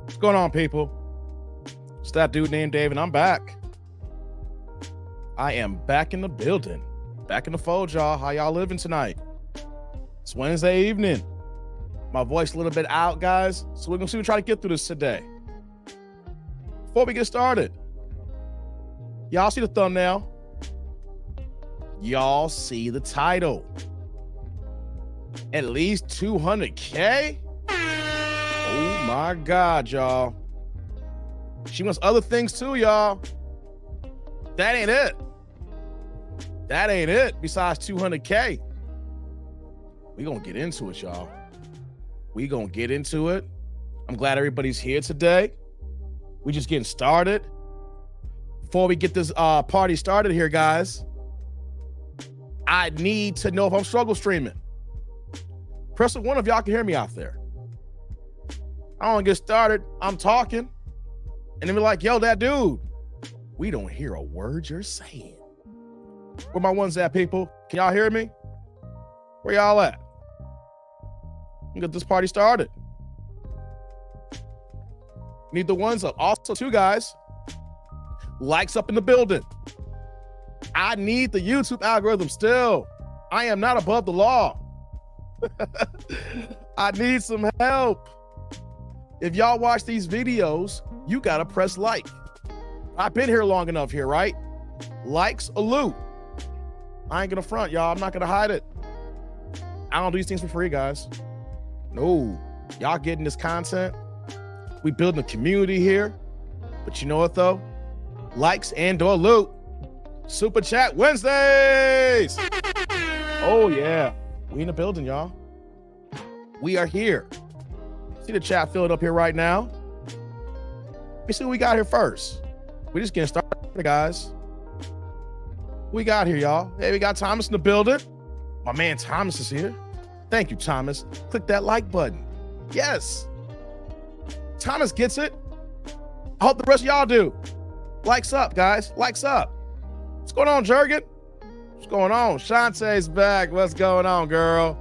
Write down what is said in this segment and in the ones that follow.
What's going on, people? It's that dude named Dave, and I'm back. I am back in the building. Back in the fold, y'all. How y'all living tonight? It's Wednesday evening. My voice a little bit out, guys. So we're going to see we try to get through this today. Before we get started, y'all see the thumbnail? Y'all see the title? At least 200K? Oh my God, y'all. She wants other things too, y'all. That ain't it. That ain't it besides 200K. We gonna get into it, y'all. We gonna get into it. I'm glad everybody's here today. We just getting started. Before we get this party started here, guys, I need to know if I'm struggle streaming. Press one if y'all can hear me out there. I don't get started. I'm talking. And then be like, yo, that dude, we don't hear a word you're saying. Where my ones at, people? Can y'all hear me? Where y'all at? Let's get this party started. Need the ones up. Also, too, guys, likes up in the building. I need the YouTube algorithm still. I am not above the law. I need some help. If y'all watch these videos, you gotta press like. I've been here long enough here, right? Likes a loot. I ain't gonna front, y'all. I'm not gonna hide it. I don't do these things for free, guys. No, y'all getting this content. We building a community here. But you know what though? Likes and or loot. Super Chat Wednesdays. Oh yeah, we in the building, y'all. We are here. See the chat filled up here right now. Let me see what we got here first. We just getting started, guys. What we got here, y'all? Hey, we got Thomas in the building. My man Thomas is here. Thank you, Thomas. Click that like button. Yes. Thomas gets it. I hope the rest of y'all do. Likes up, guys. Likes up. What's going on, Jurgen? What's going on? Shantae's back. What's going on, girl?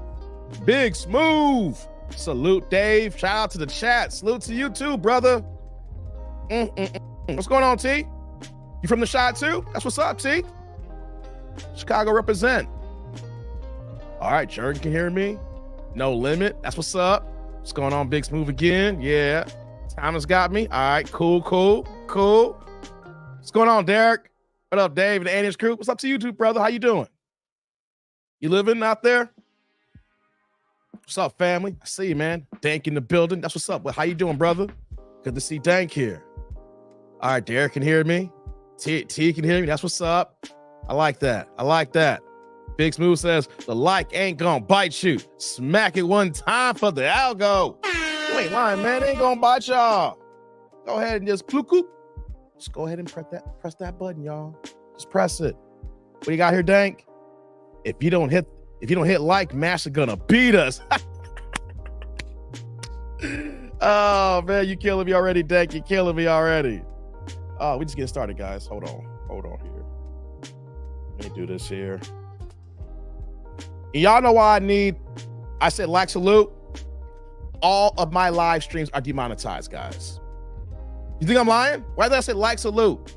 Big Smooth. Salute, Dave. Shout out to the chat. Salute to you too, brother. What's going on, T? You from the shot too? That's what's up, T. Chicago represent. All right, Jurgen can hear me. No limit. That's what's up. What's going on, Big Smooth again? Yeah. Thomas got me. All right, cool. What's going on, Derek? What up, Dave and the Annie's crew? What's up to you too, brother? How you doing? You living out there? What's up, family? I see you, man. Dank in the building. That's what's up. Well, how you doing, brother? Good to see Dank here. All right, Derek can hear me. T can hear me. That's what's up. I like that. Big Smooth says, the like ain't gonna bite you. Smack it one time for the algo. You ain't lying, man. It ain't gonna bite y'all. Go ahead and just bloop. Just go ahead and press that button, y'all. Just press it. What you got here, Dank? If you don't hit like, Mash is gonna beat us. Oh man, you killing me already, Dank. You killing me already. Oh, we just getting started, guys. Hold on here. Let me do this here. And y'all know why I said like salute. All of my live streams are demonetized, guys. You think I'm lying? Why did I say like salute?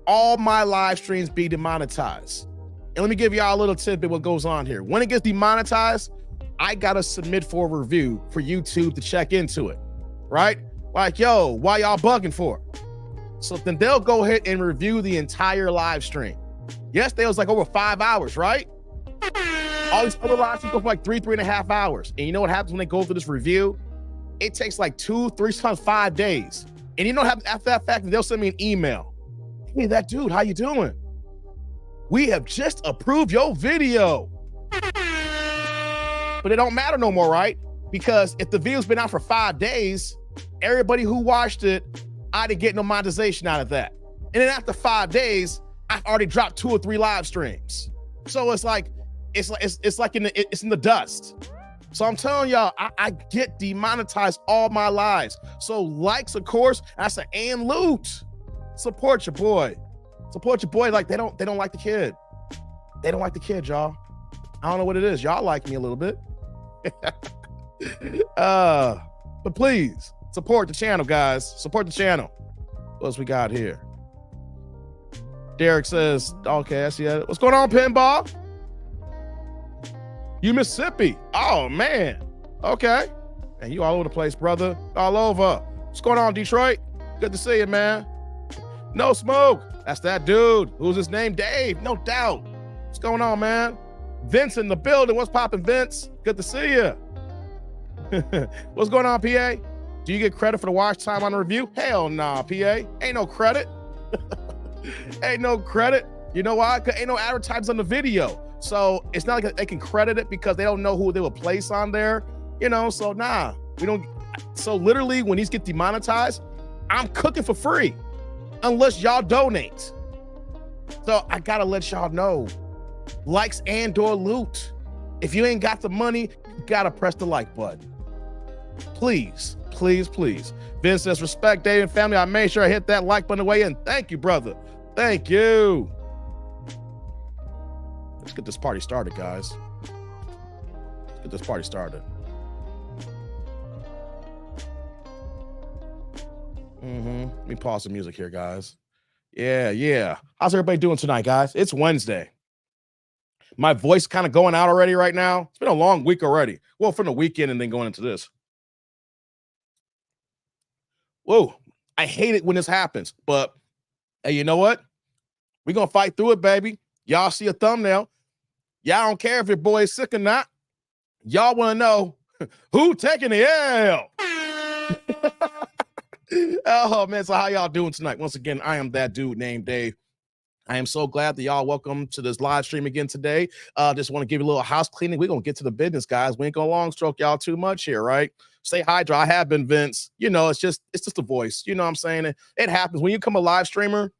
All my live streams be demonetized. And let me give y'all a little tidbit what goes on here. When it gets demonetized, I gotta submit for a review for YouTube to check into it, right? Like, yo, why y'all bugging for? So then they'll go ahead and review the entire live stream. Yesterday was like over 5 hours, right? All these other live streams go for like 3.5 hours. And you know what happens when they go through this review? It takes like 2, 3, sometimes 5 days. And you know, after that fact, they'll send me an email. Hey, that dude, how you doing? We have just approved your video. But it don't matter no more, right? Because if the video's been out for 5 days, everybody who watched it, I didn't get no monetization out of that. And then after 5 days, I've already dropped 2 or 3 live streams. So it's like it's in the dust. So I'm telling y'all, I get demonetized all my lives. So likes, of course, I say, and loot. Support your boy. Support your boy. Like they don't like the kid. They don't like the kid, y'all. I don't know what it is. Y'all like me a little bit. But please, Support the channel, guys. Support the channel. What else we got here? Derek says, okay, I see that. What's going on, Pinball? You Mississippi. Oh, man. Okay. And you all over the place, brother. All over. What's going on, Detroit? Good to see you, man. No Smoke. That's that dude. Who's his name? Dave. No doubt. What's going on, man? Vince in the building. What's popping, Vince? Good to see you. What's going on, PA? Do you get credit for the watch time on the review? Hell nah, PA. Ain't no credit. Ain't no credit. You know why? Because ain't no advertising on the video. So it's not like they can credit it because they don't know who they will place on there. You know, so nah, we don't. So literally when these get demonetized, I'm cooking for free unless y'all donate. So I gotta let y'all know, likes and or loot. If you ain't got the money, you gotta press the like button. Please, please, please. Vince says, respect, Dave and family. I made sure I hit that like button away in. Thank you, brother. Thank you. Let's get this party started, guys. Let's get this party started. Let me pause the music here, guys. Yeah. How's everybody doing tonight, guys? It's Wednesday. My voice kind of going out already right now. It's been a long week already. Well, from the weekend and then going into this. Whoa, I hate it when this happens, but hey, you know what? We're going to fight through it, baby. Y'all see a thumbnail. Y'all don't care if your boy is sick or not. Y'all want to know who taking the L. Oh, man, so how y'all doing tonight? Once again, I am that dude named Dave. I am so glad that y'all welcome to this live stream again today. Just want to give you a little house cleaning. We're going to get to the business, guys. We ain't going to long stroke y'all too much here, right? Stay hydra. I have been Vince. You know, it's just a voice. You know what I'm saying? It happens when you become a live streamer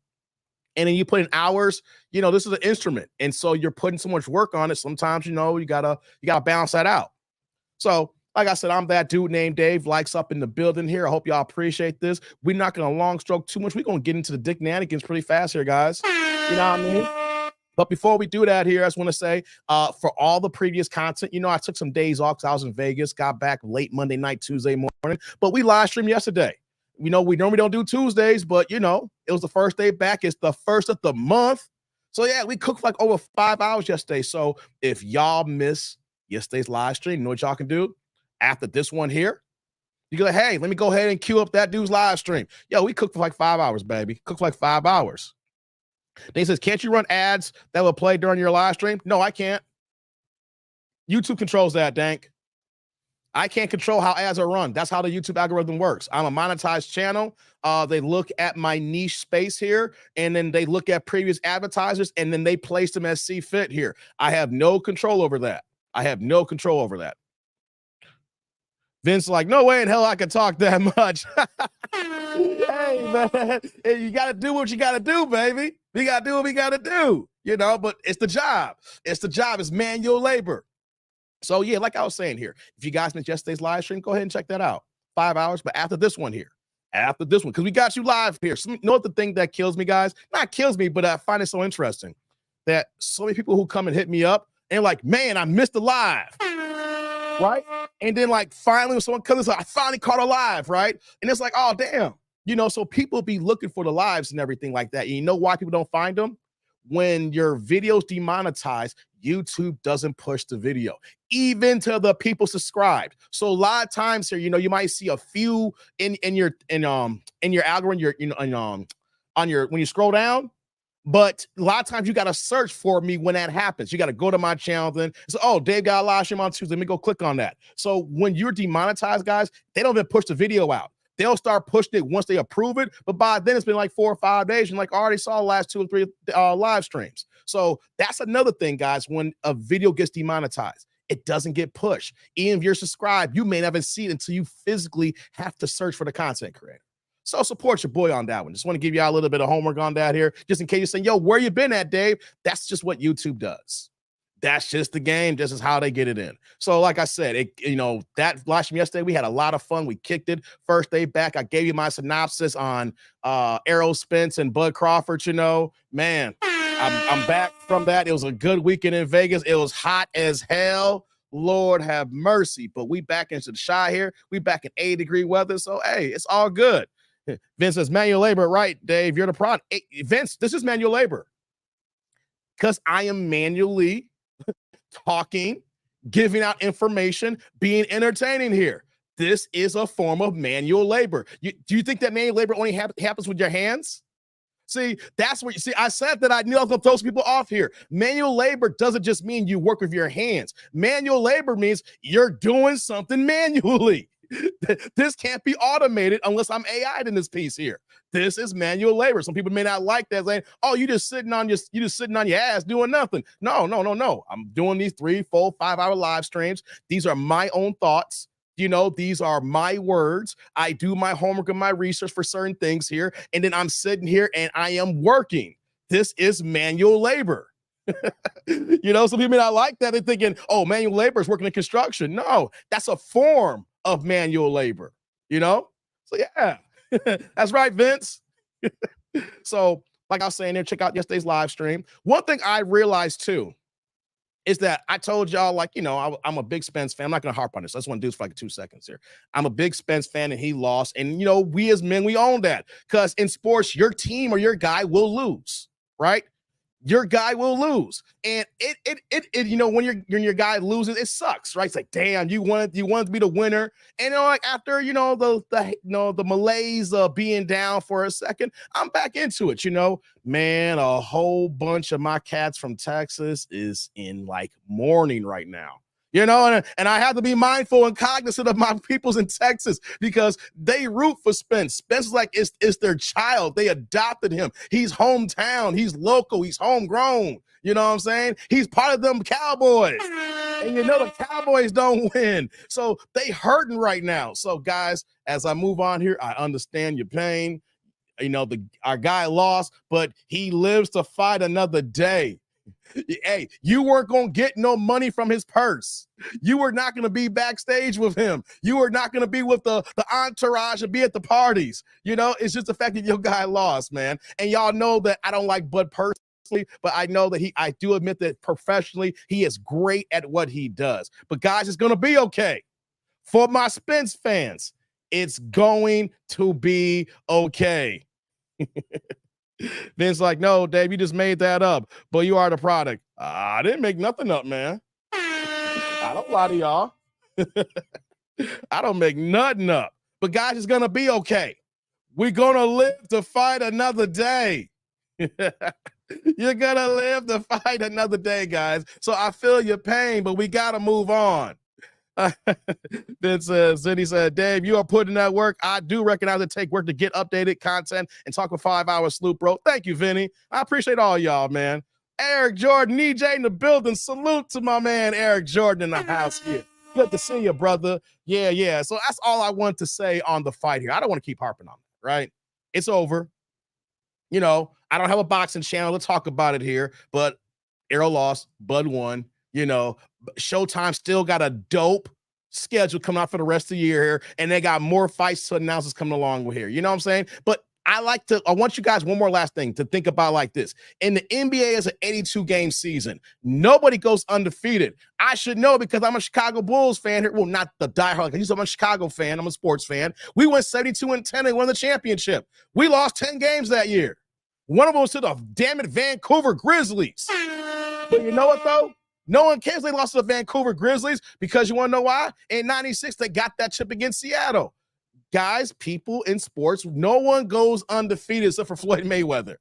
and then you put in hours. You know, this is an instrument. And so you're putting so much work on it. Sometimes, you know, you gotta balance that out. So like I said, I'm that dude named Dave. Likes up in the building here. I hope y'all appreciate this. We're not going to long stroke too much. We're going to get into the dick-nanigans pretty fast here, guys. You know what I mean? But before we do that here, I just want to say, for all the previous content, you know, I took some days off because I was in Vegas, got back late Monday night, Tuesday morning, but we live streamed yesterday. You know, we normally don't do Tuesdays, but, you know, it was the first day back. It's the first of the month. So, yeah, we cooked for like over 5 hours yesterday. So if y'all miss yesterday's live stream, you know what y'all can do? After this one here, you go like, hey, let me go ahead and queue up that dude's live stream. Yo, we cooked for like 5 hours, baby. Cooked for like 5 hours. Then he says, can't you run ads that will play during your live stream? No, I can't. YouTube controls that, Dank. I can't control how ads are run. That's how the YouTube algorithm works. I'm a monetized channel. They look at my niche space here, and then they look at previous advertisers, and then they place them as see fit here. I have no control over that. I have no control over that. Vince like, no way in hell I can talk that much. Hey, man, you got to do what you got to do, baby. We got to do what we got to do, you know, but it's the job. It's the job. It's manual labor. So, yeah, like I was saying here, if you guys missed yesterday's live stream, go ahead and check that out. 5 hours, but after this one here, because we got you live here. So, you know what the thing that kills me, guys? Not kills me, but I find it so interesting that so many people who come and hit me up and like, man, I missed the live, right? And then like finally when someone comes, like, I finally caught a live, right? And it's like, oh, damn. You know, so people be looking for the lives and everything like that. And you know why people don't find them? When your video's demonetized, YouTube doesn't push the video, even to the people subscribed. So a lot of times here, you know, you might see a few in your algorithm, on your when you scroll down. But a lot of times you got to search for me when that happens. You got to go to my channel then. So, oh, Dave got a live stream on Tuesday. Let me go click on that. So when you're demonetized, guys, they don't even push the video out. They'll start pushing it once they approve it. But by then it's been like 4 or 5 days. And like, I already saw the last 2 or 3 live streams. So that's another thing, guys. When a video gets demonetized, it doesn't get pushed. Even if you're subscribed, you may never see it until you physically have to search for the content creator. So support your boy on that one. Just want to give you all a little bit of homework on that here, just in case you're saying, yo, where you been at, Dave? That's just what YouTube does. That's just the game. This is how they get it in. So like I said, that live stream yesterday, we had a lot of fun. We kicked it. First day back, I gave you my synopsis on Spence and Bud Crawford, you know. Man, I'm back from that. It was a good weekend in Vegas. It was hot as hell. Lord have mercy. But we back into the shy here. We back in 80-degree weather. So, hey, it's all good. Vince says manual labor, right, Dave? You're the product. Hey, Vince, this is manual labor because I am manually talking, giving out information, being entertaining here. This is a form of manual labor. Do you think that manual labor only happens with your hands? See, that's what you see. I said that I knew I was going to throw some people off here. Manual labor doesn't just mean you work with your hands. Manual labor means you're doing something manually. This can't be automated unless I'm AI'd in this piece here. This is manual labor. Some people may not like that, saying, "Oh, you just sitting on your ass doing nothing." No. I'm doing these 3, 4, 5-hour live streams. These are my own thoughts. These are my words. I do my homework and my research for certain things here, and then I'm sitting here and I am working. This is manual labor. Some people may not like that. They're thinking, "Oh, manual labor is working in construction." No, that's a form of manual labor, So yeah, that's right, Vince. So like I was saying there, check out yesterday's live stream. One thing I realized too is that I told y'all, I'm a big Spence fan. I'm not going to harp on this. I just want to do this for 2 seconds here. I'm a big Spence fan and he lost. And, we as men, we own that because in sports, your team or your guy will lose, right? Your guy will lose. And when your guy loses, it sucks, right? It's like, damn, you wanted to be the winner. And after, the malaise of being down for a second, I'm back into it, Man, a whole bunch of my cats from Texas is in mourning right now. And I have to be mindful and cognizant of my peoples in Texas because they root for Spence. Spence is it's their child. They adopted him. He's hometown. He's local. He's homegrown. You know what I'm saying? He's part of them Cowboys. And the Cowboys don't win. So they hurting right now. So guys, as I move on here, I understand your pain. Our guy lost, but he lives to fight another day. Hey, you weren't going to get no money from his purse. You were not going to be backstage with him. You were not going to be with the entourage and be at the parties. It's just the fact that your guy lost, man. And y'all know that I don't like Bud personally, but I know that I do admit that professionally, he is great at what he does. But guys, it's going to be okay. For my Spence fans, it's going to be okay. Vince no, Dave, you just made that up, but you are the product. I didn't make nothing up, man. I don't lie to y'all. I don't make nothing up. But guys, it's going to be okay. We're going to live to fight another day. You're going to live to fight another day, guys. So I feel your pain, but we got to move on. Then he said, Dave, you are putting that work. I do recognize it take work to get updated content and talk for 5 hours sloop, bro. Thank you, Vinny. I appreciate all y'all, man. Eric Jordan, EJ in the building. Salute to my man, Eric Jordan in the house here. Good to see you, brother. Yeah. So that's all I want to say on the fight here. I don't want to keep harping on it, right? It's over. I don't have a boxing channel to talk about it here, but Arrow lost, Bud won. Showtime still got a dope schedule coming out for the rest of the year here, and they got more fights to announce that's coming along with here. You know what I'm saying? But I want you guys, one more last thing to think about like this. In the NBA, is an 82-game season. Nobody goes undefeated. I should know because I'm a Chicago Bulls fan here. Well, not the diehard. I'm a Chicago fan. I'm a sports fan. We went 72-10 and won the championship. We lost 10 games that year. One of them was to the damn it Vancouver Grizzlies. But you know what, though? No one cares they lost to the Vancouver Grizzlies because you want to know why? In 96, they got that chip against Seattle. Guys, people in sports, no one goes undefeated except for Floyd Mayweather.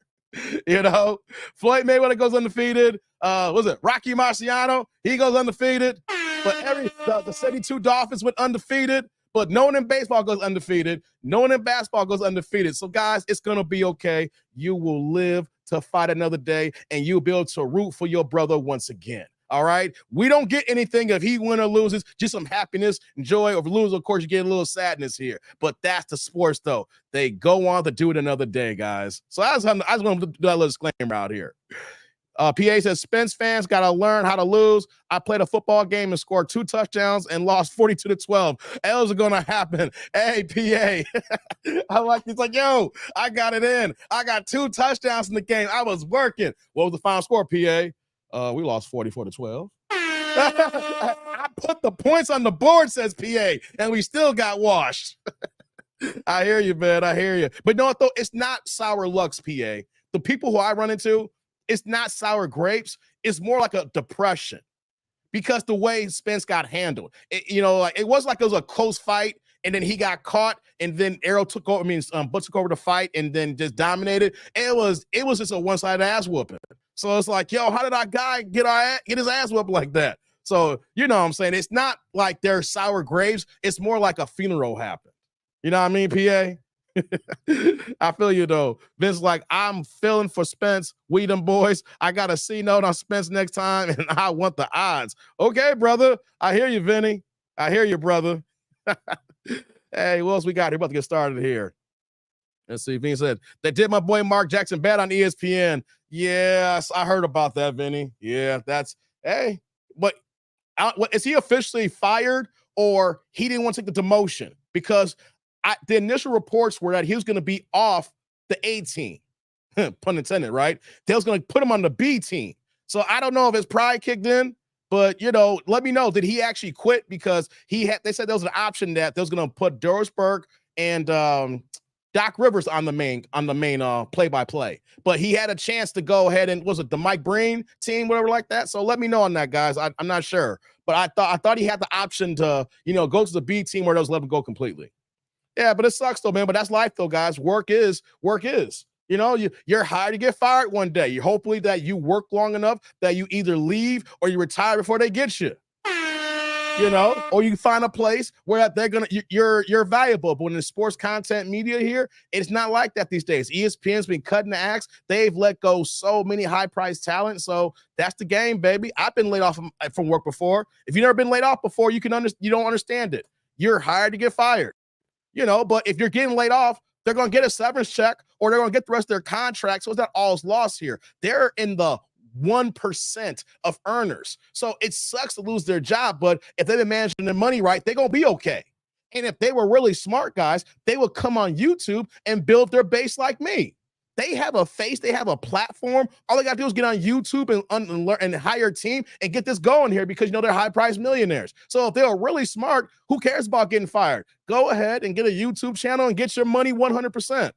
Floyd Mayweather goes undefeated. Was it Rocky Marciano? He goes undefeated. But the 72 Dolphins went undefeated. But no one in baseball goes undefeated. No one in basketball goes undefeated. So, guys, it's going to be okay. You will live to fight another day, and you'll be able to root for your brother once again. All right. We don't get anything if he wins or loses, just some happiness and joy. Or if lose, of course, you get a little sadness here. But that's the sports, though. They go on to do it another day, guys. So I just want to do that little disclaimer out here. PA says, Spence fans got to learn how to lose. I played a football game and scored 2 touchdowns and lost 42-12. L's are going to happen. Hey, PA. I like it's like, yo, I got it in. I got 2 touchdowns in the game. I was working. What was the final score, PA? We lost 44-12. I put the points on the board, says PA, and we still got washed. I hear you, man. I hear you. But no, though, it's not sour lucks, PA. The people who I run into, it's not sour grapes. It's more like a depression because the way Spence got handled, like it was like it was a close fight, and then he got caught, and then Arrow took over. Butch took over the fight, and then just dominated. It was just a one-sided ass whooping. So it's like, yo, how did our guy get his ass whooped like that? So you know what I'm saying? It's not like they're sour grapes. It's more like a funeral happened. You know what I mean, PA? I feel you, though. Vince like, I'm feeling for Spence. We them boys. I got a C note on Spence next time, and I want the odds. Okay, brother. I hear you, Vinny. I hear you, brother. Hey, what else we got here? We're about to get started here. Let's see. Vinny said, they did my boy Mark Jackson bad on ESPN. Yes, I heard about that, Vinny. Yeah, hey. But is he officially fired, or he didn't want to take the demotion? Because the initial reports were that he was going to be off the A team, pun intended, right? They was going to put him on the B team. So I don't know if his pride kicked in, but let me know. Did he actually quit? Because they said there was an option that they was going to put Dorisberg and Doc Rivers on the main play-by-play, but he had a chance to go ahead and was it the Mike Breen team, whatever like that. So let me know on that, guys. I'm not sure, but I thought he had the option to go to the B team where those let him go completely. Yeah, but it sucks though, man. But that's life though, guys. Work is. You're hired to get fired one day. You hopefully that you work long enough that you either leave or you retire before they get you. Or you find a place where you're valuable. But when the sports content media here, it's not like that these days. ESPN's been cutting the axe. They've let go so many high-priced talent. So that's the game, baby. I've been laid off from work before. If you've never been laid off before, you don't understand it. You're hired to get fired. But if you're getting laid off, they're going to get a severance check or they're going to get the rest of their contract. So it's not all's lost here. They're in the 1% of earners. So it sucks to lose their job, but if they've been managing their money right, they're going to be okay. And if they were really smart guys, they would come on YouTube and build their base like me. They have a face. They have a platform. All they got to do is get on YouTube and hire a team and get this going here because, they're high-priced millionaires. So if they're really smart, who cares about getting fired? Go ahead and get a YouTube channel and get your money 100%.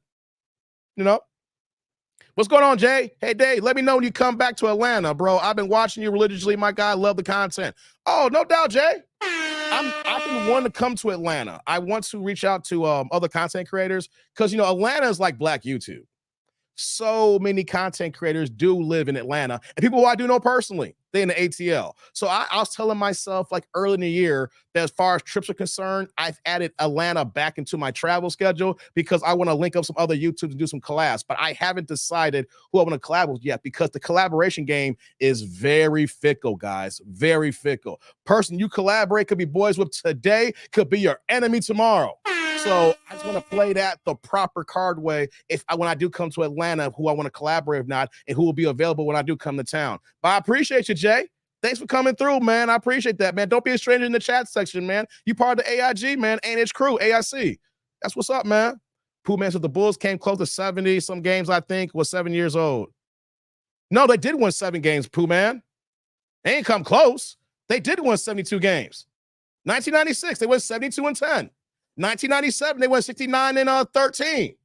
What's going on, Jay? Hey, Dave, let me know when you come back to Atlanta, bro. I've been watching you religiously, my guy. I love the content. Oh, no doubt, Jay. I've been wanting to come to Atlanta. I want to reach out to other content creators because, Atlanta is like Black YouTube. So many content creators do live in Atlanta and people who I do know personally, they in the ATL. So I was telling myself like early in the year that as far as trips are concerned, I've added Atlanta back into my travel schedule because I want to link up some other YouTubers and do some collabs, but I haven't decided who I want to collab with yet because the collaboration game is very fickle, guys, very fickle. Person you collaborate could be boys with today, could be your enemy tomorrow. So I just want to play that the proper card way when I do come to Atlanta, who I want to collaborate with not, and who will be available when I do come to town. But I appreciate you, Jay. Thanks for coming through, man. I appreciate that, man. Don't be a stranger in the chat section, man. You part of the AIG, man. ANH crew, AIC. That's what's up, man. Pooh Man said the Bulls came close to 70 some games, I think, was 7 years old. No, they did win 7 games, Pooh Man. They ain't come close. They did win 72 games. 1996, they went 72-10. 1997, they went 69-13.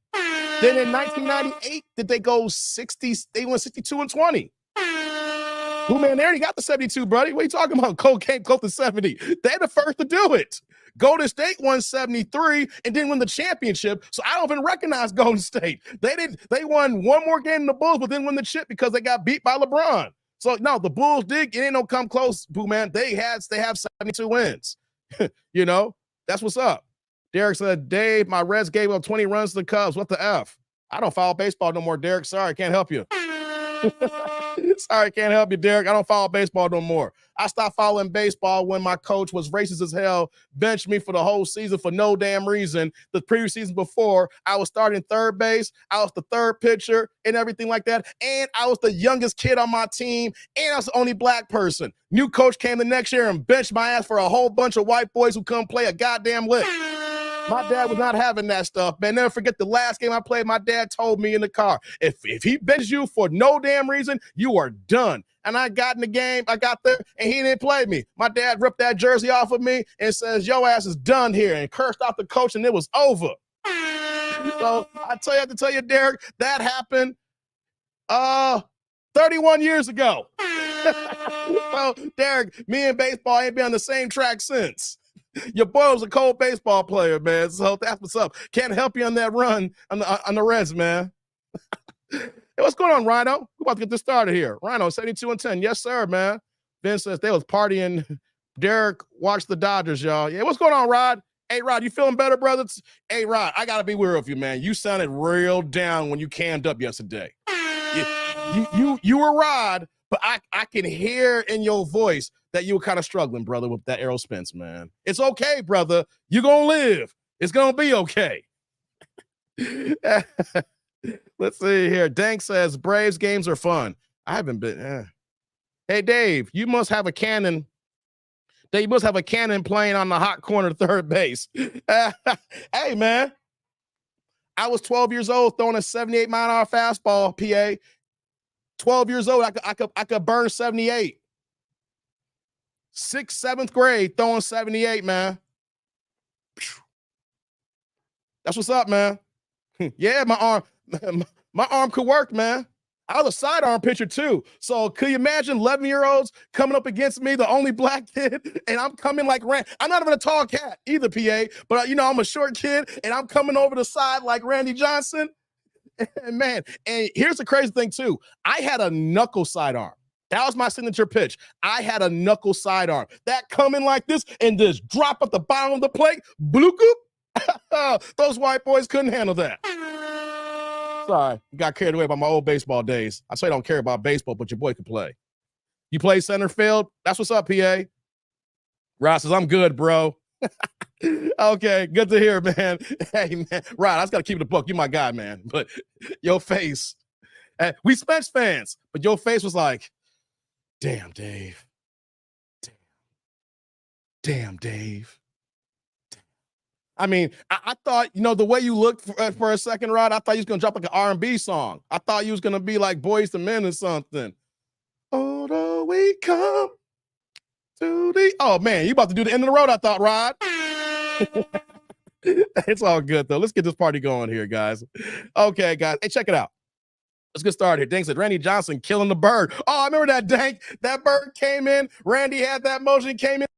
Then in 1998, did they go 60? They went 62-20. Who, man, they already got the 72, buddy. What are you talking about? Cole came close to 70. They're the first to do it. Golden State won 73 and didn't win the championship. So I don't even recognize Golden State. They won one more game than the Bulls, but didn't win the chip because they got beat by LeBron. So no, the Bulls it ain't no come close, Boo Man. They have 72 wins. That's what's up. Derek said, Dave, my Reds gave up 20 runs to the Cubs. What the F? I don't follow baseball no more, Derek. Sorry, can't help you. Sorry, can't help you, Derek. I don't follow baseball no more. I stopped following baseball when my coach was racist as hell, benched me for the whole season for no damn reason. The previous season before, I was starting third base. I was the third pitcher and everything like that. And I was the youngest kid on my team. And I was the only black person. New coach came the next year and benched my ass for a whole bunch of white boys who couldn't play a goddamn lick. My dad was not having that stuff, man. Never forget the last game I played. My dad told me in the car, if he benches you for no damn reason, you are done. And I got in the game, I got there, and he didn't play me. My dad ripped that jersey off of me and says, "Yo ass is done here," and cursed out the coach, and it was over. So I have to tell you, Derek, that happened 31 years ago. So, Derek, me and baseball ain't been on the same track since. Your boy was a cold baseball player, man. So that's what's up. Can't help you on that run on the Reds, man. Hey, what's going on, Rhino? We're about to get this started here. Rhino, 72-10. Yes, sir, man. Ben says they was partying. Derek watched the Dodgers, y'all. Yeah, what's going on, Rod? Hey, Rod, you feeling better, brother? Hey, Rod, I got to be weird with you, man. You sounded real down when you cammed up yesterday. You were Rod, but I can hear in your voice that you were kind of struggling, brother, with that Errol Spence, man. It's okay, brother. You're going to live. It's going to be okay. Let's see here. Dank says, Braves games are fun. I haven't been. Hey, Dave, you must have a cannon. They must have a cannon playing on the hot corner third base. Hey, man. I was 12 years old throwing a 78-mile-an-hour fastball, PA. 12 years old, I could burn 78. 6th, 7th grade, throwing 78, man. That's what's up, man. Yeah, my arm could work, man. I was a sidearm pitcher too. So could you imagine 11-year-olds coming up against me, the only black kid, and I'm coming like I'm not even a tall cat either, PA, but I'm a short kid, and I'm coming over the side like Randy Johnson. And man, and here's the crazy thing too. I had a knuckle sidearm. That was my signature pitch. I had a knuckle sidearm. That coming like this and just drop at the bottom of the plate. Bloop, those white boys couldn't handle that. Sorry, got carried away by my old baseball days. I say I don't care about baseball, but your boy can play. You play center field? That's what's up, PA. Ross says, I'm good, bro. Okay, good to hear, man. Hey, man. Rod, I just got to keep it a book. You my guy, man. But your face, we Spence fans, but your face was like, damn, Dave. Damn, Dave. I mean, I thought, the way you looked for a second, Rod, I thought you was going to drop like an R&B song. I thought you was going to be like Boys to Men or something. Although we come to the... Oh, man, you about to do the end of the road, I thought, Rod. It's all good, though. Let's get this party going here, guys. Okay, guys. Hey, check it out. Let's get started here. Dank said, Randy Johnson killing the bird. Oh, I remember that, Dank. That bird came in. Randy had that motion, came in.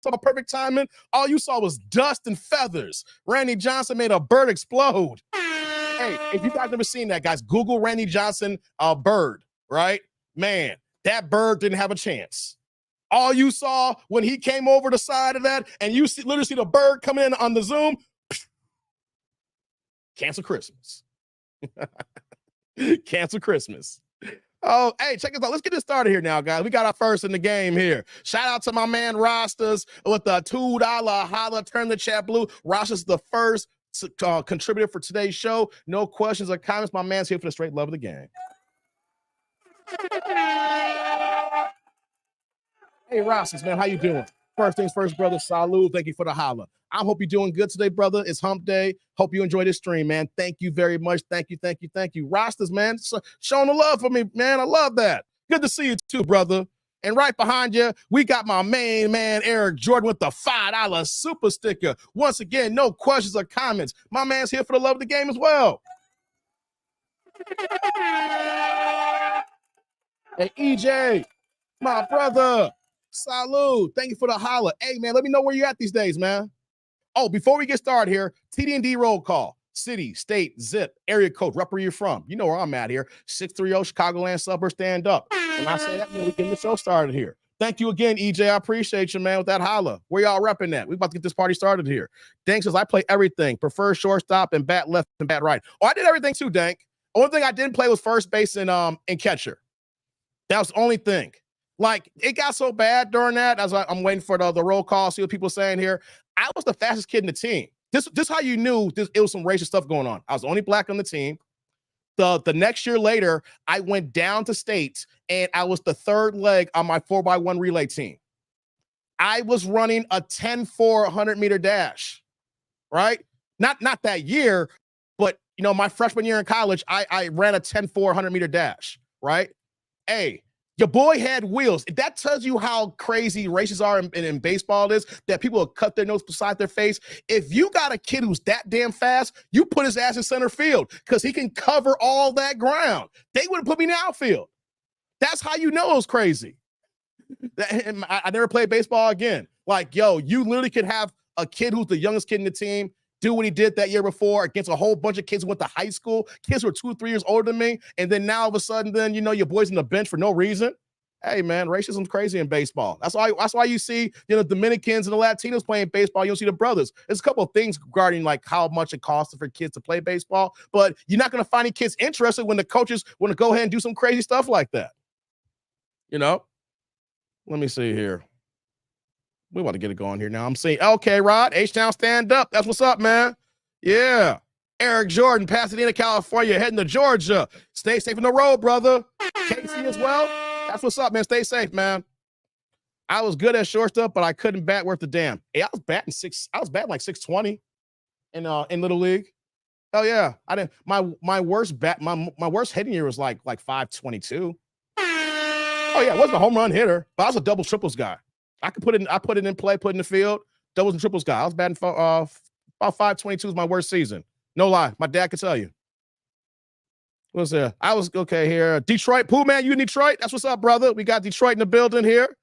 So perfect timing. All you saw was dust and feathers. Randy Johnson made a bird explode. Hey, if you guys never seen that, guys, Google Randy Johnson bird, right? Man, that bird didn't have a chance. All you saw when he came over the side of that, and you literally see the bird coming in on the Zoom, cancel Christmas. Cancel Christmas. Oh, hey, check this out. Let's get this started here now, guys. We got our first in the game here. Shout out to my man Rastas with the $2 holla. Turn the chat blue. Rastas is the first contributor for today's show. No questions or comments. My man's here for the straight love of the game. Hey, Rastas, man, how you doing? First things first, brother. Salud. Thank you for the holla. I hope you're doing good today, brother. It's hump day. Hope you enjoy this stream, man. Thank you very much. Thank you. Rastas, man, showing the love for me, man. I love that. Good to see you too, brother. And right behind you, we got my main man, Eric Jordan, with the $5 super sticker. Once again, no questions or comments. My man's here for the love of the game as well. Hey, EJ, my brother. Salud. Thank you for the holla. Hey, man, let me know where you at these days, man. Oh, before we get started here, TD&D roll call. City, state, zip, area code, rep where you're from. You know where I'm at here. 630 Chicagoland suburb, stand up. When I say that, man, we get the show started here. Thank you again, EJ. I appreciate you, man, with that holla. Where y'all repping at? We about to get this party started here. Dank says, I play everything. Prefer shortstop and bat left and bat right. Oh, I did everything too, Dank. Only thing I didn't play was first base and catcher. That was the only thing. Like, it got so bad during that, as I'm waiting for the roll call, see what people are saying here. I was the fastest kid in the team. This how you knew it was some racist stuff going on. I was the only black on the team. The next year later, I went down to states, and I was the third leg on my 4x1 relay team. I was running a 10-4 100-meter dash, right? Not that year, but my freshman year in college, I ran a 10-4 100-meter dash, right? Hey, your boy had wheels. That tells you how crazy races are in baseball is, that people will cut their nose beside their face. If you got a kid who's that damn fast, you put his ass in center field because he can cover all that ground. They would have put me in the outfield. That's how you know it was crazy. I never played baseball again. Like, yo, you literally could have a kid who's the youngest kid in the team do what he did that year before against a whole bunch of kids who went to high school, kids who were 2 or 3 years older than me, and then now all of a sudden, then your boy's on the bench for no reason. Hey, man, racism's crazy in baseball. That's why you see Dominicans and the Latinos playing baseball. You don't see the brothers. There's a couple of things regarding like how much it costs for kids to play baseball, but you're not going to find any kids interested when the coaches want to go ahead and do some crazy stuff like that. Let me see here. We want to get it going here now. I'm saying, okay, Rod, H-Town, stand up. That's what's up, man. Yeah. Eric Jordan, Pasadena, California, heading to Georgia. Stay safe on the road, brother. Casey as well. That's what's up, man. Stay safe, man. I was good at shortstop, but I couldn't bat worth a damn. Hey, I was batting like 620 in Little League. Oh yeah. I didn't my worst hitting year was like 522. Oh yeah, I wasn't a home run hitter, but I was a doubles triples guy. I put it in play, put in the field, doubles and triples guy. I was batting for about 522 was my worst season. No lie. My dad could tell you. What was there? I was okay here. Detroit, Pooh man, you in Detroit? That's what's up, brother. We got Detroit in the building here.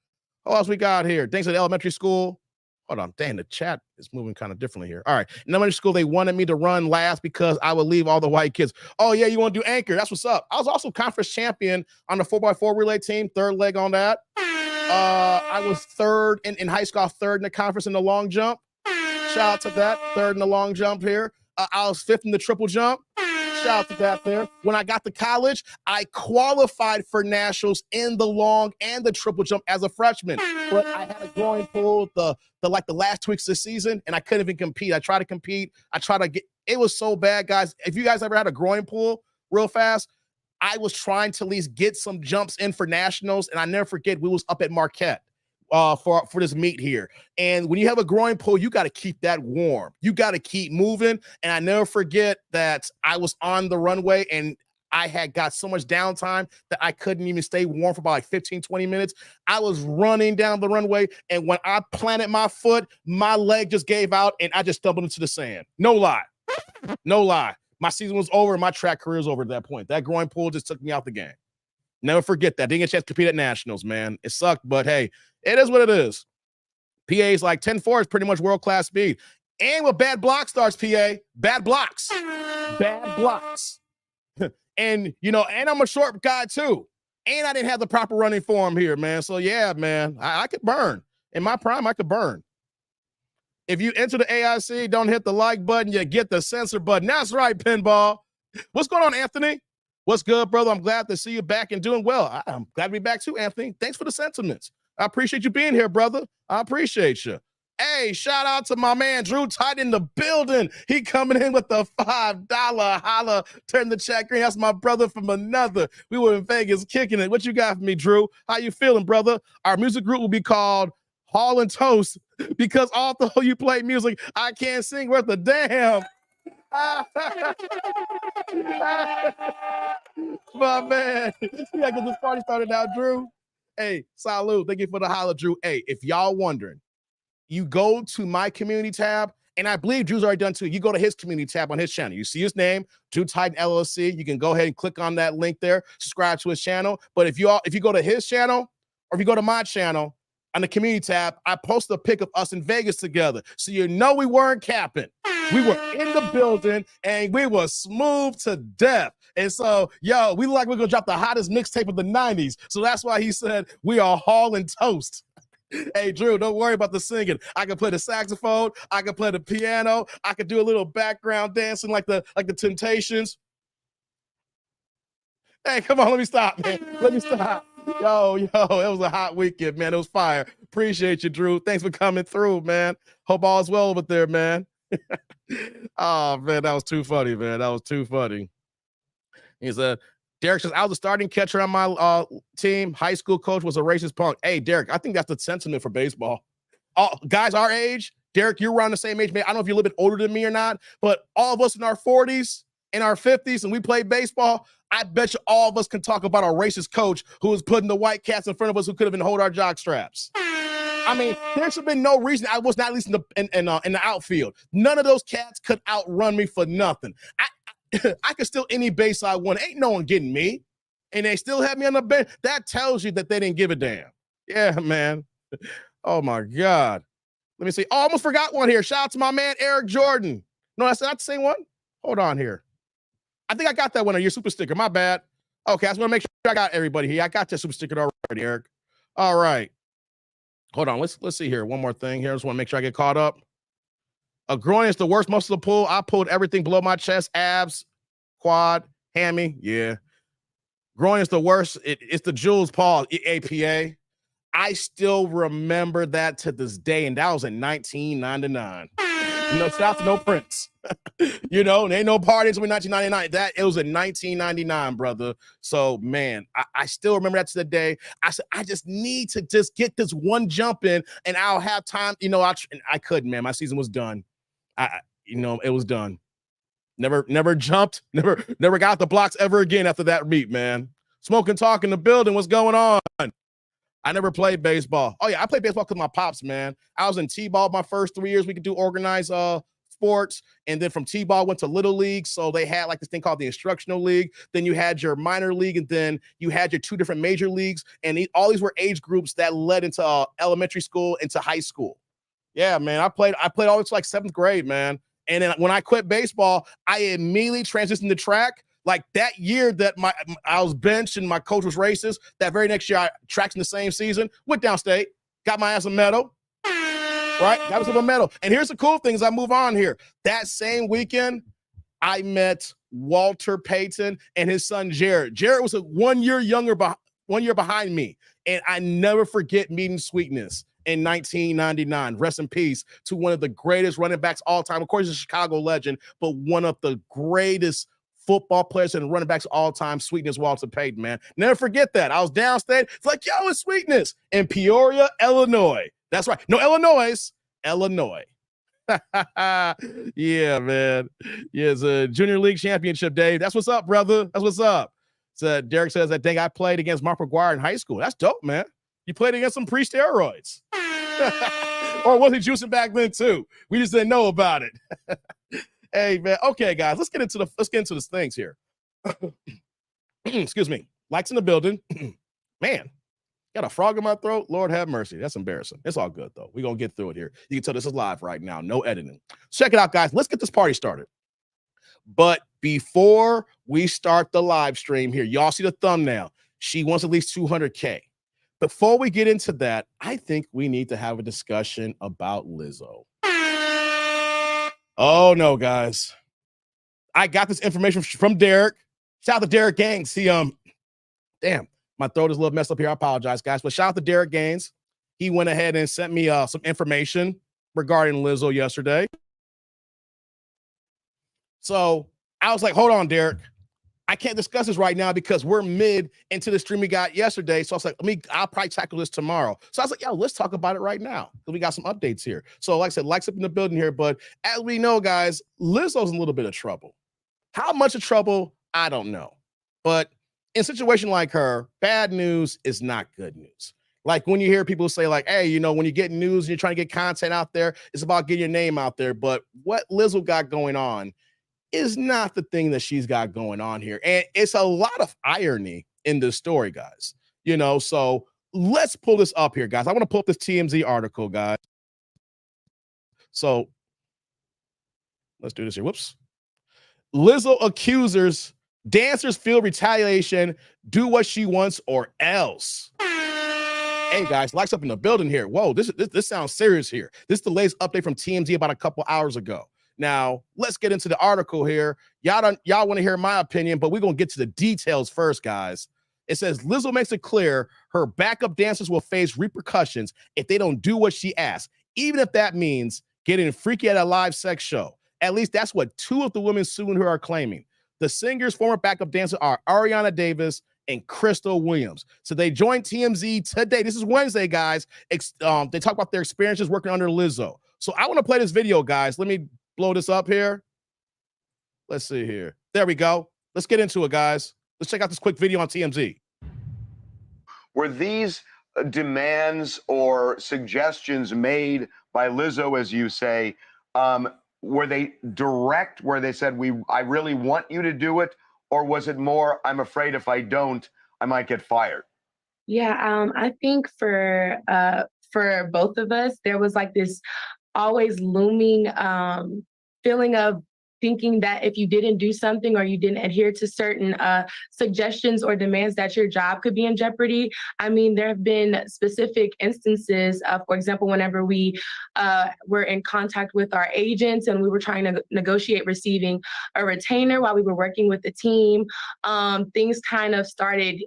What else we got here? Thanks at elementary school. Hold on. Dang, the chat is moving kind of differently here. All right. In elementary school, they wanted me to run last because I would leave all the white kids. Oh, yeah, you want to do anchor. That's what's up. I was also conference champion on the 4x4 relay team, third leg on that. I was third in high school, third in the conference in the long jump. Shout out to that. Third in the long jump here. I was fifth in the triple jump. Shout out to that there. When I got to college, I qualified for nationals in the long and the triple jump as a freshman. But I had a growing pull the last 2 weeks of the season, and I couldn't even compete. I tried to compete. It was so bad, guys. If you guys ever had a growing pull real fast, I was trying to at least get some jumps in for nationals, and I never forget we was up at Marquette for this meet here. And when you have a growing pull, you got to keep that warm. You got to keep moving. And I never forget that I was on the runway and I had got so much downtime that I couldn't even stay warm for about like 15, 20 minutes. I was running down the runway, and when I planted my foot, my leg just gave out, and I just stumbled into the sand. No lie. No lie. My season was over, and my track career was over at that point. That growing pull just took me out the game. Never forget that. Didn't get a chance to compete at nationals, man. It sucked, but hey, it is what it is. PA's like 10-4 is pretty much world-class speed. And with bad block starts, PA, bad blocks. Bad blocks. And I'm a short guy too. And I didn't have the proper running form here, man. So yeah, man, I could burn. In my prime, I could burn. If you enter the AIC, don't hit the like button, you get the censor button. That's right, Pinball. What's going on, Anthony? What's good, brother? I'm glad to see you back and doing well. I'm glad to be back too, Anthony. Thanks for the sentiments. I appreciate you being here, brother. I appreciate you. Hey, shout out to my man, Drew Tight in the building. He coming in with the $5 holla. Turn the chat green. That's my brother from another. We were in Vegas kicking it. What you got for me, Drew? How you feeling, brother? Our music group will be called Hall and Toast because although you play music, I can't sing worth a damn. My man. We gotta get this party started now, Drew. Hey, salute. Thank you for the holla, Drew. Hey, if y'all wondering, you go to my community tab, and I believe Drew's already done too. You go to his community tab on his channel. You see his name, Drew Titan LLC. You can go ahead and click on that link there, subscribe to his channel. But if you go to his channel, or if you go to my channel, on the community tab, I posted a pic of us in Vegas together. So we weren't capping. We were in the building, and we were smooth to death. And so, we look like we're going to drop the hottest mixtape of the 90s. So that's why he said we are Hall and Toast. Hey, Drew, don't worry about the singing. I can play the saxophone. I can play the piano. I can do a little background dancing like the Temptations. Hey, come on, let me stop, man. Let me stop. Yo, it was a hot weekend, man. It was fire. Appreciate you, Drew. Thanks for coming through, man. Hope all is well over there, man. Oh, man, that was too funny, man. That was too funny. He said, Derek says, I was a starting catcher on my team. High school coach was a racist punk. Hey, Derek, I think that's the sentiment for baseball. Guys our age, Derek, you're around the same age, man. I don't know if you're a little bit older than me or not, but all of us in our 40s, in our 50s, and we played baseball, I bet you all of us can talk about our racist coach who was putting the white cats in front of us who could have been holding our jock straps. I mean, there should have been no reason I was not at least in the outfield. None of those cats could outrun me for nothing. I could steal any base I want. Ain't no one getting me. And they still had me on the bench. That tells you that they didn't give a damn. Yeah, man. Oh, my God. Let me see. Oh, I almost forgot one here. Shout out to my man, Eric Jordan. No, that's not the same one. Hold on here. I think I got that one on your super sticker. My bad. Okay, I just want to make sure I got everybody here. I got your super sticker already, Eric. All right. Hold on. Let's see here. One more thing here. I just want to make sure I get caught up. A groin is the worst muscle to pull. I pulled everything below my chest, abs, quad, hammy. Yeah. Groin is the worst. It's the Jules Paul APA. I still remember that to this day, and that was in 1999. Shout out to No Prince. There ain't no parties in 1999. It was in 1999, brother. So, man, I still remember that to the day. I said, I just need to just get this one jump in, and I'll have time. I couldn't, man. My season was done. It was done. Never jumped. Never got the blocks ever again after that meet, man. Smoke and talk in the building. What's going on? I never played baseball. Oh, yeah, I played baseball because my pops, man. I was in T-ball my first 3 years. We could do organized sports. And then from T-ball, went to Little League. So they had like this thing called the Instructional League. Then you had your minor league, and then you had your 2 different major leagues. And all these were age groups that led into elementary school, into high school. Yeah, man, I played all the way to like 7th grade, man. And then when I quit baseball, I immediately transitioned to track. Like that year that I was benched and my coach was racist, that very next year I tracked in the same season, went downstate, got my ass a medal, right? Got myself a medal. And here's the cool thing as I move on here. That same weekend, I met Walter Payton and his son, Jared. Jared was 1 year behind me. And I never forget meeting Sweetness in 1999. Rest in peace to one of the greatest running backs all time. Of course, he's a Chicago legend, but one of the greatest football players and running backs all time. Sweetness Walter Payton, man. Never forget that. I was downstate. It's like, yo, it's Sweetness in Peoria, Illinois. That's right. No, Illinois. Yeah, man. Yeah, it's a junior league championship, Dave. That's what's up, brother. That's what's up. So Derek says that dang, I played against Mark McGuire in high school. That's dope, man. You played against some pre-steroids. Or was he juicing back then too? We just didn't know about it. Hey, man. Okay, guys, let's get into the things here. Excuse me. Likes in the building. Man, got a frog in my throat. Lord have mercy. That's embarrassing. It's all good, though. We're going to get through it here. You can tell this is live right now. No editing. Check it out, guys. Let's get this party started. But before we start the live stream here, y'all see the thumbnail. She wants at least 200K. Before we get into that, I think we need to have a discussion about Lizzo. Oh, no, guys. I got this information from Derek. Shout out to Derek Gaines. Damn, my throat is a little messed up here. I apologize, guys. But shout out to Derek Gaines. He went ahead and sent me some information regarding Lizzo yesterday. So I was like, hold on, Derek. I can't discuss this right now because we're mid into the stream we got yesterday. So I was like, I'll probably tackle this tomorrow. So I was like, yo, let's talk about it right now. We got some updates here. So like I said, likes up in the building here. But as we know, guys, Lizzo's in a little bit of trouble. How much of trouble? I don't know. But in a situation like her, bad news is not good news. Like when you hear people say like, hey, when you get news and you're trying to get content out there, it's about getting your name out there. But what Lizzo got going on is not the thing that she's got going on here. And it's a lot of irony in this story, guys. So let's pull this up here, guys. I want to pull up this TMZ article, guys. So let's do this here. Whoops. Lizzo accusers dancers feel retaliation, do what she wants or else. Hey, guys, likes up in the building here. Whoa, this sounds serious here. This is the latest update from TMZ about a couple hours ago. Now, let's get into the article here. Y'all want to hear my opinion, but we're going to get to the details first, guys. It says, Lizzo makes it clear her backup dancers will face repercussions if they don't do what she asks, even if that means getting freaky at a live sex show. At least that's what 2 of the women suing her are claiming. The singer's former backup dancers are Ariana Davis and Crystal Williams. So they joined TMZ today. This is Wednesday, guys. They talk about their experiences working under Lizzo. So I want to play this video, guys. Let me blow this up here. Let's see here. There we go. Let's get into it, guys. Let's check out this quick video on TMZ. Were these demands or suggestions made by Lizzo, as you say, were they direct, where they said, I really want you to do it? Or was it more, I'm afraid if I don't, I might get fired? Yeah, I think for both of us, there was like this always looming feeling of thinking that if you didn't do something or you didn't adhere to certain suggestions or demands that your job could be in jeopardy. I mean, there have been specific instances, for example, whenever we were in contact with our agents and we were trying to negotiate receiving a retainer while we were working with the team, things kind of started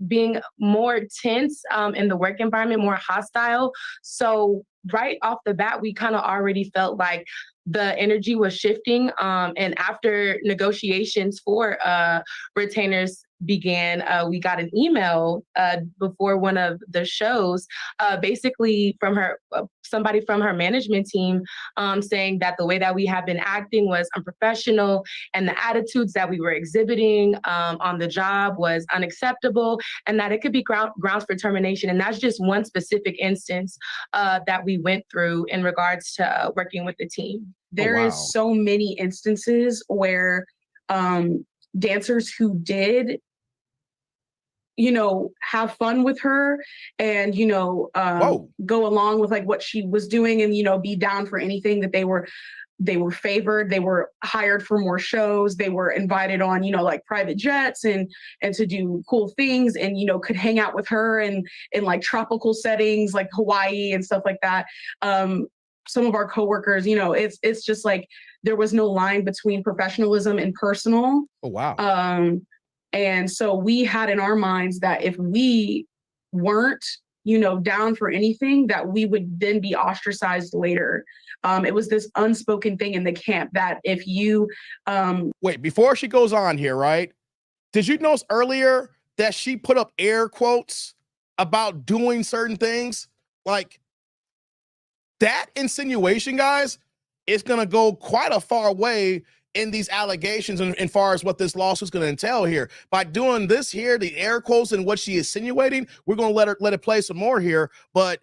being more tense in the work environment, more hostile. So right off the bat, we kind of already felt like the energy was shifting. And after negotiations for retainers began, we got an email before one of the shows, basically from somebody from her management team, saying that the way that we have been acting was unprofessional and the attitudes that we were exhibiting on the job was unacceptable, and that it could be grounds for termination. And that's just one specific instance that we went through in regards to working with the team. There is so many instances where dancers who did, have fun with her and, go along with like what she was doing and, be down for anything, that they were favored, they were hired for more shows, they were invited on, like private jets and to do cool things and, could hang out with her in like tropical settings like Hawaii and stuff like that. Some of our coworkers, it's just like there was no line between professionalism and personal. Oh, wow. And so we had in our minds that if we weren't, down for anything, that we would then be ostracized later. It was this unspoken thing in the camp that if you... Wait, before she goes on here, right? Did you notice earlier that she put up air quotes about doing certain things? Like, that insinuation, guys, is going to go quite a far way in these allegations and as far as what this lawsuit is going to entail here. By doing this here, the air quotes and what she is insinuating, we're going to let it play some more here. But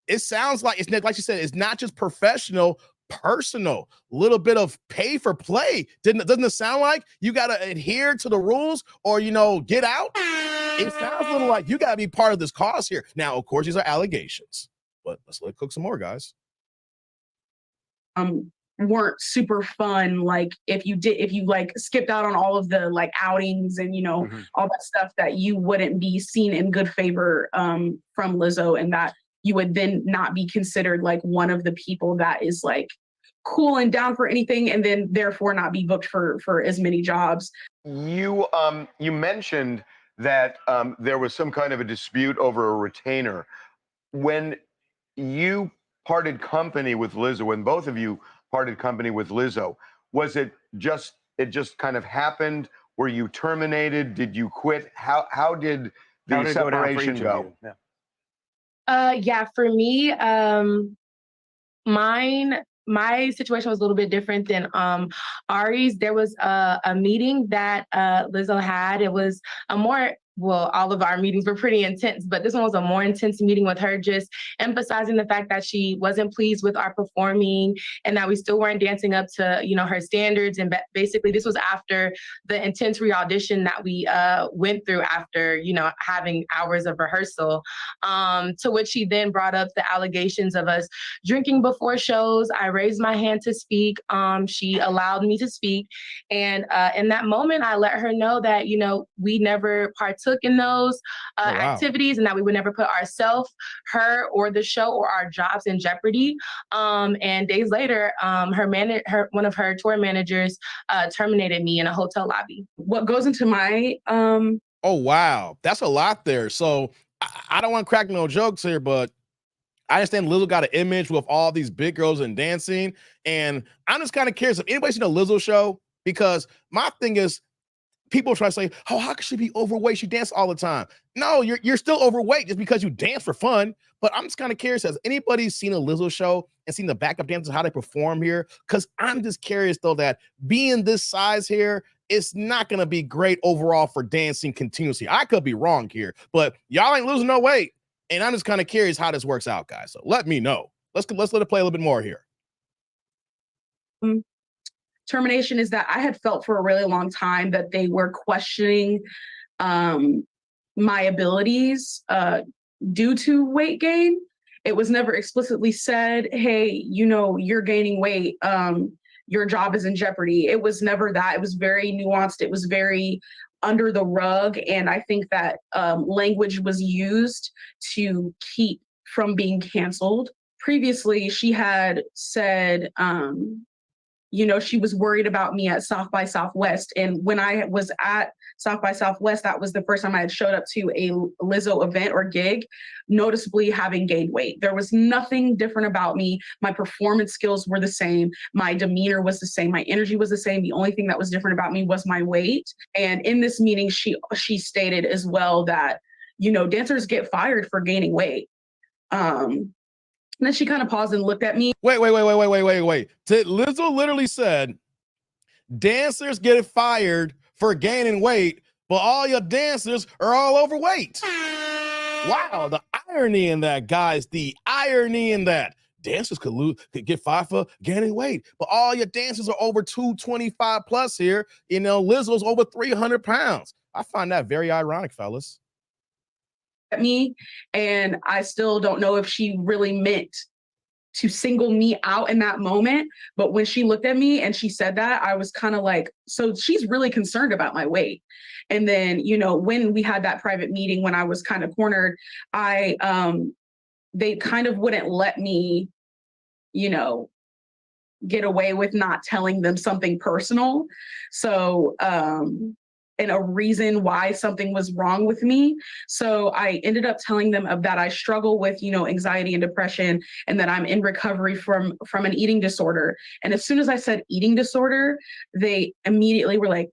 it sounds like, it's like you said, it's not just professional, personal, little bit of pay for play. Doesn't it sound like you got to adhere to the rules or, get out? It sounds a little like you got to be part of this cause here. Now, of course, these are allegations, but let's let it cook some more, guys. Weren't super fun. Like if you like skipped out on all of the like outings and, all that stuff, that you wouldn't be seen in good favor from Lizzo, and that you would then not be considered like one of the people that is like cool and down for anything, and then therefore not be booked for as many jobs. You mentioned that there was some kind of a dispute over a retainer. When you parted company with Lizzo, when both of you parted company with Lizzo, was it just kind of happened? Were you terminated? Did you quit? How did the separation go? Yeah, for me, my situation was a little bit different than Ari's. There was a meeting that Lizzo had. It was a more, well, all of our meetings were pretty intense, but this one was a more intense meeting with her, just emphasizing the fact that she wasn't pleased with our performing and that we still weren't dancing up to, her standards. And basically this was after the intense re-audition that we went through after, having hours of rehearsal, to which she then brought up the allegations of us drinking before shows. I raised my hand to speak. She allowed me to speak. And in that moment, I let her know that, we never partook in those activities, and that we would never put ourselves, her, or the show or our jobs in jeopardy. And days later, one of her tour managers terminated me in a hotel lobby. What goes into my oh wow, that's a lot there. So I don't want to crack no jokes here, but I understand Lizzo got an image with all these big girls and dancing, and I'm just kind of curious if anybody's seen a Lizzo show, because my thing is, people try to say, oh, how could she be overweight? She dances all the time. No, you're still overweight just because you dance for fun. But I'm just kind of curious, has anybody seen a Lizzo show and seen the backup dancers, how they perform here? Because I'm just curious, though, that being this size here, it's not going to be great overall for dancing continuously. I could be wrong here, but y'all ain't losing no weight. And I'm just kind of curious how this works out, guys. So let me know. Let's let it play a little bit more here. Termination is that I had felt for a really long time that they were questioning my abilities due to weight gain. It was never explicitly said, hey, you know, you're gaining weight. Your job is in jeopardy. It was never that. It was very nuanced. It was very under the rug. And I think that language was used to keep from being canceled. Previously, she had said, you know, she was worried about me at South by Southwest. And when I was at South by Southwest, that was the first time I had showed up to a Lizzo event or gig, noticeably having gained weight. There was nothing different about me. My performance skills were the same. My demeanor was the same. My energy was the same. The only thing that was different about me was my weight. And in this meeting, she stated as well that, you know, dancers get fired for gaining weight. And then she kind of paused and looked at me. Wait. Lizzo literally said, dancers get fired for gaining weight, but all your dancers are all overweight. Wow, the irony in that, guys. The irony in that. Dancers could get fired for gaining weight, but all your dancers are over 225 plus here. You know, Lizzo's over 300 pounds. I find that very ironic, fellas. At me, and I still don't know if she really meant to single me out in that moment. But when she looked at me and she said that, I was kind of like, so she's really concerned about my weight. And then, you know, when we had that private meeting, when I was kind of cornered, they kind of wouldn't let me, you know, get away with not telling them something personal. So, and a reason why something was wrong with me. So I ended up telling them that I struggle with, you know, anxiety and depression, and that I'm in recovery from an eating disorder. And as soon as I said eating disorder, they immediately were like,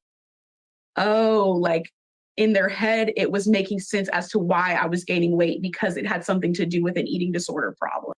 oh, like in their head, it was making sense as to why I was gaining weight, because it had something to do with an eating disorder problem.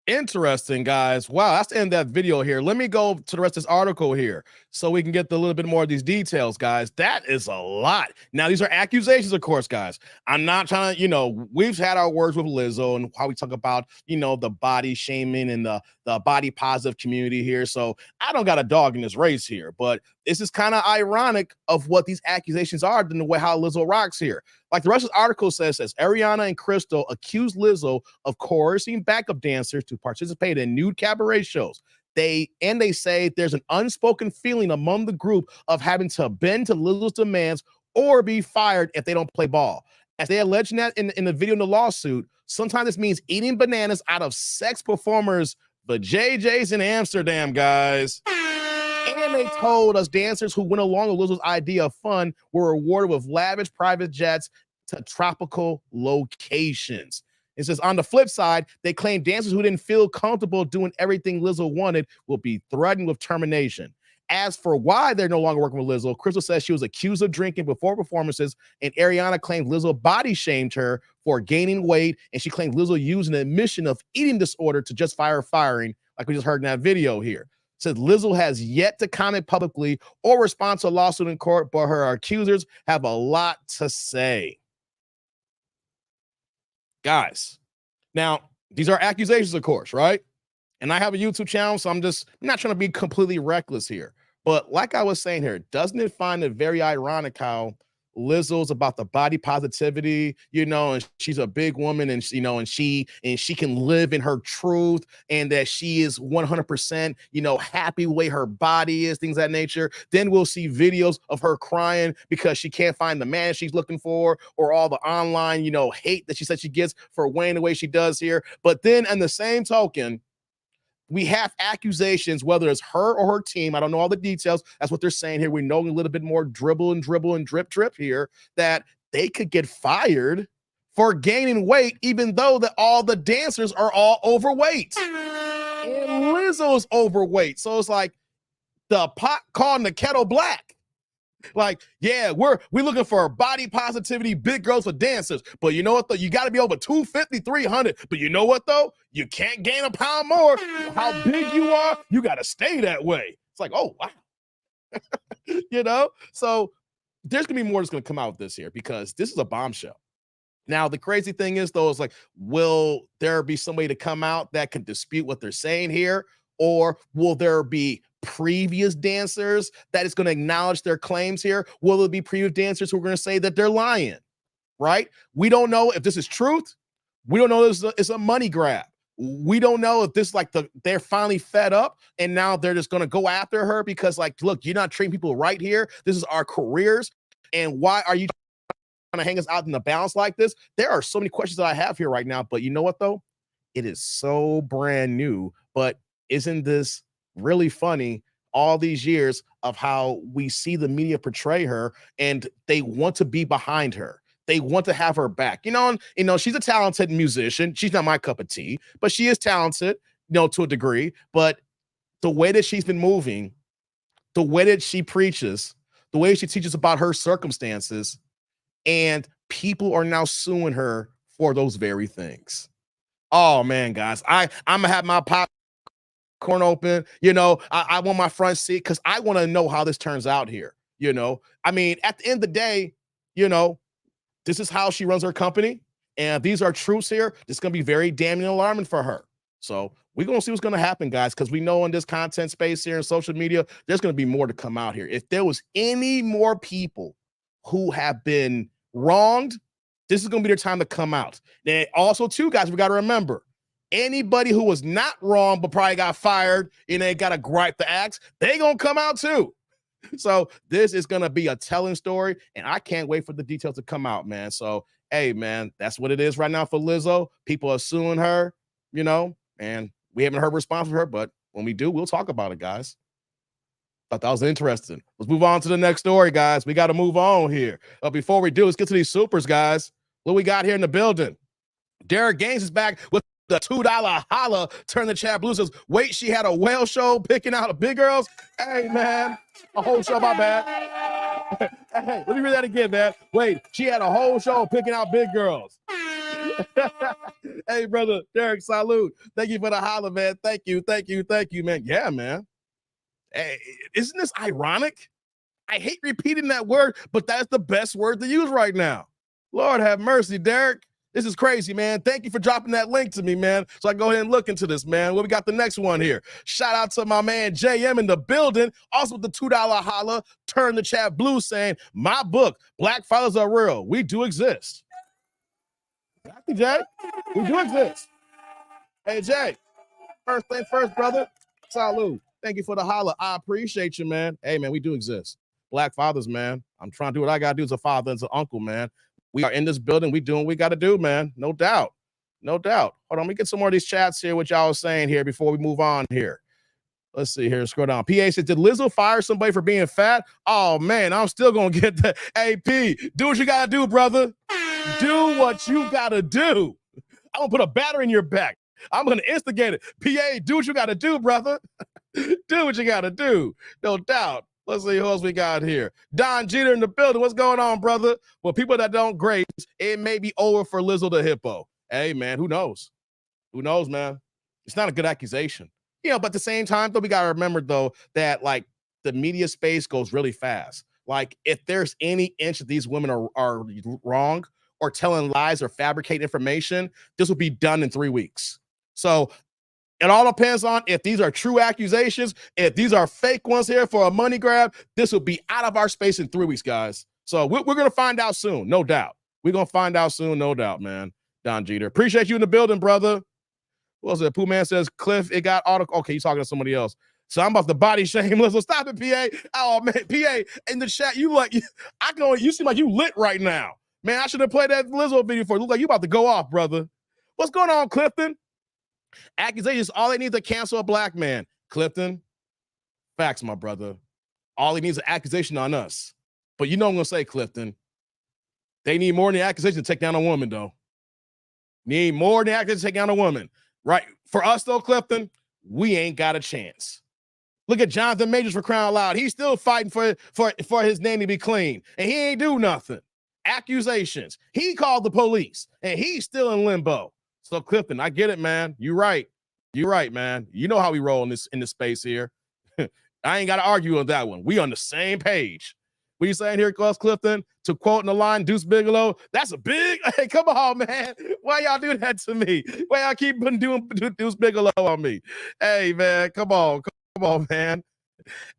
Interesting, guys. Wow, that's the end of that video here. Let me go to the rest of this article here so we can get a little bit more of these details, guys. That is a lot. Now, these are accusations, of course, guys. I'm not trying to, you know, we've had our words with Lizzo and how we talk about, you know, the body shaming and the body positive community here. So I don't got a dog in this race here, but this is kind of ironic of what these accusations are than the way how Lizzo rocks here. Like the rest of the article says Ariana and Crystal accused Lizzo of coercing backup dancers to participate in nude cabaret shows. They say there's an unspoken feeling among the group of having to bend to Lizzo's demands or be fired if they don't play ball. As they allege that in the video in the lawsuit, sometimes this means eating bananas out of sex performers, the JJs in Amsterdam, guys. And they told us dancers who went along with Lizzo's idea of fun were rewarded with lavish private jets to tropical locations. It says on the flip side, they claim dancers who didn't feel comfortable doing everything Lizzo wanted will be threatened with termination. As for why they're no longer working with Lizzo, Crystal says she was accused of drinking before performances, and Ariana claimed Lizzo body shamed her for gaining weight, and she claimed Lizzo used an admission of eating disorder to justify her firing, like we just heard in that video here. Says Lizzo has yet to comment publicly or respond to a lawsuit in court, but her accusers have a lot to say. Guys, now, these are accusations, of course, right? And I have a YouTube channel, so I'm not trying to be completely reckless here. But like I was saying here, doesn't it find it very ironic how Lizzo's about the body positivity, you know, and she's a big woman, and you know, and she can live in her truth, and that she is 100%, you know, happy the way her body is, things of that nature. Then we'll see videos of her crying because she can't find the man she's looking for, or all the online, you know, hate that she said she gets for weighing the way she does here. But then in the same token, we have accusations, whether it's her or her team. I don't know all the details. That's what they're saying here. We know a little bit more dribble and drip here, that they could get fired for gaining weight, even though that all the dancers are all overweight. And Lizzo's overweight. So it's like the pot calling the kettle black. Like, yeah, we're looking for body positivity, big girls for dancers. But you know what, though? You got to be over 250, 300. But you know what, though? You can't gain a pound more. How big you are, you got to stay that way. It's like, oh, wow. So there's going to be more that's going to come out of this here because this is a bombshell. Now, the crazy thing is, though, is like, will there be somebody to come out that can dispute what they're saying here? Or will there be previous dancers that is going to acknowledge their claims here? Will there be previous dancers who are going to say that they're lying? Right? We don't know if this is truth. We don't know if it's a money grab. We don't know if this they're finally fed up and now they're just going to go after her because look, you're not treating people right here. This is our careers. And why are you trying to hang us out in the balance like this? There are so many questions that I have here right now, but you know what though? It is so brand new, but isn't this really funny all these years of how we see the media portray her and they want to be behind her. They want to have her back. She's a talented musician. She's not my cup of tea, but she is talented, to a degree. But the way that she's been moving, the way that she preaches, the way she teaches about her circumstances, and people are now suing her for those very things. Oh man, guys, I'm gonna have my popcorn open. I want my front seat because I want to know how this turns out here. I mean, at the end of the day, this is how she runs her company, and these are truths here. This is gonna be very damning alarming for her. So we're gonna see what's gonna happen, guys, because we know in this content space here in social media, there's gonna be more to come out here. If there was any more people who have been wronged, this is going to be their time to come out. And also, too, guys, we got to remember, anybody who was not wrong but probably got fired and they got to gripe the axe, they going to come out, too. So this is going to be a telling story, and I can't wait for the details to come out, man. So, hey, man, that's what it is right now for Lizzo. People are suing her, and we haven't heard a response from her, but when we do, we'll talk about it, guys. Thought that was interesting. Let's move on to the next story, guys. We got to move on here. But before we do, let's get to these supers, guys. What we got here in the building? Derek Gaines is back with the $2 holla. Turn the chat blue says, wait, she had a whale show picking out the big girls. Hey, man, a whole show, my bad. Hey, let me read that again, man. Wait, she had a whole show picking out big girls. Hey, brother, Derek, salute. Thank you for the holla, man. Thank you, man. Yeah, man. Hey, isn't this ironic? I hate repeating that word, but that's the best word to use right now. Lord have mercy, Derek. This is crazy, man. Thank you for dropping that link to me, man. So I can go ahead and look into this, man. Well, we got the next one here. Shout out to my man JM in the building. Also with the $2 holla. Turn the chat blue saying, my book, Black Fathers Are Real. We do exist. Exactly, Jay. We do exist. Hey, Jay. First thing first, brother. Salute. Thank you for the holla. I appreciate you, man. Hey, man, we do exist. Black fathers, man. I'm trying to do what I got to do as a father and as an uncle, man. We are in this building. We doing what we got to do, man. No doubt. No doubt. Hold on. Let me get some more of these chats here, what y'all was saying here before we move on here. Let's see here. Scroll down. PA says, did Lizzo fire somebody for being fat? Oh, man, I'm still going to get that. Hey, P, do what you got to do, brother. Do what you got to do. I'm going to put a battery in your back. I'm going to instigate it. PA, do what you got to do, brother. Do what you got to do. No doubt. Let's see who else we got here. Don Jeter in the building. What's going on, brother? Well, people that don't graze, it may be over for Lizzo the Hippo. Hey, man, who knows? Who knows, man? It's not a good accusation. But at the same time, though, we got to remember, though, that, the media space goes really fast. If there's any inch that these women are wrong or telling lies or fabricate information, this will be done in 3 weeks. So it all depends on if these are true accusations. If these are fake ones here for a money grab, this will be out of our space in 3 weeks, guys. So we're going to find out soon, no doubt. We're going to find out soon, no doubt, man. Don Jeter. Appreciate you in the building, brother. What was it? Pooh Man says, Cliff, it got auto. Okay, he's talking to somebody else. So I'm about to body shame Lizzo. Stop it, PA. Oh, man, PA, in the chat, you seem like you lit right now. Man, I should have played that Lizzo video for you. Look like you about to go off, brother. What's going on, Clifton? Accusations, all they need to cancel a black man. Clifton, facts, my brother. All he needs is an accusation on us. But you know what I'm going to say, Clifton. They need more than the accusation to take down a woman, though. Need more than the accusation to take down a woman. Right? For us, though, Clifton, we ain't got a chance. Look at Jonathan Majors for crying out loud. He's still fighting for his name to be clean, and he ain't do nothing. Accusations. He called the police, and he's still in limbo. So Clifton, I get it, man. You're right. You're right, man. You know how we roll in this space here. I ain't got to argue on that one. We on the same page. What you saying here, Gus Clifton? To quote in the line, Deuce Bigelow, that's a big, hey, come on, man. Why y'all do that to me? Why y'all keep doing Deuce Bigelow on me? Hey, man, come on, man.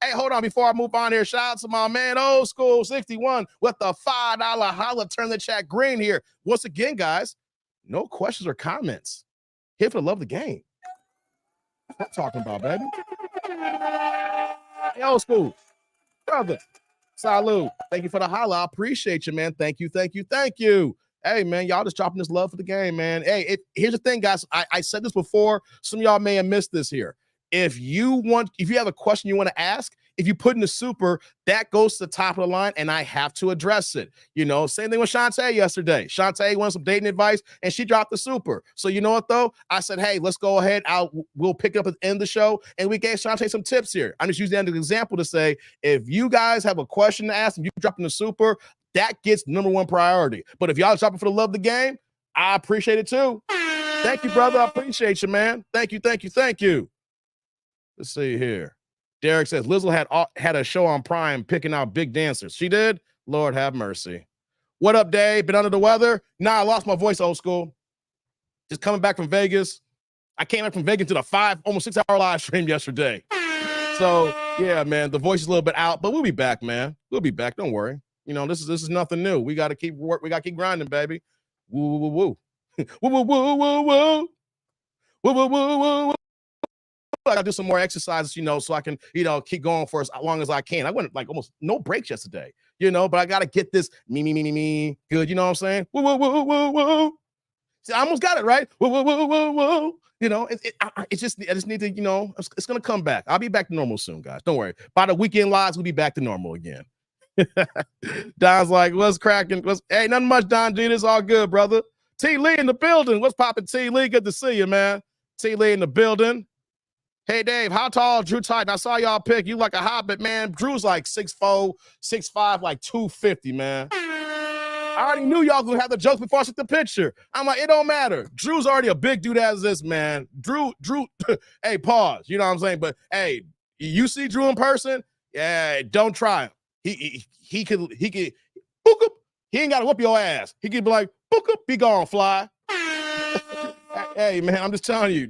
Hey, hold on, before I move on here, shout out to my man, Old School 61 with the $5 holla. Turn the chat green here. Once again, guys, no questions or comments. Here for the love of the game. What I'm talking about, baby. Hey, Old School, brother. Salute. Thank you for the holla. I appreciate you, man. Thank you. Hey, man, y'all just dropping this love for the game, man. Hey, here's the thing, guys. I said this before. Some of y'all may have missed this here. If you have a question you want to ask, if you put in the super, that goes to the top of the line, and I have to address it. You know, same thing with Shantae yesterday. Shantae wanted some dating advice, and she dropped the super. So you know what, though? I said, hey, let's go ahead. We'll pick it up at the end of the show, and we gave Shantae some tips here. I'm just using that as an example to say, if you guys have a question to ask and you drop in the super, that gets number one priority. But if y'all dropping for the love of the game, I appreciate it too. Thank you, brother. I appreciate you, man. Thank you. Let's see here. Derek says Lizzo had a show on Prime picking out big dancers. She did? Lord have mercy. What up, Dave? Been under the weather? Nah, I lost my voice, Old School. Just coming back from Vegas. I came back from Vegas to the almost 6 hour live stream yesterday. So yeah, man, the voice is a little bit out, but we'll be back, man. We'll be back. Don't worry. You know, this is nothing new. We got to keep work. We got to keep grinding, baby. Woo, woo, woo, woo. Woo, woo, woo, woo, woo. Woo, woo, woo, woo, woo. I gotta do some more exercises, you know, so I can, you know, keep going for as long as I can. I went like almost no breaks yesterday, you know, but I gotta get this me good, you know what I'm saying? Woo, woo, woo, woo, woo. See, I almost got it right. Woo, woo, woo, woo, woo. You know, I just need to, you know, it's gonna come back. I'll be back to normal soon, guys. Don't worry. By the weekend lives, we'll be back to normal again. Don's like, what's cracking? Hey, nothing much, Don G. It's all good, brother. T. Lee in the building. What's popping, T. Lee? Good to see you, man. T. Lee in the building. Hey, Dave, how tall Drew Titan? I saw y'all pick. You like a hobbit, man. Drew's like 6'4", 6'5", like 250, man. I already knew y'all gonna have the jokes before I took the picture. I'm like, it don't matter. Drew's already a big dude as this, man. Drew, hey, pause. You know what I'm saying? But, hey, you see Drew in person? Yeah, don't try him. He could, book up. He ain't got to whoop your ass. He could be like, book up, be gone, fly. Hey, man, I'm just telling you,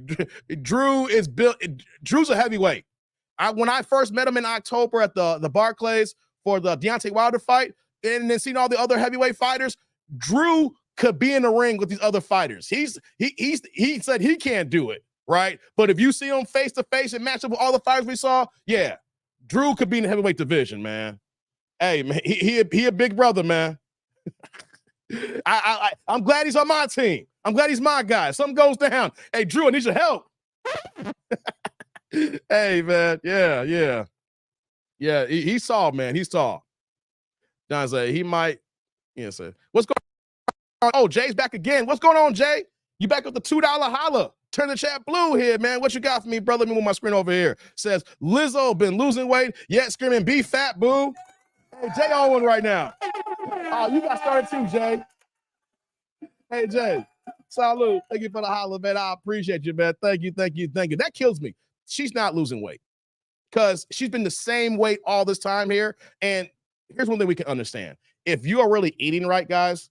Drew is built. Drew's a heavyweight. When I first met him in October at the Barclays for the Deontay Wilder fight, and then seeing all the other heavyweight fighters, Drew could be in the ring with these other fighters. He said he can't do it, right? But if you see him face to face and match up with all the fighters we saw, yeah, Drew could be in the heavyweight division, man. Hey, man, he a big brother, man. I'm glad he's on my team. I'm glad he's my guy. Something goes down. Hey, Drew, I need your help. Hey, man. Yeah. He saw, man. He saw. John said he might. Yeah, said, what's going on? Oh, Jay's back again. What's going on, Jay? You back with the $2 holla. Turn the chat blue here, man. What you got for me, brother? Let me move my screen over here. Says Lizzo been losing weight, yet screaming, be fat, boo. Hey, Jay on one right now. Oh, you got started too, Jay. Hey, Jay. Salute. Thank you for the holla, man. I appreciate you, man. Thank you. That kills me. She's not losing weight because she's been the same weight all this time here. And here's one thing we can understand. If you are really eating right, guys,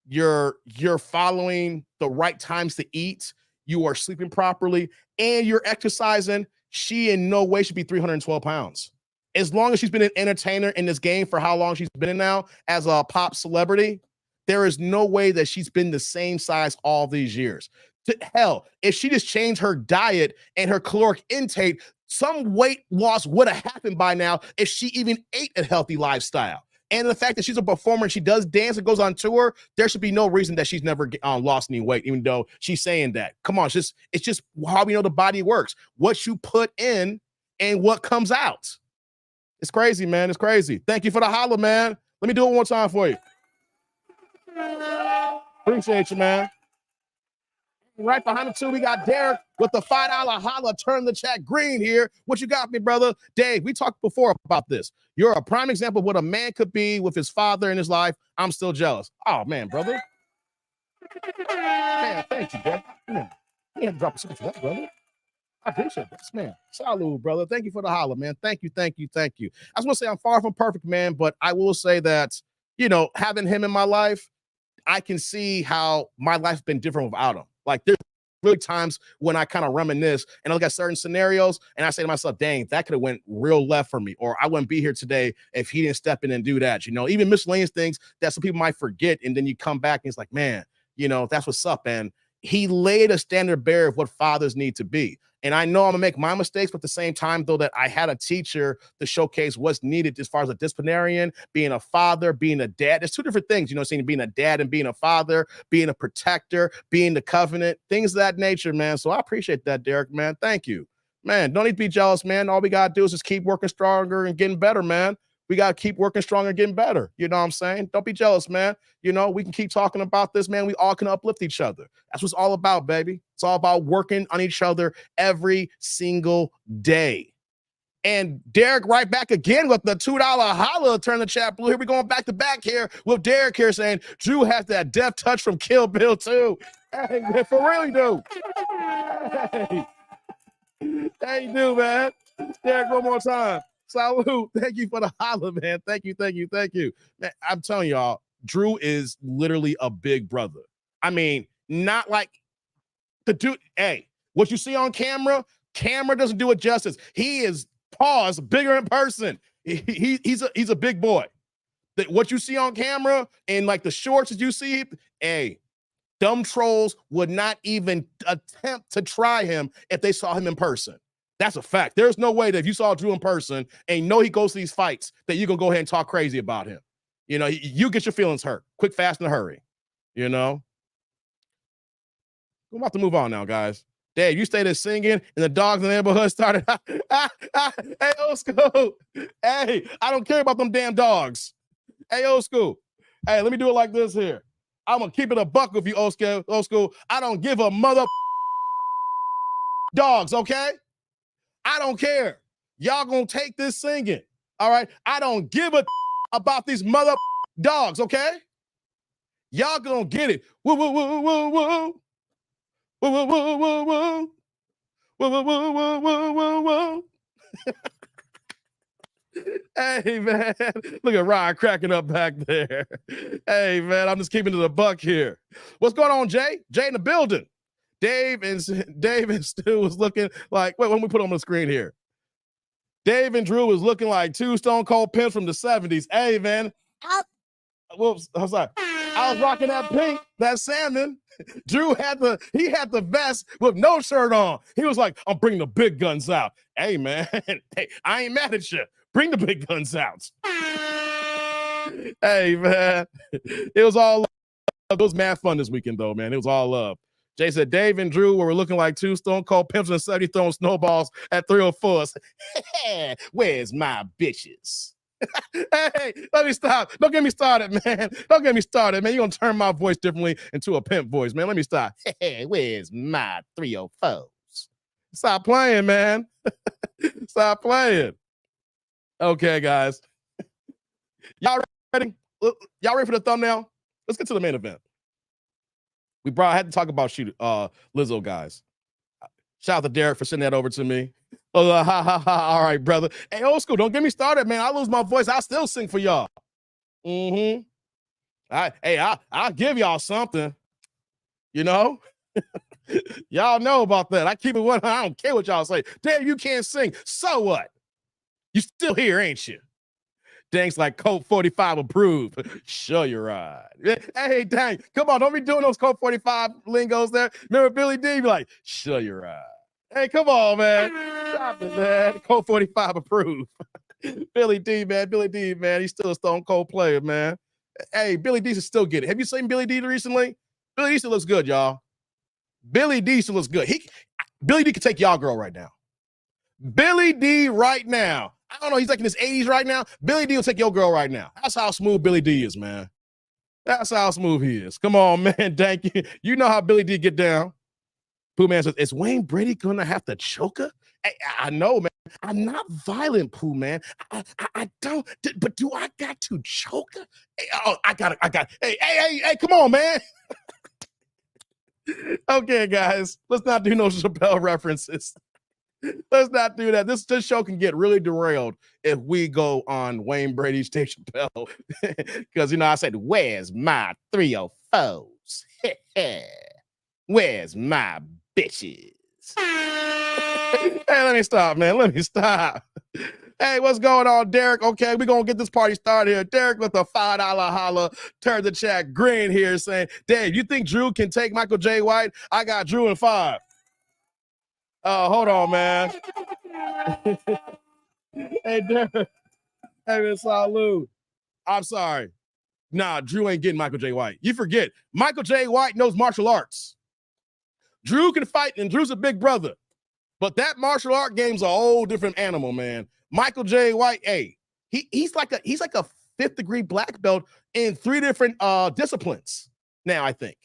you're following the right times to eat, you are sleeping properly, and you're exercising, she in no way should be 312 pounds. As long as she's been an entertainer in this game for how long she's been in now as a pop celebrity, there is no way that she's been the same size all these years. Hell, if she just changed her diet and her caloric intake, some weight loss would have happened by now if she even ate a healthy lifestyle. And the fact that she's a performer and she does dance and goes on tour, there should be no reason that she's never lost any weight, even though she's saying that. Come on, it's just how we know the body works. What you put in and what comes out. It's crazy, man. It's crazy. Thank you for the holla, man. Let me do it one more time for you. Appreciate you, man. Right behind him, too, we got Derek with the $5 holla. Turn the chat green here. What you got me, brother? Dave, we talked before about this. You're a prime example of what a man could be with his father in his life. I'm still jealous. Oh, man, brother. Man, thank you, bro. Man, you had to drop a super for that, brother. I appreciate this, man. Salud, brother. Thank you for the holla, man. Thank you, thank you, thank you. I was going to say I'm far from perfect, man, but I will say that, you know, having him in my life, I can see how my life's been different without him. Like, there's really times when I kind of reminisce and I look at certain scenarios and I say to myself, dang, that could have went real left for me, or I wouldn't be here today if he didn't step in and do that. You know, even miscellaneous things that some people might forget. And then you come back and it's like, man, you know, that's what's up. And he laid a standard bearer of what fathers need to be. And I know I'm gonna make my mistakes, but at the same time, though, that I had a teacher to showcase what's needed as far as a disciplinarian, being a father, being a dad. There's two different things, you know, saying being a dad and being a father, being a protector, being the covenant, things of that nature, man. So I appreciate that, Derek, man. Thank you. Man, don't need to be jealous, man. All we gotta do is just keep working stronger and getting better, man. We got to keep working stronger and getting better. You know what I'm saying? Don't be jealous, man. You know, we can keep talking about this, man. We all can uplift each other. That's what it's all about, baby. It's all about working on each other every single day. And Derek right back again with the $2 holla. Turn the chat blue. Here we going back to back here with Derek here saying Drew has that death touch from Kill Bill too. Hey, man, for real, you do. Hey. Hey, you do, man. Derek, one more time. Salute. Thank you for the holla, man. Thank you, thank you, thank you. Man, I'm telling y'all, Drew is literally a big brother. I mean, not like the dude. Hey, what you see on camera doesn't do it justice. He is bigger in person. He's a big boy. What you see on camera and like the shorts that you see, hey, dumb trolls would not even attempt to try him if they saw him in person. That's a fact. There's no way that if you saw Drew in person and know he goes to these fights that you're going to go ahead and talk crazy about him. You know, you get your feelings hurt quick, fast, in a hurry. You know? I'm about to move on now, guys. Dave, you stay there singing and the dogs in the neighborhood started. Hey, old school. Hey, I don't care about them damn dogs. Hey, old school. Hey, let me do it like this here. I'm going to keep it a buck with you, old school. I don't give a mother dogs, okay? I don't care. Y'all gonna take this singing, all right? I don't give a about these mother dogs, okay? Y'all gonna get it. Woo, woo, woo, woo, woo. Woo, woo, woo, woo, woo. Woo, woo, woo, woo, woo, woo, woo. Hey, man. Look at Ryan cracking up back there. Hey, man, I'm just keeping it a buck here. What's going on, Jay? Jay in the building. Dave and Stu was looking like, wait, let me put on the screen here. Dave and Drew was looking like two Stone Cold pimps from the 70s. Hey, man. Whoops, I'm sorry. I was rocking that pink, that salmon. Drew had the vest with no shirt on. He was like, I'm bringing the big guns out. Hey, man. Hey, I ain't mad at you. Bring the big guns out. Hey, man. It was all love. It was mad fun this weekend, though, man. It was all love. Jay said, Dave and Drew were looking like two Stone Cold pimps and 70 throwing snowballs at 304s. Where's my bitches? Hey, let me stop. Don't get me started, man. Don't get me started, man. You're going to turn my voice differently into a pimp voice, man. Let me stop. Hey, where's my 304s? Stop playing, man. Stop playing. Okay, guys. Y'all ready? Y'all ready for the thumbnail? Let's get to the main event. I had to talk about Lizzo, guys. Shout out to Derek for sending that over to me. Oh, ha, ha, ha. All right, brother. Hey, old school, don't get me started, man. I lose my voice. I still sing for y'all. Mm-hmm. I'll give y'all something. You know? Y'all know about that. I keep it 100. I don't care what y'all say. Damn, you can't sing. So what? You still here, ain't you? Things like Colt 45 approved. Sure, you're right. Hey, dang. Come on, don't be doing those Colt 45 lingos there. Remember Billy D? Be like, sure, you're right. Hey, come on, man. Stop it, man. Colt 45 approved. Billy D, man. He's still a Stone Cold player, man. Hey, Billy D should still get it. Have you seen Billy D recently? Billy D still looks good, y'all. Billy D still looks good. Billy D can take y'all girl right now. Billy D right now. I don't know. He's like in his 80s right now. Billy D will take your girl right now. That's how smooth Billy D is, man. That's how smooth he is. Come on, man. Thank you. You know how Billy D get down. Pooh Man says, is Wayne Brady gonna have to choke her? Hey, I know, man. I'm not violent, Pooh Man. I don't, but do I got to choke her? Hey, oh, I got it. Hey, come on, man. Okay, guys, let's not do no Chappelle references. Let's not do that. This show can get really derailed if we go on Wayne Brady's Dave Chappelle. Because, I said, where's my 304s? Where's my bitches? Hey, let me stop, man. Let me stop. Hey, what's going on, Derek? Okay, we're going to get this party started here. Derek with a $5 holla, turn the chat green here saying, Dave, you think Drew can take Michael J. White? I got Drew in 5. Hold on, man. Hey, Derek. Hey, Miss Salud. I'm sorry. Nah, Drew ain't getting Michael J. White. You forget, Michael J. White knows martial arts. Drew can fight, and Drew's a big brother. But that martial art game's a whole different animal, man. Michael J. White, hey, he's like a 5th degree black belt in 3 different disciplines. Now, I think.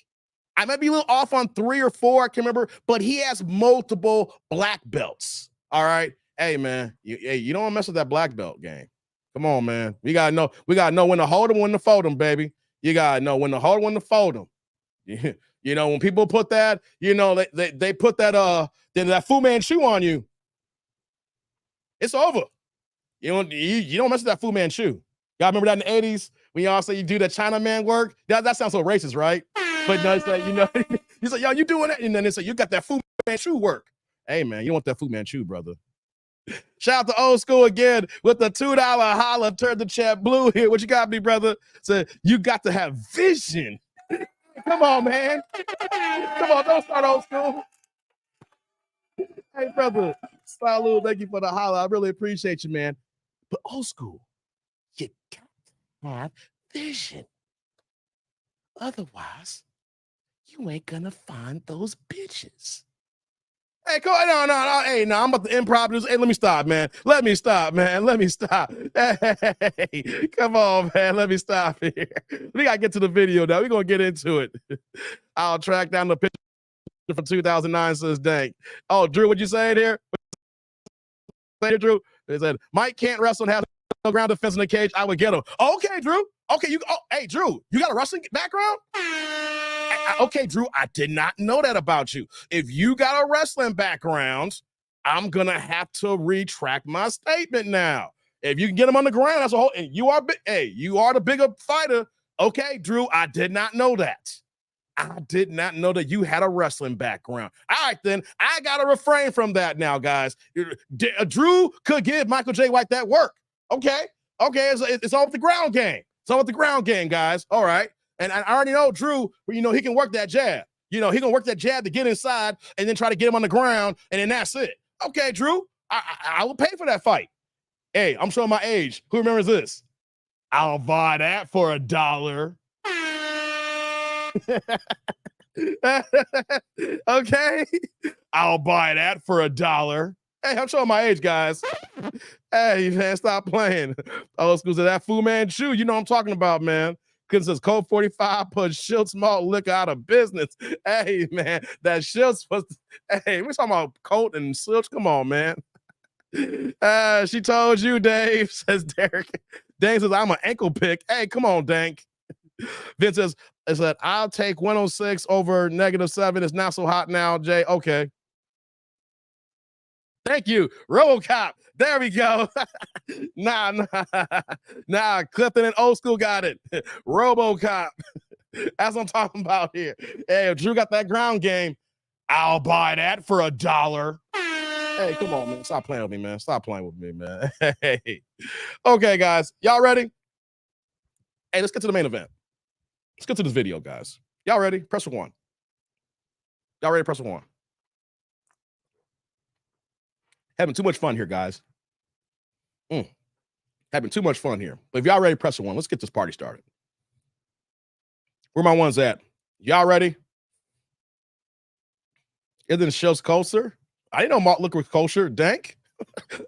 I might be a little off on 3 or 4, I can't remember, but he has multiple black belts. All right. Hey, man, you don't want to mess with that black belt game. Come on, man. We gotta know when to hold them, when to fold them, baby. You gotta know when to hold them, when to fold them. When people put that, they put that that Fu Manchu on you. It's over. You don't mess with that Fu Manchu. Y'all remember that in the 80s when y'all say you do that Chinaman work? That sounds so racist, right? But no, it's like, you say, yo, you doing that? And then they say, you got that Fu Manchu work. Hey, man, you don't want that Fu Manchu, brother. Shout out to Old School again with the $2 holla, turn the chat blue here. What you got me, brother? So you got to have vision. Come on, man. Come on, don't start Old School. Hey, brother. Salud, thank you for the holla. I really appreciate you, man. But Old School, you got to have vision. Otherwise, you ain't gonna find those bitches. Hey, no. Hey, no, I'm about to improv this. Hey, let me stop, man. Let me stop. Hey, come on, man. Let me stop here. We gotta get to the video now. We're gonna get into it. I'll track down the picture from 2009, says Dank. Oh, Drew, what you saying here? Drew? They said, Mike can't wrestle and have no ground defense in the cage. I would get him. Okay, Drew. Okay, hey, Drew, you got a wrestling background? Okay, Drew, I did not know that about you. If you got a wrestling background, I'm going to have to retract my statement now. If you can get him on the ground, that's a whole, and you are the bigger fighter. Okay, Drew, I did not know that. I did not know that you had a wrestling background. All right, then, I got to refrain from that now, guys. Drew could give Michael J. White that work. Okay, it's all with the ground game. It's all with the ground game, guys. All right. And I already know Drew, he can work that jab. He can work that jab to get inside and then try to get him on the ground, and then that's it. Okay, Drew, I will pay for that fight. Hey, I'm showing my age. Who remembers this? I'll buy that for $1. Okay, I'll buy that for $1. Hey, I'm showing my age, guys. Hey, man, stop playing. Old School said that Fu Manchu. You know what I'm talking about, man. Because says Code 45 put Schultz malt liquor out of business. Hey, man, that Schultz was. Hey, we're talking about Colt and Schultz. Come on, man. She told you, Dave, says Derek. Dave says, I'm an ankle pick. Hey, come on, Dank. Vince says, I'll take 106 over -7. It's not so hot now, Jay. Okay. Thank you. RoboCop. There we go. Nah. Clifton and Old School got it. RoboCop. That's what I'm talking about here. Hey, if Drew got that ground game, I'll buy that for $1. Hey, come on, man. Stop playing with me, man. Stop playing with me, man. Hey. Okay, guys. Y'all ready? Hey, let's get to the main event. Let's get to this video, guys. Y'all ready? Press 1. Y'all ready? Press 1. Having too much fun here, guys. Having too much fun here. But if y'all ready, press 1. Let's get this party started. Where my ones at? Y'all ready? Isn't Schultz kosher? I didn't know malt liquor was kosher. Dank.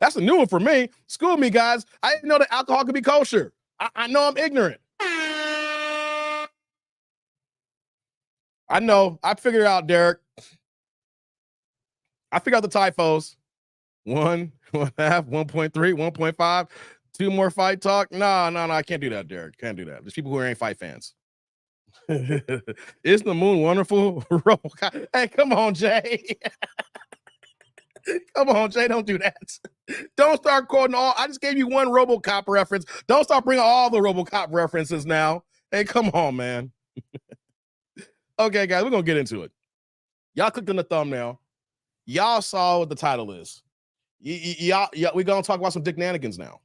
That's a new one for me. School me, guys. I didn't know that alcohol could be kosher. I know I'm ignorant. I know. I figured it out, Derek. I figured out the typos. 1, 1.5, 1.3, 1.5. 2 more fight talk. No, I can't do that, Derek. Can't do that. There's people who ain't fight fans. Isn't the moon wonderful? Hey, come on, Jay. Come on, Jay. Don't do that. Don't start quoting all. I just gave you one RoboCop reference. Don't start bringing all the RoboCop references now. Hey, come on, man. Okay, guys, we're going to get into it. Y'all clicked on the thumbnail. Y'all saw what the title is. Y'all, we're going to talk about some dick-nanigans now.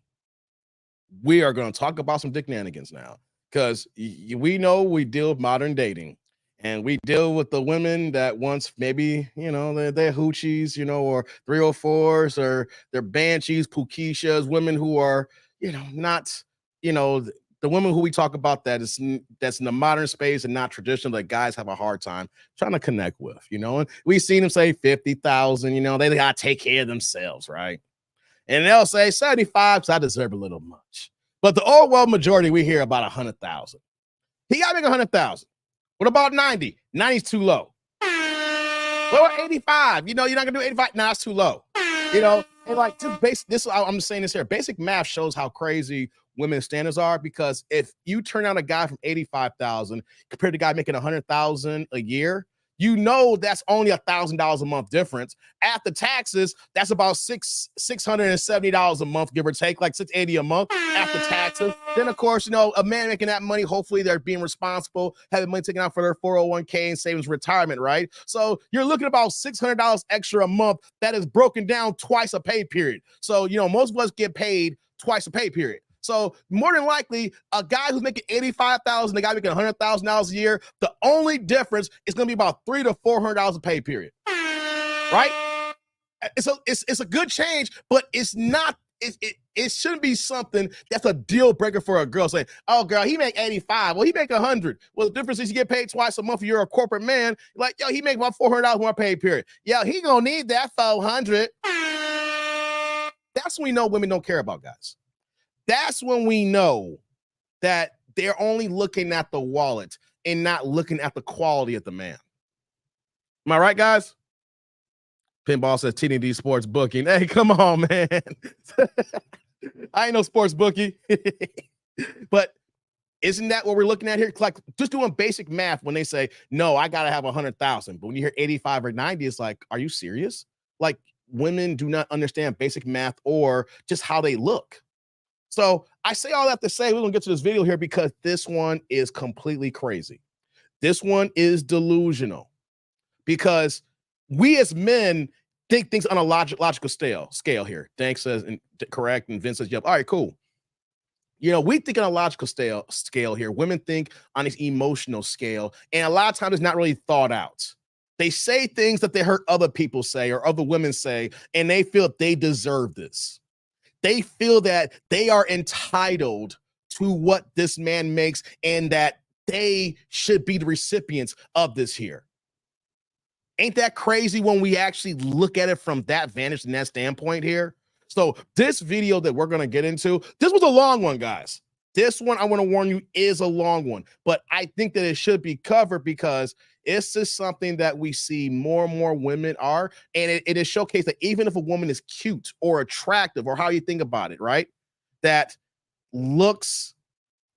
We are going to talk about some dick-nanigans now because we know we deal with modern dating. And we deal with the women that once maybe, they're hoochies, or 304s or they're banshees, pukishas, women who are, not, the women who we talk about that's in the modern space and not traditional that guys have a hard time trying to connect with, and we've seen them say 50,000, they got to take care of themselves, right? And they'll say 75 because I deserve a little much. But the overwhelming majority, we hear about 100,000. He got to make 100,000. What about 90? 90's too low. What about 85? You're not gonna do 85. Nah, it's too low. And like just this. I'm saying this here. Basic math shows how crazy women's standards are because if you turn out a guy from 85,000 compared to a guy making 100,000 a year, that's only $1,000 a month difference. After taxes, that's about $670 a month, give or take, like $680 a month after taxes. Then, of course, a man making that money, hopefully they're being responsible, having money taken out for their 401k and savings retirement, right? So you're looking at about $600 extra a month that is broken down twice a pay period. So, most of us get paid twice a pay period. So more than likely, a guy who's making 85,000, a guy making $100,000 a year, the only difference is going to be about $300 to $400 a pay period, right? It's a good change, but it's not. It shouldn't be something that's a deal breaker for a girl. Saying, "Oh, girl, he make 85. Well, he make 100. Well, the difference is you get paid twice a month. You're a corporate man. Like, yo, he make about $400 more pay period. Yeah, he gonna need that 400. That's when we know women don't care about guys. That's when we know that they're only looking at the wallet and not looking at the quality of the man. Am I right, guys? Pinball says TND Sports Booking. Hey, come on, man. I ain't no sports bookie. But isn't that what we're looking at here? Like just doing basic math when they say, no, I got to have 100,000. But when you hear 85 or 90, it's like, are you serious? Like women do not understand basic math or just how they look. So I say all that to say we're going to get to this video here because this one is completely crazy. This one is delusional because we as men think things on a logical scale here. Thanks says correct. And Vince says, yep. All right, cool. We think on a logical scale here. Women think on this emotional scale. And a lot of times it's not really thought out. They say things that they heard other people say or other women say, and they feel they deserve this. They feel that they are entitled to what this man makes and that they should be the recipients of this here. Ain't that crazy when we actually look at it from that vantage and that standpoint here? So this video that we're going to get into, this was a long one, guys. This one, I want to warn you, is a long one. But I think that it should be covered because it's just something that we see more and more women are. And it is showcased that even if a woman is cute or attractive or how you think about it, right? That looks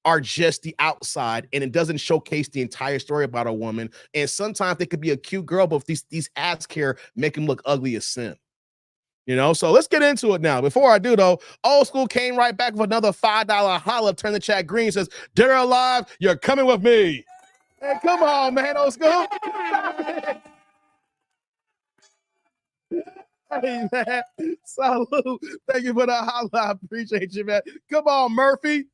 are just the outside and it doesn't showcase the entire story about a woman. And sometimes they could be a cute girl, but these ass care make them look ugly as sin. So let's get into it now. Before I do, though, Old School came right back with another $5 holla. Turn the chat green. Says, "Dead or alive, you're coming with me." Hey, come on, man, Old School. Hey, man. Salute. Thank you for the holla. I appreciate you, man. Come on, Murphy.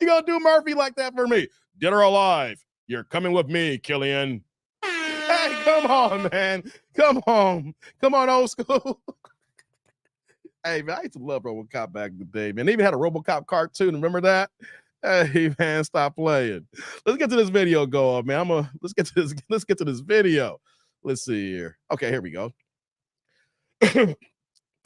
You gonna do Murphy like that for me? Dead or alive, you're coming with me, Killian. Hey, come on, man. Come on, Old School. Hey, man, I used to love RoboCop back in the day, man. They even had a RoboCop cartoon. Remember that? Hey, man, stop playing. Let's get to this video going, man. Let's get to this video. Let's see here. Okay, here we go.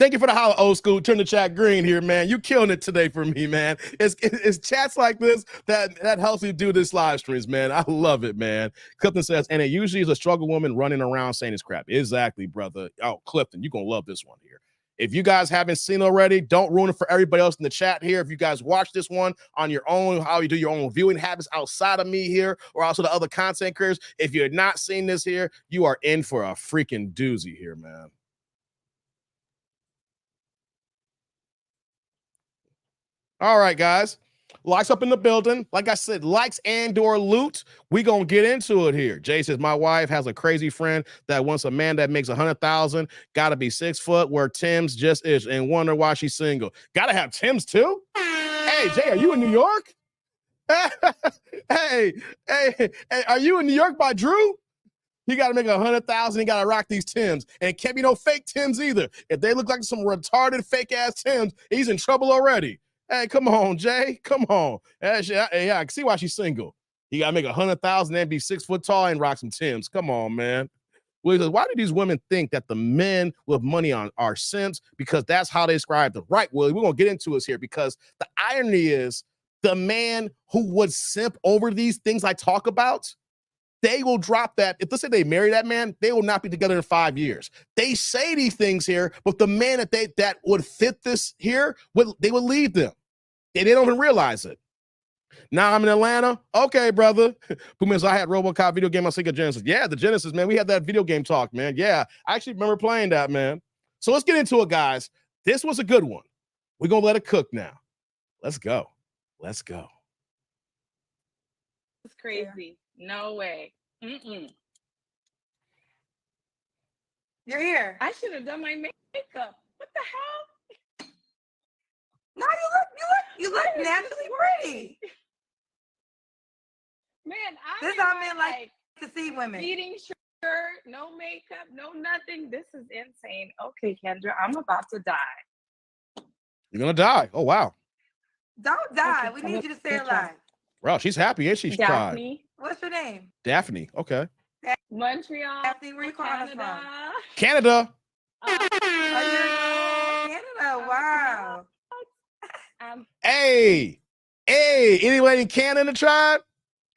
Thank you for the holla, old school. Turn the chat green here, man. You killing it today for me, man. It's chats like this that helps me do this live streams, man. I love it, man. Clifton says, and it usually is a struggle woman running around saying it's crap. Exactly, brother. Oh, Clifton, you're going to love this one here. If you guys haven't seen it already, don't ruin it for everybody else in the chat here. If you guys watch this one on your own, how you do your own viewing habits outside of me here or also the other content creators, if you're not seeing this here, you are in for a freaking doozy here, man. All right, guys. Likes up in the building. Like I said, likes and/or loot. We gonna get into it here. Jay says, my wife has a crazy friend that wants a man that makes 100,000. Gotta be 6 foot, where Tim's just is, and wonder why she's single. Gotta have Tim's too. Hey, Jay, are you in New York? hey, are you in New York by Drew? He got to make 100,000. He got to rock these Tims, and it can't be no fake Tims either. If they look like some retarded fake ass Tims, he's in trouble already. Hey, come on, Jay. Come on. Yeah, I can see why she's single. You got to make 100,000 and be 6 foot tall and rock some Tims. Come on, man. Why do these women think that the men with money are simps? Because that's how they describe them. Right, Willie, we're going to get into this here because the irony is the man who would simp over these things I talk about, they will drop that. If let's say they marry that man, they will not be together in 5 years. They say these things here, but the man that would fit this here, they would leave them. They don't even realize it. Now I'm in Atlanta. Okay, brother. Pumas, I had RoboCop video game on Sega Genesis. Yeah, the Genesis, man. We had that video game talk, man. Yeah, I actually remember playing that, man. So let's get into it, guys. This was a good one. We're going to let it cook now. Let's go. Let's go. It's crazy. No way. Mm-mm. You're here. I should have done my makeup. What the hell? No, you look naturally pretty. Man, this is how men like to see women. Eating shirt, no makeup, no nothing. This is insane. Okay, Kendra, I'm about to die. You're gonna die. Oh wow. Don't die. Okay, we need you to stay alive. Wow, she's happy, ain't she? Daphne. What's your name? Daphne. Okay. Montreal. Daphne, where you calling us from? Canada. Canada. Wow. Hey, anybody in Canada in the tribe?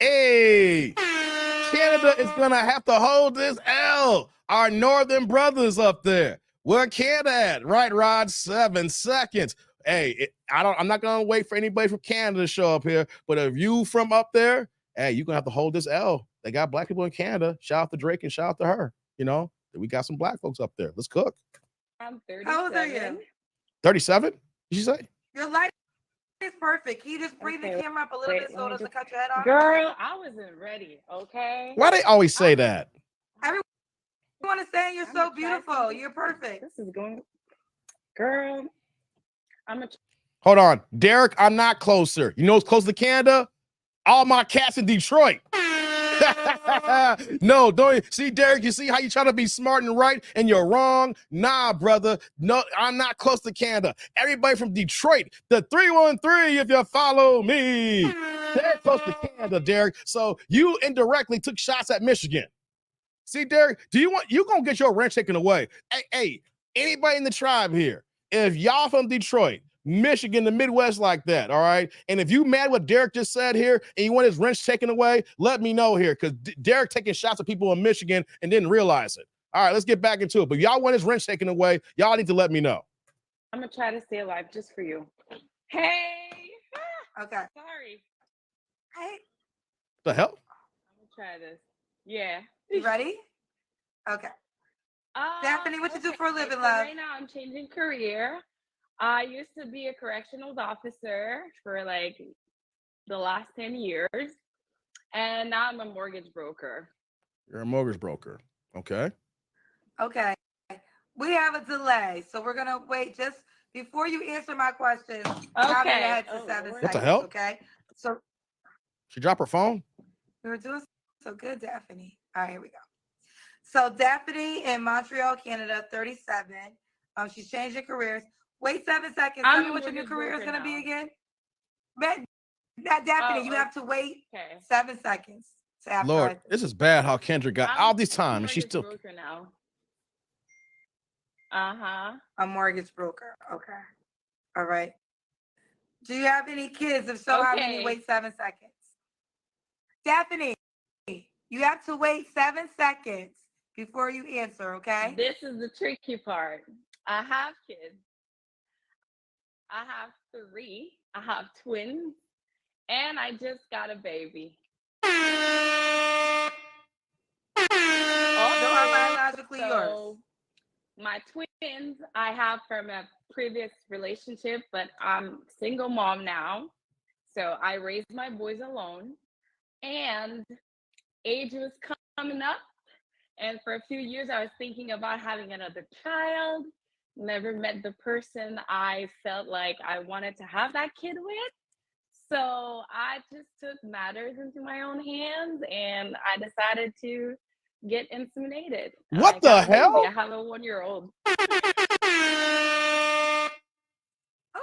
Hey, Canada is gonna have to hold this L. Our northern brothers up there. Where Canada at? Right, Rod? 7 seconds. Hey, I'm not gonna wait for anybody from Canada to show up here. But if you from up there, hey, you're gonna have to hold this L. They got black people in Canada. Shout out to Drake and shout out to her. You know, we got some black folks up there. Let's cook. I'm 37. How old are you? 37? Did you say? Your light is perfect. Can you just bring the camera up a little bit so it doesn't cut your head off? Girl, I wasn't ready, okay? Why they always say that? Everyone is saying you're so beautiful. You're perfect. This is going, girl. Hold on. Derek, I'm not closer. You know what's close to Canada? All my cats in Detroit. No, don't see, Derek, you see how you try to be smart and right and you're wrong? Nah, brother. No, I'm not close to Canada. Everybody from Detroit, the 313, if you follow me. They're close to Canada, Derek. So you indirectly took shots at Michigan. See, Derek, you gonna get your rent taken away. Hey, anybody in the tribe here, if y'all from Detroit, Michigan, the Midwest like that, all right? And if you mad what Derek just said here and you want his wrench taken away, let me know here because Derek taking shots at people in Michigan and didn't realize it. All right, let's get back into it. But if y'all want his wrench taken away, y'all need to let me know. I'm going to try to stay alive just for you. Hey! Okay. Sorry. Hey. The hell? I'm going to try this. Yeah. You ready? Okay. Daphne, what you do for a living, love? Right now, I'm changing career. I used to be a correctional officer for like the last 10 years, and now I'm a mortgage broker. You're a mortgage broker. Okay. Okay. We have a delay, so we're going to wait just before you answer my questions. Okay. To 7 seconds, what the hell? Okay. So she dropped her phone? We were doing so good, Daphne. All right, here we go. So Daphne in Montreal, Canada, 37. She's changing careers. Wait 7 seconds. Tell me what your new career is going to be again. Daphne, you have to wait 7 seconds. Lord, this is bad how Kendra got all this time and she's still. Now. A mortgage broker. Okay. All right. Do you have any kids? If so, how many? Wait 7 seconds. Daphne, you have to wait 7 seconds before you answer, okay? This is the tricky part. I have kids. I have 3. I have twins. And I just got a baby. Oh, those are biologically yours. My twins I have from a previous relationship, but I'm single mom now. So I raised my boys alone. And age was coming up. And for a few years, I was thinking about having another child. Never met the person I felt like I wanted to have that kid with. So I just took matters into my own hands and I decided to get inseminated. What the hell? I have a 1-year-old.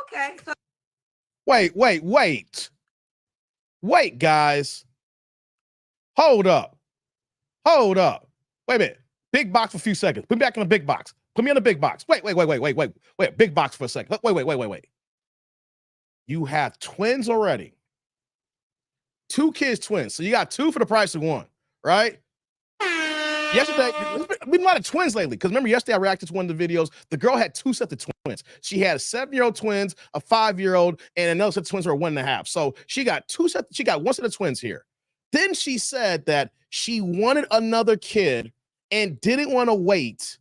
Okay. So Wait, guys. Hold up. Wait a minute. Big box for a few seconds. Put me back in the big box. Put me in the big box. Wait. Big box for a second. Wait. You have twins already. 2 kids, twins. So you got 2 for the price of 1, right? Yesterday, we've been a lot of twins lately. Because remember, yesterday I reacted to one of the videos. The girl had 2 sets of twins. She had a 7-year-old twins, a 5-year-old, and another set of twins were 1.5. So she got 2 sets. She got 1 set of twins here. Then she said that she wanted another kid and didn't want to wait.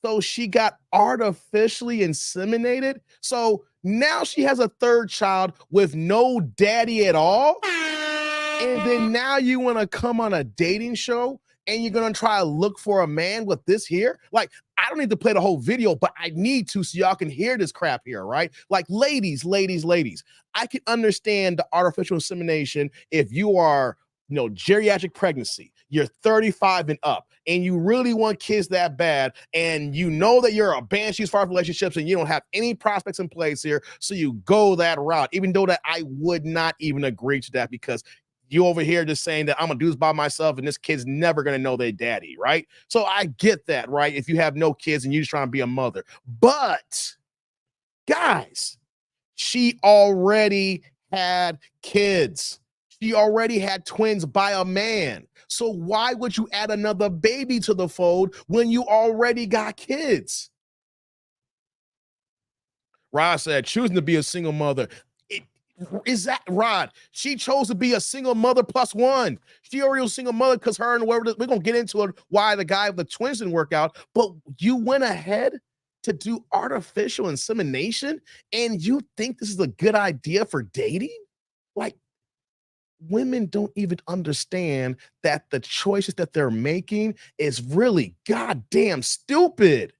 So she got artificially inseminated. So now she has a 3rd child with no daddy at all. And then now you want to come on a dating show and you're going to try to look for a man with this here? Like, I don't need to play the whole video, but I need to so y'all can hear this crap here, right? Like, ladies, I can understand the artificial insemination if you are, geriatric pregnancy, you're 35 and up, and you really want kids that bad, and you know that you're a banshee as far as relationships, and you don't have any prospects in place here, so you go that route, even though that I would not even agree to that, because you over here just saying that I'm gonna do this by myself and this kid's never gonna know their daddy, right? So I get that, right? If you have no kids and you're just trying to be a mother. But guys, she already had kids. She already had twins by a man. So why would you add another baby to the fold when you already got kids? Rod said, choosing to be a single mother. Is that Rod? She chose to be a single mother plus 1. She already was a single mother because her and whoever, we're going to get into it, why the guy with the twins didn't work out. But you went ahead to do artificial insemination and you think this is a good idea for dating? Like, women don't even understand that the choices that they're making is really goddamn stupid.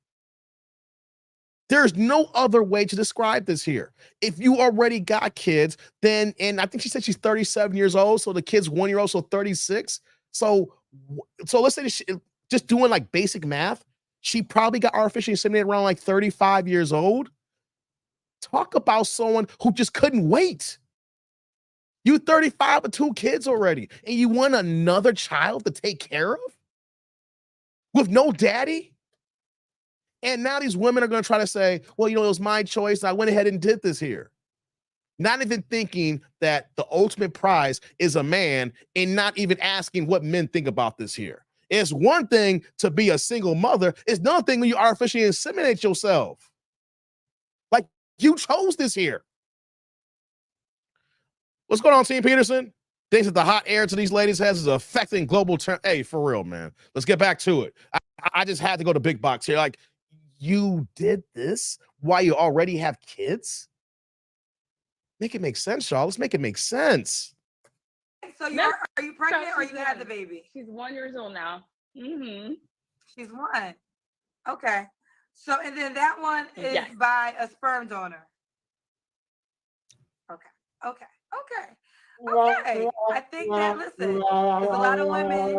There's no other way to describe this here. If you already got kids, then, and I think she said she's 37 years old, so the kid's 1-year-old, so 36. So let's say just doing like basic math, she probably got artificially inseminated around like 35 years old. Talk about someone who just couldn't wait. You 35 with 2 kids already, and you want another child to take care of with no daddy? And now these women are going to try to say, well, it was my choice. I went ahead and did this here. Not even thinking that the ultimate prize is a man and not even asking what men think about this here. It's one thing to be a single mother. It's another thing when you artificially inseminate yourself. Like, you chose this here. What's going on, Team Peterson? Thinks that the hot air to these ladies' heads is affecting global Hey, for real, man. Let's get back to it. I just had to go to big box here. Like, you did this while you already have kids? Make it make sense, y'all. Let's make it make sense. So are you pregnant or you had the baby? She's 1 year old now. Mm-hmm. She's 1. Okay. So, and then that one is by a sperm donor. Okay. I think that, listen, there's a lot of women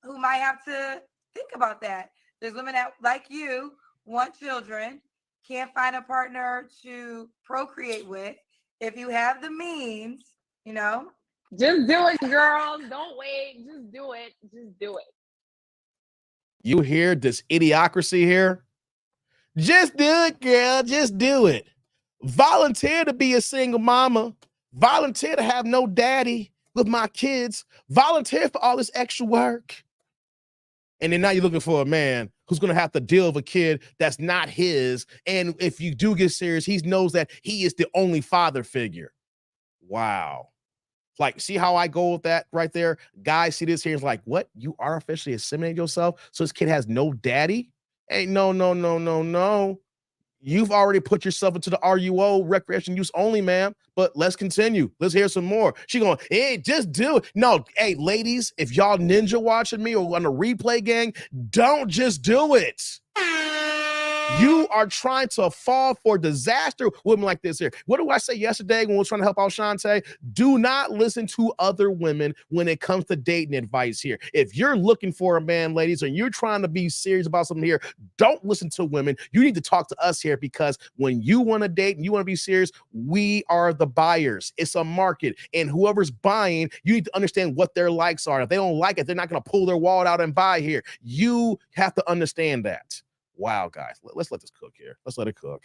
who might have to think about that. There's women that, like you, want children, can't find a partner to procreate with. If you have the means, Just do it, girls. Don't wait. Just do it. You hear this idiocracy here? Just do it, girl. Just do it. Volunteer to be a single mama. Volunteer to have no daddy with my kids. Volunteer for all this extra work. And then now you're looking for a man who's going to have to deal with a kid that's not his. And if you do get serious, he knows that he is the only father figure. Wow. Like, see how I go with that right there? Guys see this here. It's like, what? You artificially inseminate yourself so this kid has no daddy? Hey, no. You've already put yourself into the RUO, recreation use only, ma'am. But let's continue. Let's hear some more. She going, hey, just do it. No, hey, ladies, if y'all ninja watching me or on the replay gang, don't just do it. You are trying to fall for disaster with women like this here. What did I say yesterday when we were trying to help out Shantae? Do not listen to other women when it comes to dating advice here. If you're looking for a man, ladies, and you're trying to be serious about something here, don't listen to women. You need to talk to us here, because when you want to date and you want to be serious, we are the buyers. It's a market, and whoever's buying, you need to understand what their likes are. If they don't like it, they're not going to pull their wallet out and buy here. You have to understand that. Wow, guys, let's let this cook here. Let's let it cook.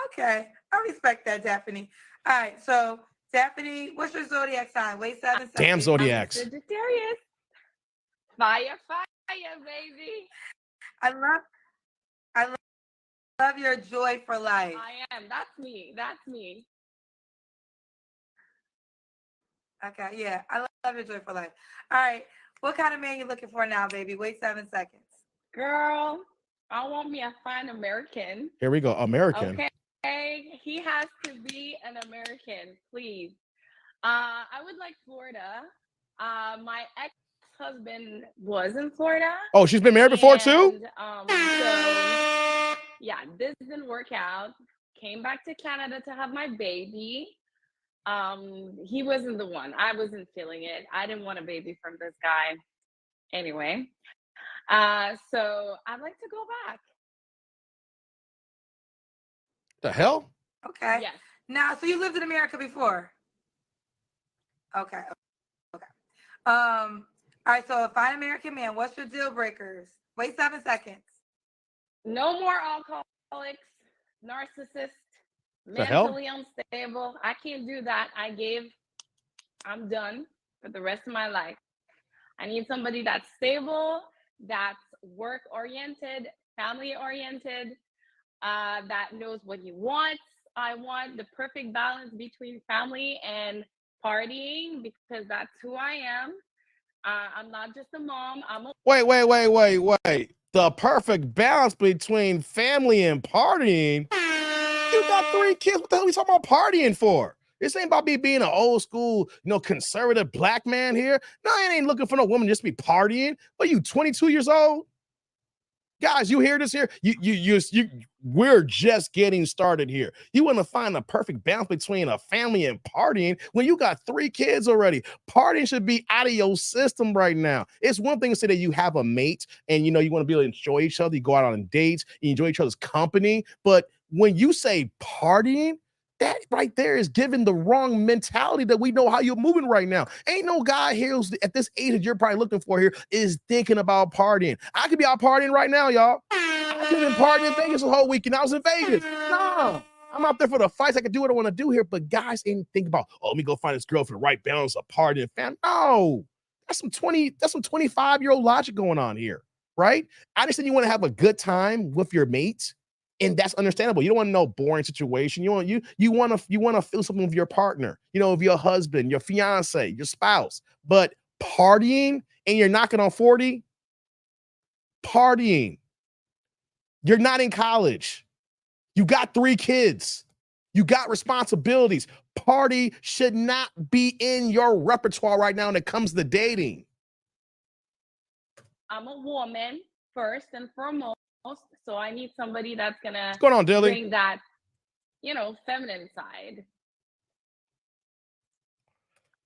Okay, I respect that, Daphne. All right, so Daphne, what's your zodiac sign? Wait 7 seconds. Damn zodiacs. Sagittarius. Fire, baby. I love your joy for life. I am. That's me. Okay, yeah, I love your joy for life. All right. What kind of man you looking for now, baby? Wait 7 seconds. Girl, I want me a fine American. Here we go. American. Okay. He has to be an American, please. I would like Florida. My ex-husband was in Florida. Oh, she's been married before too? So yeah, this didn't work out. Came back to Canada to have my baby. He wasn't the one. I wasn't feeling it. I didn't want a baby from this guy. Anyway, so I'd like to go back. The hell? Okay. Yes. Now, so you lived in America before? Okay. All right, so a fine American man, what's your deal breakers? Wait 7 seconds. No more alcoholics, narcissists, mentally unstable. I can't do that. I'm done for the rest of my life. I need somebody that's stable, that's work-oriented, family-oriented, that knows what he wants. I want the perfect balance between family and partying, because that's who I am. I'm not just a mom. Wait. The perfect balance between family and partying? You got 3 kids. What the hell are we talking about partying for? This ain't about me being an old school, conservative black man here. No, I ain't looking for no woman just to be partying. What are you, 22 years old? Guys, you hear this here? We're just getting started here. You want to find the perfect balance between a family and partying when you got 3 kids already. Partying should be out of your system right now. It's one thing to say that you have a mate and you want to be able to enjoy each other. You go out on dates, you enjoy each other's company. But when you say partying, that right there is giving the wrong mentality that we know how you're moving right now. Ain't no guy here who's at this age that you're probably looking for here is thinking about partying. I could be out partying right now, y'all. I could have been partying in Vegas the whole weekend. I was in Vegas. No, I'm out there for the fights. I can do what I want to do here. But guys ain't think about, let me go find this girl for the right balance of partying. Fam, no, that's some 25-year-old logic going on here, right? I understand you want to have a good time with your mates. And that's understandable. You don't want no boring situation. You want to feel something with your partner, with your husband, your fiance, your spouse. But partying and you're knocking on 40, partying. You're not in college. You got 3 kids. You got responsibilities. Party should not be in your repertoire right now when it comes to dating. I'm a woman first and foremost. So I need somebody that's gonna What's going on, Dilly? bring that, feminine side.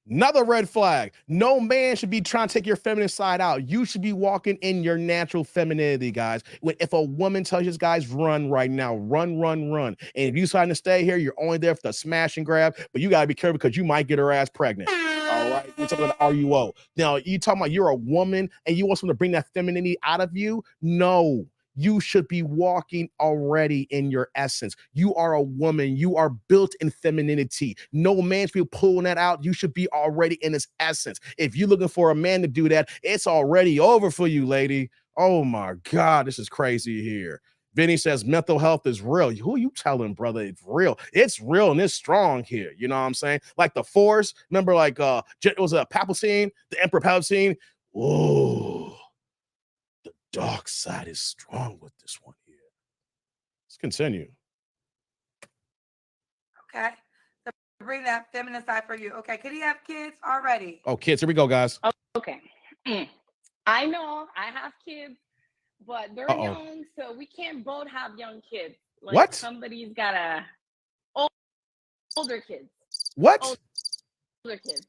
Another red flag. No man should be trying to take your feminine side out. You should be walking in your natural femininity, guys. If a woman tells you, guys, run right now, run. And if you decide to stay here, you're only there for the smash and grab, but you got to be careful because you might get her ass pregnant. All all right? We're talking about the RUO. Now, you talking about you're a woman and you want someone to bring that femininity out of you? No. You should be walking already in your essence. You are a woman. You are built in femininity. No man should be pulling that out. You should be already in its essence. If you're looking for a man to do that, it's already over for you, lady. Oh my God, this is crazy here. Vinny says mental health is real. Who you telling, brother? It's real. It's real and it's strong here. You know what I'm saying? Like the Force. Remember, like it was a Palpatine, the Emperor Palpatine. Oh. Dark side is strong with this one here. Let's continue. Okay. So bring that feminine side for you. Okay. Could he have kids already? Oh, kids. Here we go, guys. Okay. I know I have kids, but they're young, so we can't both have young kids. Like what? Somebody's got older kids. What? Older kids.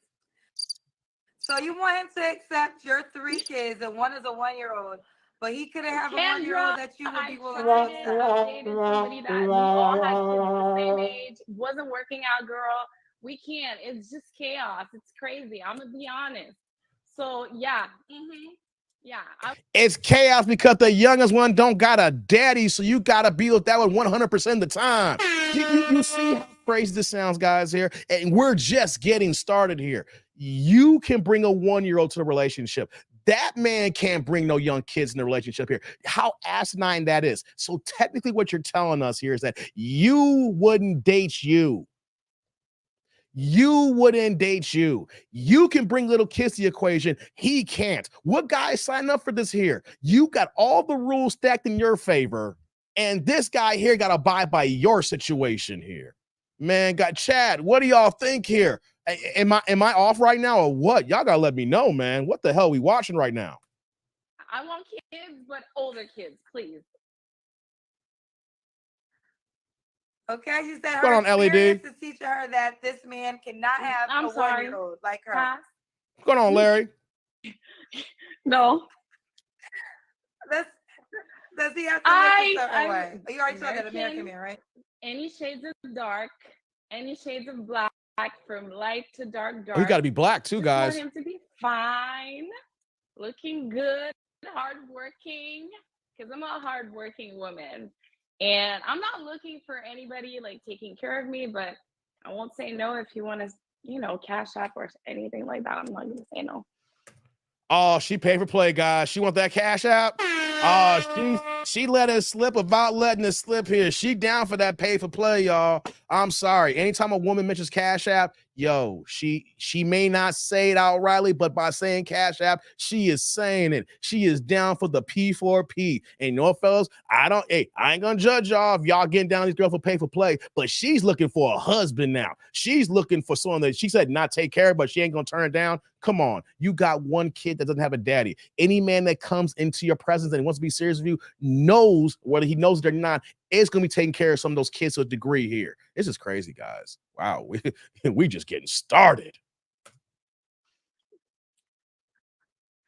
So you want him to accept your 3 kids and one is a 1-year-old, but he couldn't have a 1-year-old that you would be willing to accept. I dated somebody that we all had kids the same age. Wasn't working out, girl. We can't. It's just chaos. It's crazy. I'm gonna be honest. So yeah. Yeah. It's chaos because the youngest one don't got a daddy, so you gotta be with that one 100% of the time. You see how crazy this sounds, guys, here? And we're just getting started here. You can bring a 1-year-old to the relationship. That man can't bring no young kids in the relationship here. How asinine that is. So technically what you're telling us here is that you wouldn't date you. You wouldn't date you. You can bring little kids to the equation. He can't. What guy signed up for this here? You got all the rules stacked in your favor, and this guy here got to abide by your situation here. Man, got Chad. What do y'all think here? Am I off right now or what? Y'all gotta let me know, man. What the hell are we watching right now? I want kids, but older kids, please. Okay, she said her experience is teaching her that this man cannot have a 1-year-old like her. What's going on, Larry? No. Does he have to look a certain way? You already saw that American man, right? Any shades of dark, any shades of black, from light to dark. Oh, you got to be black too, guys. I want him to be fine, looking good, hardworking, because I'm a hardworking woman. And I'm not looking for anybody like taking care of me, but I won't say no if you want to, cash app or anything like that. I'm not going to say no. Oh, she paid for play, guys. She want that cash app? Oh, she let it slip about letting it slip here. She down for that pay for play, y'all. I'm sorry. Anytime a woman mentions cash app, she may not say it outrightly, but by saying cash app, she is saying it. She is down for the P4P. And fellas, I ain't gonna judge y'all if y'all getting down these girls for pay for play, but she's looking for a husband now. She's looking for someone that she said not take care of, but she ain't gonna turn it down. Come on, you got one kid that doesn't have a daddy. Any man that comes into your presence and wants to be serious with you knows, whether he knows it or not, is going to be taking care of some of those kids to a degree here. This is crazy, guys. Wow, we just getting started.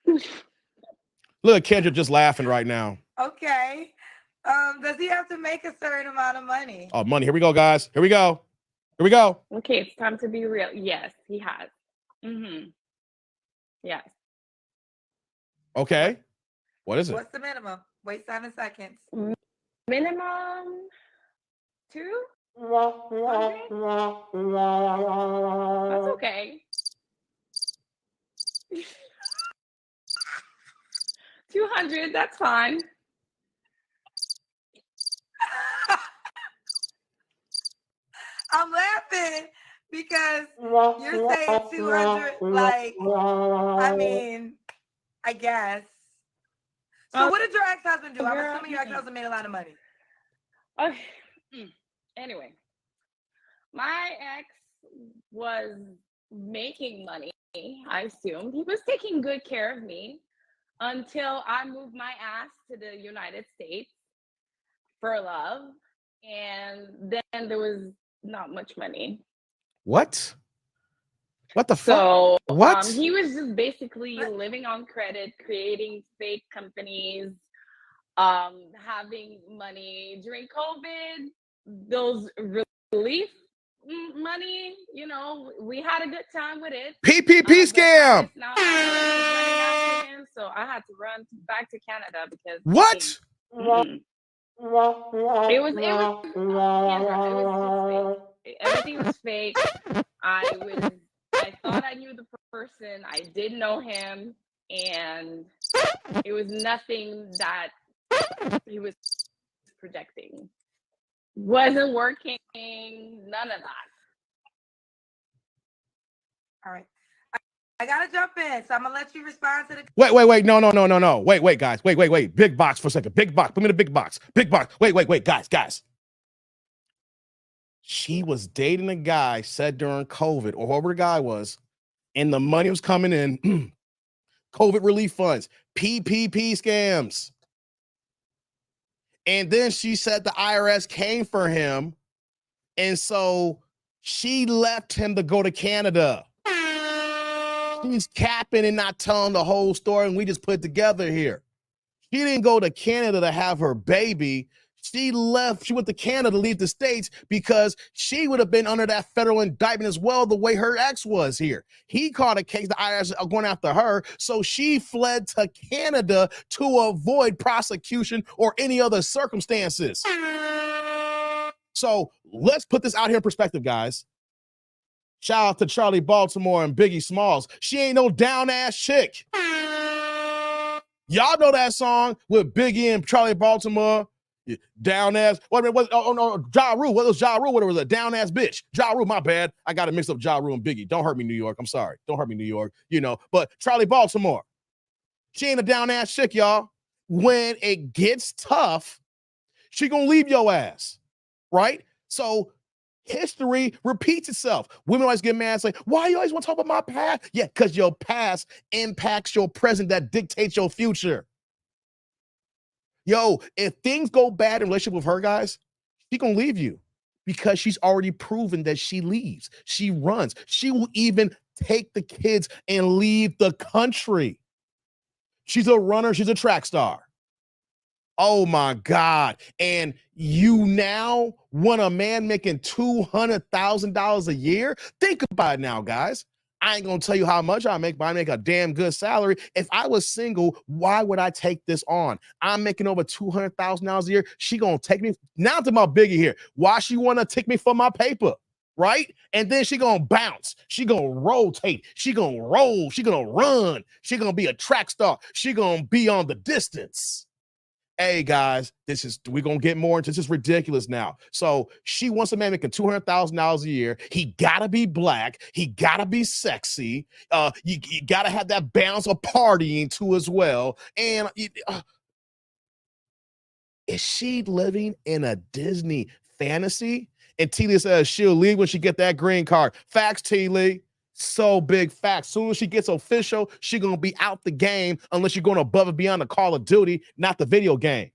Look, Kendra just laughing right now. Okay. Does he have to make a certain amount of money? Oh, money. Here we go, guys. Here we go. Okay, it's time to be real. Yes, he has. Yes. Okay. What is it? What's the minimum? Wait 7 seconds. Minimum 2? That's okay. 200, that's fine. I'm laughing because you're saying 200, like, I mean, I guess. So what did your ex-husband do? I'm assuming your ex-husband made a lot of money. Okay. Anyway, my ex was making money, I assumed. He was taking good care of me until I moved my ass to the United States for love. And then there was not much money. What? What the fuck? So what? He was just basically living on credit, creating fake companies, having money during COVID. Those relief money, you know, we had a good time with it. PPP scam. Now running after him, so I had to run back to Canada because what? It was everything was fake. I thought I knew the person. I did know him, and it was nothing that he was projecting. Wasn't working. None of that. All right. I gotta jump in, so I'm gonna let you respond to the. Wait. No. Wait, guys. Wait. Big box for a second. Big box. Put me in the big box. Big box. Wait, guys. She was dating a guy, said during COVID, or whoever the guy was, and the money was coming in. COVID relief funds, PPP scams. And then she said the IRS came for him. And so she left him to go to Canada. She's capping and not telling the whole story, and we just put it together here. She didn't go to Canada to have her baby. She went to Canada to leave the States because she would have been under that federal indictment as well, the way her ex was here. He caught a case, the IRS are going after her, so she fled to Canada to avoid prosecution or any other circumstances. So let's put this out here in perspective, guys. Shout out to Charlie Baltimore and Biggie Smalls. She ain't no down-ass chick. Y'all know that song with Biggie and Charlie Baltimore. Down-ass. Ja Rule. What was Ja Rule? What was a down-ass bitch? Ja Rule, my bad. I got to mix up Ja Rule and Biggie. Don't hurt me, New York. I'm sorry. Don't hurt me, New York. You know, but Charlie Baltimore. She ain't a down-ass chick, y'all. When it gets tough, she gonna leave your ass, right? So history repeats itself. Women always get mad and say, why you always want to talk about my past? Yeah, because your past impacts your present that dictates your future. Yo, if things go bad in relationship with her, guys, she gonna leave you because she's already proven that she leaves. She runs. She will even take the kids and leave the country. She's a runner. She's a track star. Oh my God. And you now want a man making $200,000 a year? Think about it now, guys. I ain't gonna tell you how much I make, but I make a damn good salary. If I was single, why would I take this on? I'm making over $200,000 a year. She gonna take me. Now to my Biggie here. Why she wanna take me for my paper? Right? And then she gonna bounce. She gonna rotate. She gonna roll. She gonna run. She gonna be a track star. She gonna be on the distance. Hey guys, we're gonna get more into this. Is ridiculous now. So she wants a man making $200,000 a year. He gotta be black. He gotta be sexy. You gotta have that balance of partying too as well. And is she living in a Disney fantasy? And T. Lee says she'll leave when she get that green card. Facts, T. Lee. So big facts. Soon as she gets official, she gonna be out the game unless you're going above and beyond the Call of Duty, not the video game.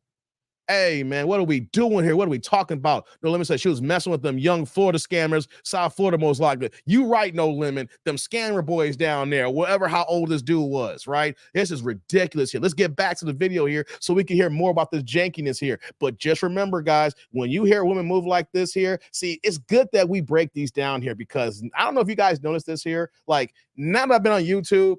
Hey, man, what are we doing here? What are we talking about? No Limit said she was messing with them young Florida scammers, South Florida most likely. You right, No Limit. Them scammer boys down there, whatever how old this dude was, right? This is ridiculous here. Let's get back to the video here so we can hear more about this jankiness here. But just remember, guys, when you hear a woman move like this here, see, it's good that we break these down here because I don't know if you guys noticed this here. Like, now that I've been on YouTube,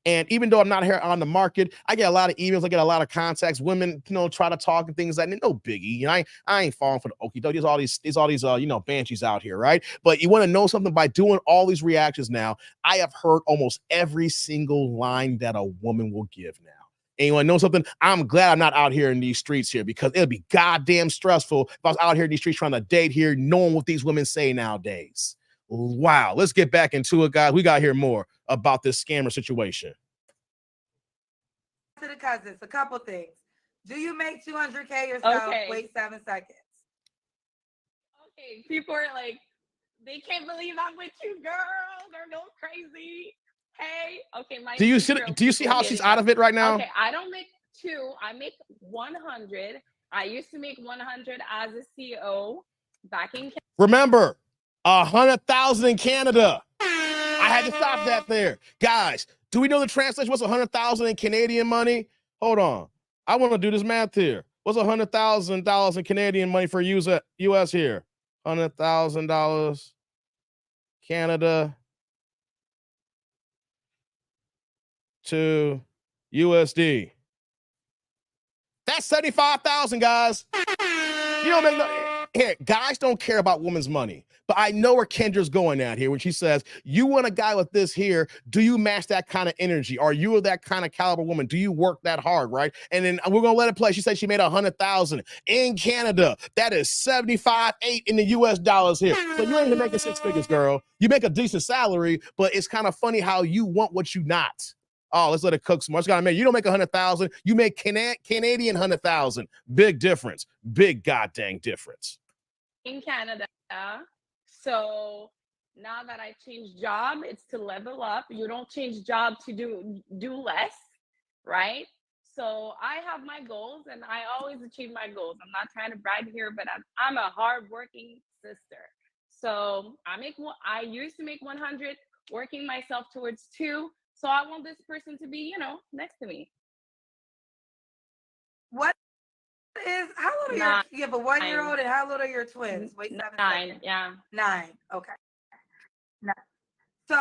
and even though I'm not here on the market, I get a lot of emails. I get a lot of contacts. Women, try to talk and things like that. No biggie. I ain't falling for the okie doke. There's all these banshees out here, right? But you want to know something by doing all these reactions now. I have heard almost every single line that a woman will give now. And you want to know something? I'm glad I'm not out here in these streets here because it'll be goddamn stressful if I was out here in these streets trying to date here, knowing what these women say nowadays. Wow. Let's get back into it, guys. We got to hear more about this scammer situation. To the cousins, a couple things. Do you make $200K yourself? Okay. Wait 7 seconds. Okay, people are like, they can't believe I'm with you, girl. They're going crazy. Hey, okay, my. Do you see how she's out of it right now? Okay, I don't make 2. I make 100. I used to make 100 as a CEO back in. Remember, 100,000 in Canada. I had to stop that there. Guys, do we know the translation? What's 100,000 in Canadian money? Hold on. I want to do this math here. What's $100,000 in Canadian money for US here? $100,000 Canada to USD. That's 75,000, guys. You don't make no. Here, guys don't care about women's money, but I know where Kendra's going at here when she says, you want a guy with this here. Do you match that kind of energy? Are you that kind of caliber woman? Do you work that hard, right? And then we're going to let it play. She said she made 100,000 in Canada. That is 75.8 in the US dollars here. So you ain't even making six figures, girl. You make a decent salary, but it's kind of funny how you want what you not. Oh, let's let it cook some more. You don't make 100,000. You make Canadian 100,000. Big difference. Big goddamn difference. In Canada. So now that I changed job, it's to level up. You don't change job to do less, right? So I have my goals and I always achieve my goals. I'm not trying to brag here, but I'm a hardworking sister. So I used to make 100, working myself towards 2. So I want this person to be, next to me. How old are your, you have a 1-year-old and how old are your twins? Wait, 7 9, seconds. yeah. 9, okay. 9. So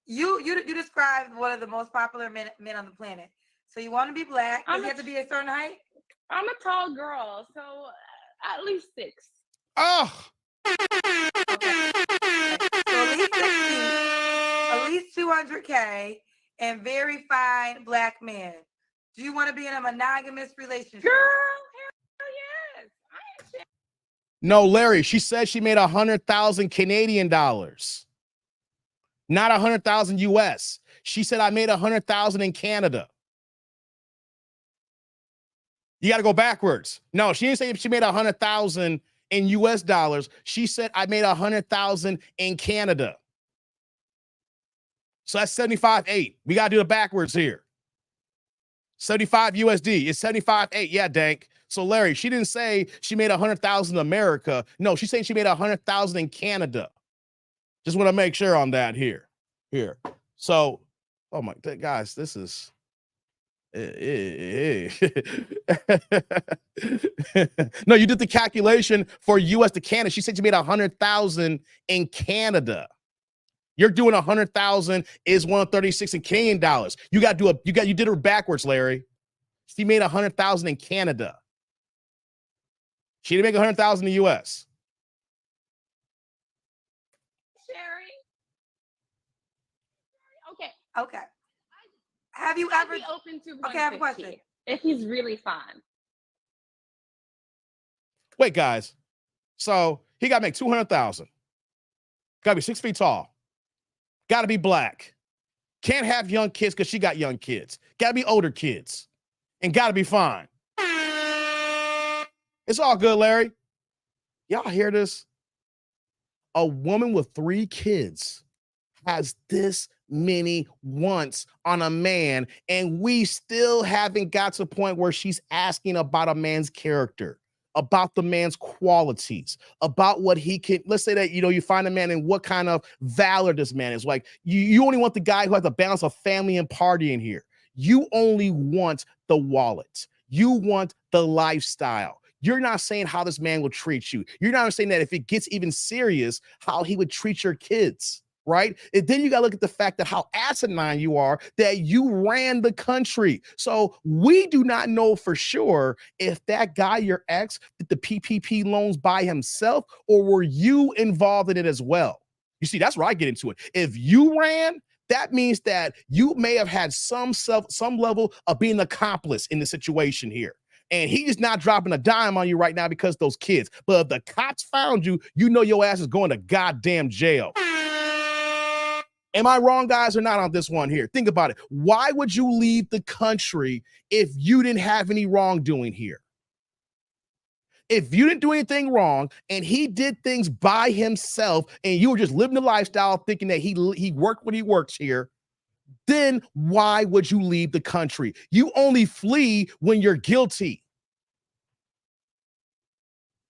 you described one of the most popular men on the planet. So you want to be black, does he have to be a certain height? I'm a tall girl, so at least 6. Oh! Okay. So at least 6 feet. At least 200K and very fine black men. Do you want to be in a monogamous relationship? Girl, hell yes. No, Larry, she said she made 100,000 Canadian dollars. Not 100,000 US. She said I made 100,000 in Canada. You got to go backwards. No, she didn't say she made 100,000 in US dollars. She said I made 100,000 in Canada. So that's 75.8. We got to do it backwards here. 75 USD. It's 75.8. Yeah, Dank. So Larry, she didn't say she made 100,000 in America. No, she's saying she made 100,000 in Canada. Just want to make sure on that here. So, oh my guys, this is. No, you did the calculation for US to Canada. She said she made 100,000 in Canada. You're doing 100,000 is 136 in Canadian dollars. You did it backwards, Larry. She made 100,000 in Canada. She didn't make 100,000 in the US. Sherry. Okay. Have you ever be open to 150 Okay, I have a question. If he's really fine. Wait, guys. So he got to make 200,000. Got to be 6 feet tall. Got to be black. Can't have young kids because she got young kids. Got to be older kids. And got to be fine. It's all good, Larry. Y'all hear this? A woman with 3 kids has this many wants on a man, and we still haven't got to the point where she's asking about a man's character, about the man's qualities, about what he can. Let's say that, you find a man and what kind of valor this man is. Like, you only want the guy who has the balance of family and partying here. You only want the wallet. You want the lifestyle. You're not saying how this man will treat you. You're not saying that if it gets even serious, how he would treat your kids. Right? And then you got to look at the fact that how asinine you are, that you ran the country. So we do not know for sure if that guy, your ex, did the PPP loans by himself, or were you involved in it as well? You see, that's where I get into it. If you ran, that means that you may have had some level of being an accomplice in the situation here. And he is not dropping a dime on you right now because those kids. But if the cops found you, you know your ass is going to goddamn jail. Am I wrong, guys, or not on this one here? Think about it. Why would you leave the country if you didn't have any wrongdoing here? If you didn't do anything wrong and he did things by himself and you were just living the lifestyle thinking that he worked when he works here, then why would you leave the country? You only flee when you're guilty.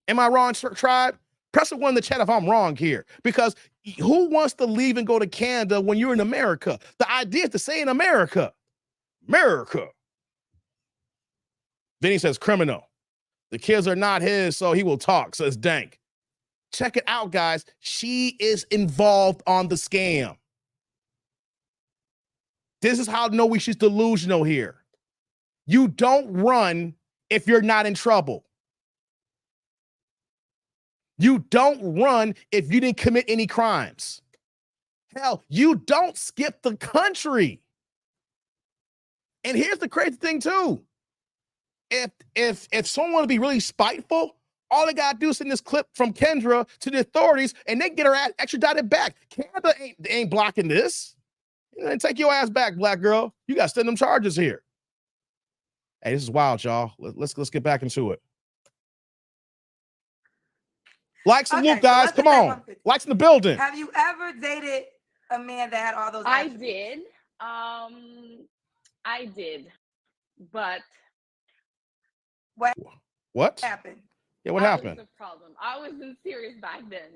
Am I wrong, tribe? Press a 1 in the chat if I'm wrong here, because who wants to leave and go to Canada when you're in America? The idea is to say in America. Then he says criminal. The kids are not his, so he will talk, says Dank. Check it out, guys. She is involved on the scam. This is how I know she's delusional here. You don't run if you're not in trouble. You don't run if you didn't commit any crimes. Hell, you don't skip the country. And here's the crazy thing too. If someone want to be really spiteful, all they gotta do is send this clip from Kendra to the authorities, and they get her ass extradited back. Canada ain't blocking this. Take your ass back, black girl. You gotta send them charges here. Hey, this is wild, y'all. Let's get back into it. Likes and Luke, guys. Come on. Likes in the building. Have you ever dated a man that had all those attributes? I did. But what happened? Yeah, what happened? Was the problem. I wasn't serious back then.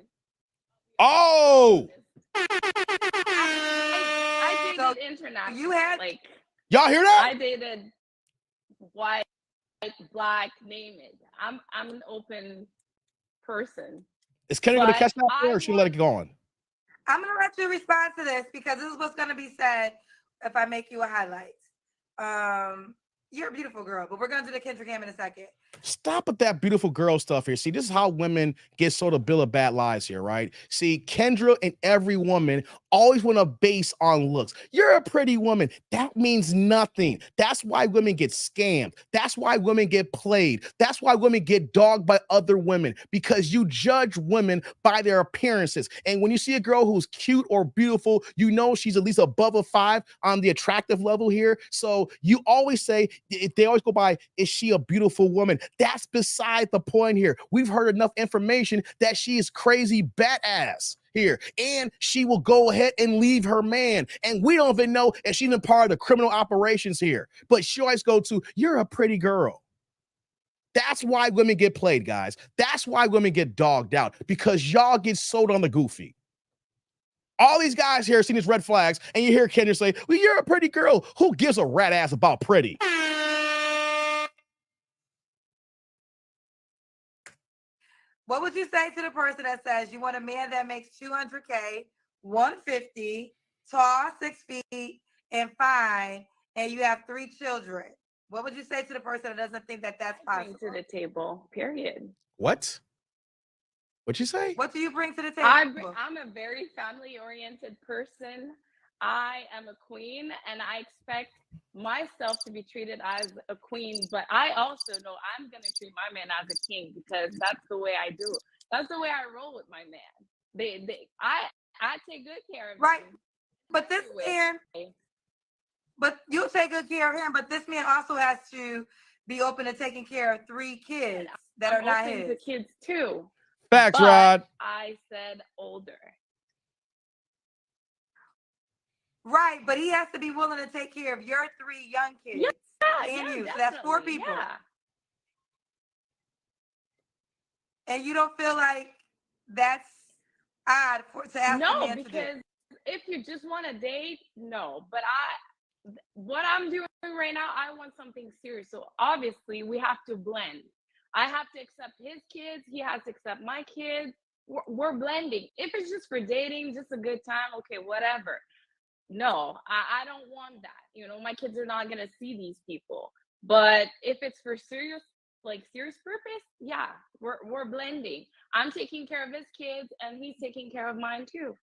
Oh! I dated international. You had y'all hear that? I dated white, black, name it. I'm an open person. Is Kenny gonna catch that there, or should we let it go on? I'm gonna let you respond to this because this is what's gonna be said if I make you a highlight. You're a beautiful girl, but we're gonna do the Kendra Cam in a second. Stop with that beautiful girl stuff here. See, this is how women get sort of bill of bad lies here, right? See, Kendra and every woman always want to base on looks. You're a pretty woman. That means nothing. That's why women get scammed. That's why women get played. That's why women get dogged by other women, because you judge women by their appearances. And when you see a girl who's cute or beautiful, you know she's at least above a 5 on the attractive level here. So you always say, they always go by, is she a beautiful woman? That's beside the point here. We've heard enough information that she is crazy badass here, and she will go ahead and leave her man. And we don't even know if she's even part of the criminal operations here. But she always go to, you're a pretty girl. That's why women get played, guys. That's why women get dogged out, because y'all get sold on the goofy. All these guys here seen these red flags, and you hear Kendra say, well, you're a pretty girl. Who gives a rat ass about pretty? What would you say to the person that says you want a man that makes $200K, 150, tall, 6 feet, and fine, and you have 3 children? What would you say to the person that doesn't think that that's possible? Bring to the table, period. What? What'd you say? What do you bring to the table? I'm a very family-oriented person. I am a queen, and I expect myself to be treated as a queen, but I also know I'm going to treat my man as a king, because that's the way I do. That's the way I roll with my man. I take good care of right. him. But this man, but you take good care of him, but this man also has to be open to taking care of 3 kids that are not his. The kids too. Facts, Rod. I said older. Right, but he has to be willing to take care of your 3 young kids and you. So that's 4 people. Yeah. And you don't feel like that's odd to ask a man to do? No, because if you just want to date, no. But what I'm doing right now, I want something serious. So obviously we have to blend. I have to accept his kids. He has to accept my kids. We're blending. If it's just for dating, just a good time, okay, whatever. No, I don't want that. You know, my kids are not going to see these people. But if it's for serious purpose, yeah, we're blending. I'm taking care of his kids, and he's taking care of mine too.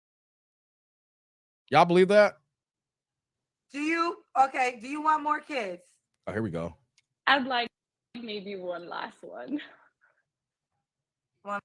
Y'all believe that? Do you want more kids? Oh, here we go. I'd like maybe one last one. One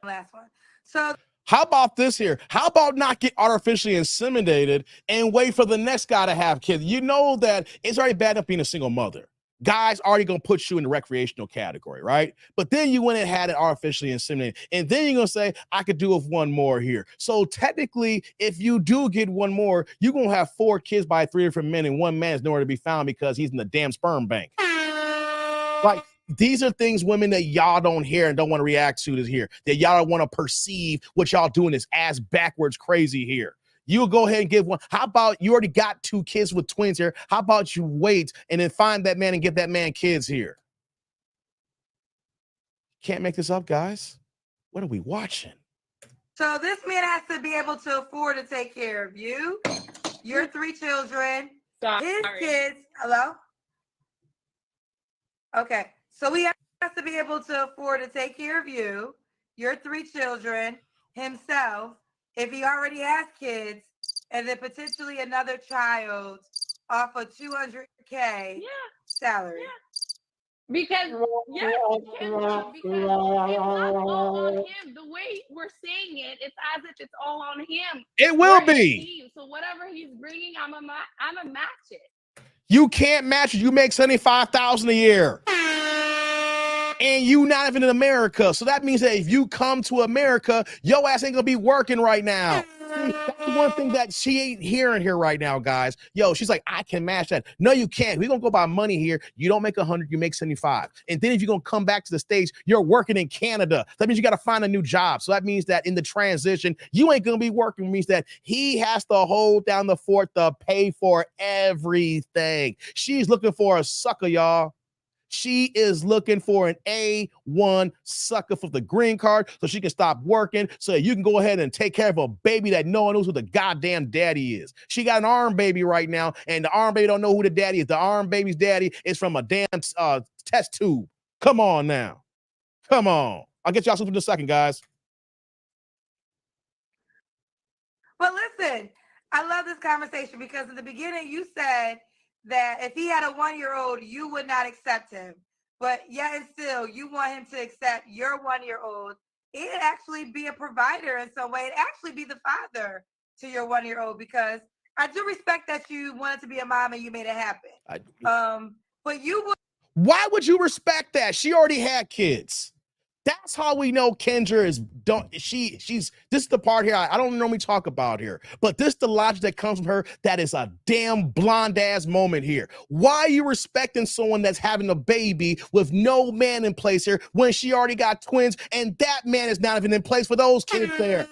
last one. So how about this here? How about not get artificially inseminated and wait for the next guy to have kids? You know that it's already bad enough being a single mother. Guys already gonna put you in the recreational category, right? But then you went and had it artificially inseminated, and then you're gonna say, I could do with one more here. So technically, if you do get one more, you're gonna have 4 kids by 3 different men, and one man is nowhere to be found because he's in the damn sperm bank. Like, these are things, women, that y'all don't hear and don't want to react to this here, that y'all don't want to perceive what y'all doing is ass backwards crazy here. You'll go ahead and give one. How about you already got 2 kids with twins here? How about you wait and then find that man and give that man kids here? Can't make this up, guys. What are we watching? So this man has to be able to afford to take care of you, your 3 children, his kids. Hello? Okay. So he has to be able to afford to take care of you, your 3 children, himself, if he already has kids, and then potentially another child off a $200K salary. Yeah. Because Kendra, because it's not all on him. The way we're saying it, it's as if it's all on him. It will be. So whatever he's bringing, I'm a match it. You can't match it. You make $75,000 a year. And you not even in America. So that means that if you come to America, your ass ain't gonna be working right now. See, that's one thing that she ain't hearing here right now, guys. Yo, she's like, I can match that. No, you can't. We're gonna go by money here. You don't make 100, you make 75. And then if you're gonna come back to the States, you're working in Canada. That means you gotta find a new job. So that means that in the transition, you ain't gonna be working. It means that he has to hold down the fort to pay for everything. She's looking for a sucker, y'all. She is looking for an A1 sucker for the green card so she can stop working so you can go ahead and take care of a baby that no one knows who the goddamn daddy is. She got an arm baby right now, and the arm baby don't know who the daddy is. The arm baby's daddy is from a damn test tube. Come on now. Come on. I'll get y'all something in a second, guys. But listen, I love this conversation because in the beginning you said that if he had a 1-year-old, you would not accept him. But yet and still, you want him to accept your 1-year-old. It'd actually be a provider in some way. It'd actually be the father to your 1-year-old because I do respect that you wanted to be a mom and you made it happen. But you would. Why would you respect that? She already had kids. That's how we know Kendra is she's this is the part here I don't normally talk about here, but this is the logic that comes from her that is a damn blonde ass moment here. Why are you respecting someone that's having a baby with no man in place here when she already got twins and that man is not even in place for those kids there?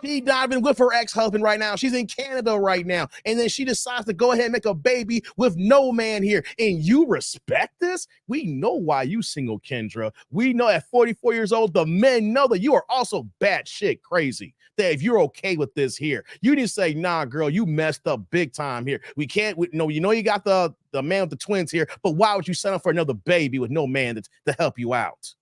She's not even with her ex-husband right now. She's in Canada right now. And then she decides to go ahead and make a baby with no man here. And you respect this? We know why you single, Kendra. We know at 44 years old, the men know that you are also batshit crazy. That if you're okay with this here, you need to say, nah, girl, you messed up big time here. We can't, no, you know you got the man with the twins here, but why would you sign up for another baby with no man to help you out?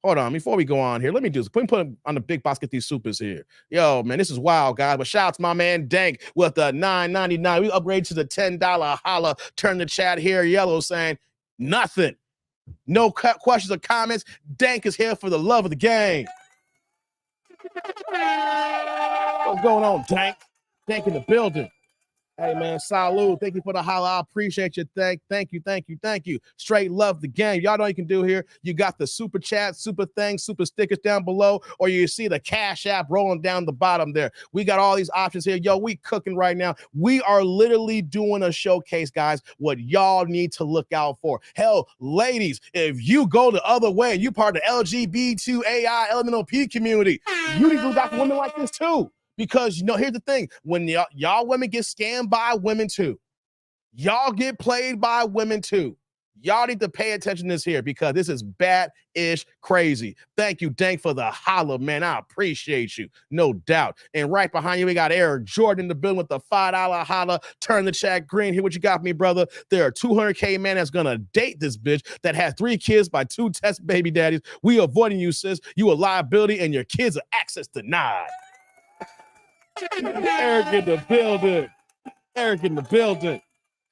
Hold on, before we go on here, let me do this. Put him on the big box, get these supers here. Yo, man, this is wild, guys. But shout out to my man Dank with the $9.99. We upgrade to the $10 holla. Turn the chat here yellow saying nothing. No questions or comments. Dank is here for the love of the game. What's going on, Dank? Dank in the building. Hey, man, salute. Thank you for the holla. I appreciate you. Thank you. Straight love the game. Y'all know what you can do here. You got the super chat, super things, super stickers down below, or you see the Cash App rolling down the bottom there. We got all these options here. Yo, we cooking right now. We are literally doing a showcase, guys, what y'all need to look out for. Hell, ladies, if you go the other way and you part of the LGBTQAI LMNOP community, you need to look out for women like this too. Because, you know, here's the thing. When y'all women get scammed by women too, y'all get played by women too, y'all need to pay attention to this here because this is bad-ish crazy. Thank you, Dank, for the holla, man. I appreciate you, no doubt. And right behind you, we got Eric Jordan in the building with the $5 holla. Turn the chat green. Here, what you got for me, brother? There are 200K man that's going to date this bitch that has 3 kids by 2 test baby daddies. We avoiding you, sis. You a liability and your kids are access denied. Eric in the building.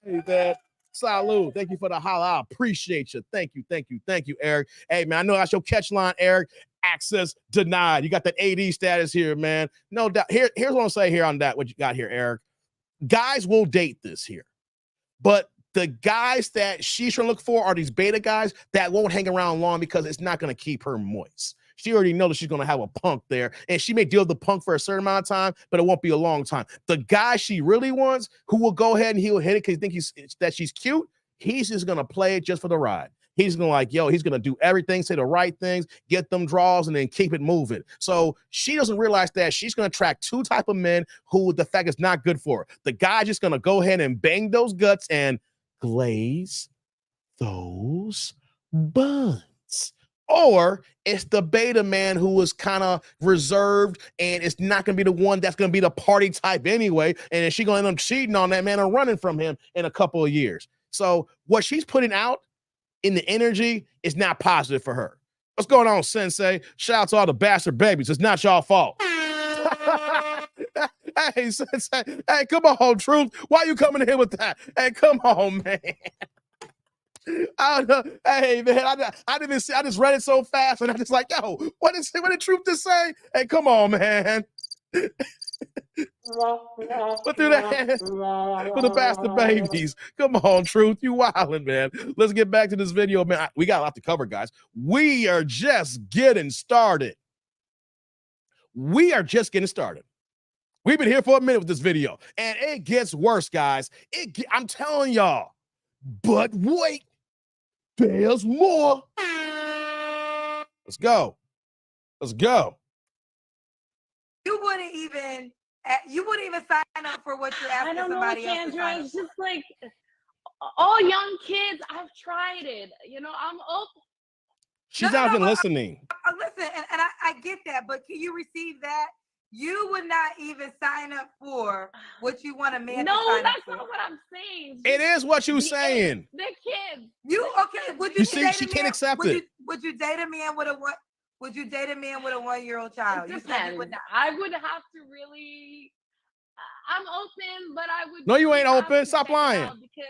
Hey, man. Salute. Thank you for the holla. I appreciate you. Thank you, Eric. Hey, man, I know that's your catch line, Eric. Access denied. You got that AD status here, man. No doubt. Here's what I'm saying here on that, what you got here, Eric. Guys will date this here. But the guys that she's trying to look for are these beta guys that won't hang around long because it's not going to keep her moist. She already knows that she's going to have a punk there, and she may deal with the punk for a certain amount of time, but it won't be a long time. The guy she really wants, who will go ahead and he'll hit it because he thinks that she's cute, he's just going to play it just for the ride. He's going to he's going to do everything, say the right things, get them draws, and then keep it moving. So she doesn't realize that she's going to attract 2 type of men who the fact is not good for her. The guy just going to go ahead and bang those guts and glaze those buns. or it's the beta man who is kind of reserved and it's not going to be the one that's going to be the party type anyway. And then she's going to end up cheating on that man or running from him in a couple of years. So what she's putting out in the energy is not positive for her. What's going on, Sensei? Shout out to all the bastard babies. It's not y'all fault. Hey, Sensei. Hey, come on, Truth. Why you coming in here with that? Hey, come on, man. I don't know. Hey, man, I didn't see. I just read it so fast, and I just like, yo, what did Truth just say? Hey, come on, man. Put through that for the bastard babies. Come on, Truth. You wildin', man. Let's get back to this video, man. We got a lot to cover, guys. We are just getting started. We are just getting started. We've been here for a minute with this video, and it gets worse, guys. I'm telling y'all. But wait, there's more. Let's go. Let's go. You wouldn't even sign up for what you're asking somebody else to sign up it's just like all young kids. I've tried it. You know, I'm open. She's not even listening. Listen, and I get that, but can you receive that? You would not even sign up for what you want a man to sign up for. No, that's not what I'm saying. It is what you're saying. The kids. Would you see, she can't accept it. Would you date a man with a what? Would you date a man with a 1-year-old child? It You depends. said you would not. I would have to really. I'm open, but I would. No, you ain't open. Stop lying. Because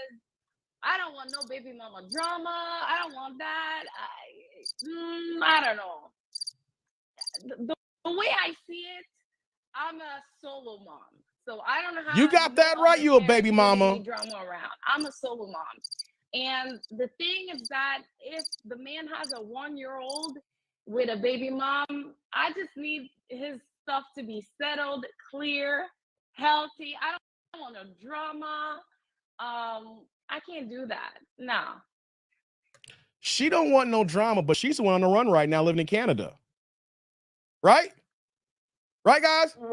I don't want no baby mama drama. I don't want that. I don't know. The way I see it, I'm a solo mom, so I don't know how. You got that right. You a baby mama. Drama around. I'm a solo mom, and the thing is that if the man has a 1-year-old with a baby mom, I just need his stuff to be settled, clear, healthy. I don't want no drama. I can't do that. No. She don't want no drama, but she's the one on the run right now, living in Canada. Right? Right, guys? You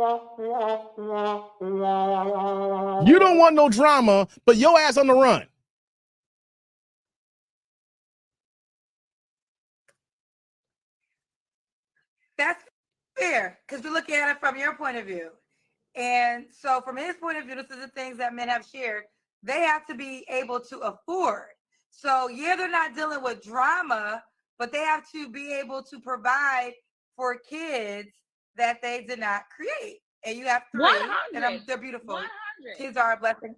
don't want no drama, but your ass on the run. That's fair, because we're looking at it from your point of view. And so from his point of view, this is the things that men have shared. They have to be able to afford. So yeah, they're not dealing with drama, but they have to be able to provide for kids that they did not create. And you have 3, 100. and they're beautiful. 100. Kids are a blessing.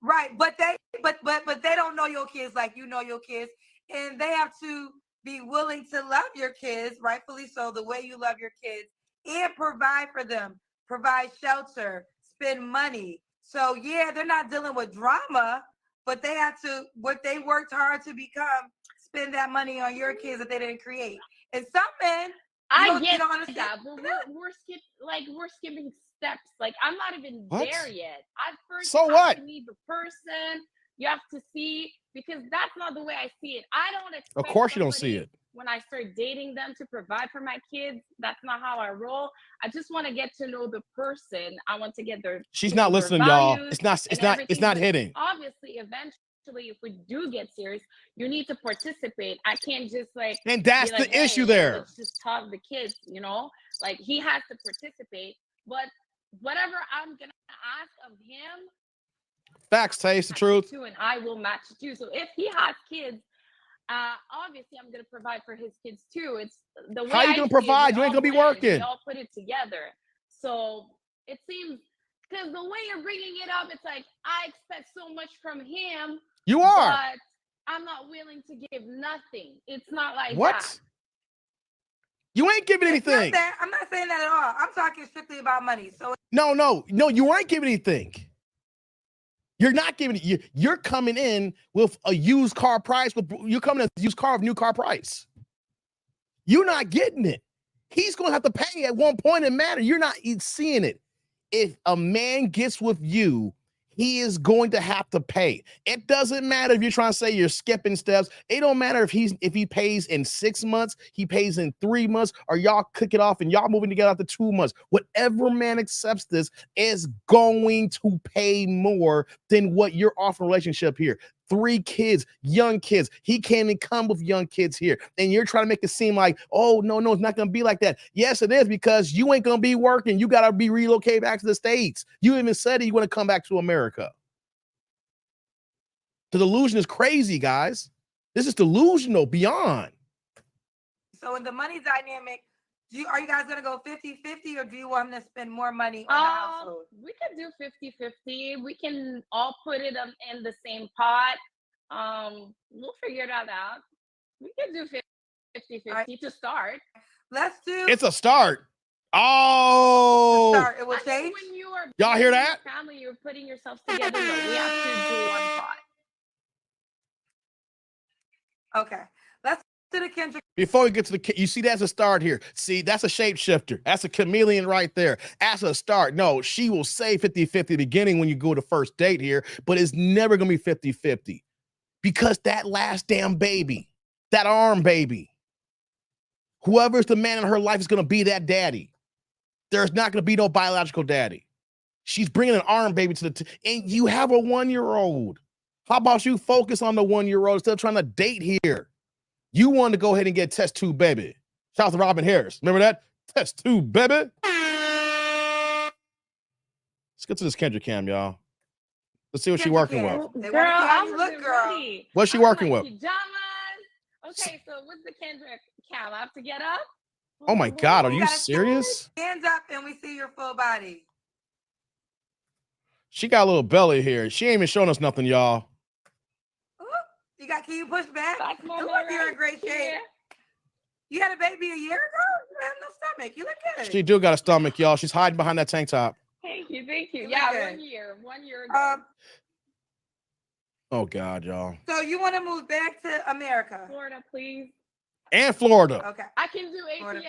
Right, but they don't know your kids like you know your kids. And they have to be willing to love your kids, rightfully so, the way you love your kids, and provide for them, provide shelter, spend money. So yeah, they're not dealing with drama, but they have to, what they worked hard to become, spend that money on your kids that they didn't create. And some men, I get that, but we're skipping steps. Like I'm not even there yet. I first have to meet the person. You have to see, because that's not the way I see it. I don't expect. Of course, you don't see it. When I start dating them to provide for my kids, that's not how I roll. I just want to get to know the person. I want to get their. She's not listening, y'all. It's not hitting. Obviously, eventually, if we do get serious, you need to participate. I can't just like. And that's the issue there. Let's just talk the kids, you know. Like he has to participate, but whatever I'm gonna ask of him. Facts, taste the truth. And I will match it too. So if he has kids, obviously I'm gonna provide for his kids too. It's the way. How you gonna provide? You ain't gonna be working. We all put it together. So it seems, because the way you're bringing it up, it's like I expect so much from him. You are. But I'm not willing to give nothing. It's not like what? That. You ain't giving anything. I'm not saying that at all. I'm talking strictly about money. So no, you aren't giving anything. You're not giving it. You're coming in with a used car price. You're coming in a used car of new car price. You're not getting it. He's going to have to pay at one point in matter. You're not seeing it. If a man gets with you, he is going to have to pay. It doesn't matter if you're trying to say you're skipping steps. It don't matter if he pays in 6 months, he pays in 3 months, or y'all cook it off and y'all moving together after 2 months. Whatever man accepts this is going to pay more than what you're offering relationship here. 3 kids, young kids. He can't even come with young kids here. And you're trying to make it seem like, oh, no, it's not going to be like that. Yes, it is, because you ain't going to be working. You got to be relocated back to the States. You even said that you want to come back to America. The delusion is crazy, guys. This is delusional beyond. So in the money dynamic, are you guys going to go 50-50, or do you want him to spend more money on the household? We can do 50-50. We can all put it in the same pot. We'll figure that out. We can do 50-50 to start. Let's do. It's a start. Oh. Start. It will change. When you are y'all hear that? Family, you're putting yourselves together. No, we have to do one pot. Okay. Let's do the Kendrick. Before we get to the, you see, that's a start here. See, that's a shapeshifter. That's a chameleon right there. That's a start. No, she will say 50-50 at the beginning when you go to first date here, but it's never going to be 50-50 because that last damn baby, that arm baby, whoever's the man in her life is going to be that daddy. There's not going to be no biological daddy. She's bringing an arm baby to the, and you have a 1-year-old. How about you focus on the 1-year-old instead of trying to date here? You want to go ahead and get test tube baby. Shout out to Robin Harris. Remember that? Test tube baby. Let's get to this Kendrick cam, y'all. Let's see what she's working with. Girl, I look, girl. What's she working with? Pajamas. Okay, so what's the Kendrick cam? I have to get up? Oh my God, are you serious? Stand up and we see your full body. She got a little belly here. She ain't even showing us nothing, y'all. Can you push back? That's my You're in great shape. You had a baby a year ago? You have no stomach. You look good. She do got a stomach, y'all. She's hiding behind that tank top. Thank you. Yeah, 1 year ago. Oh God, y'all. So you want to move back to America? Florida, please. And Florida. Okay. I can do ATL. Florida,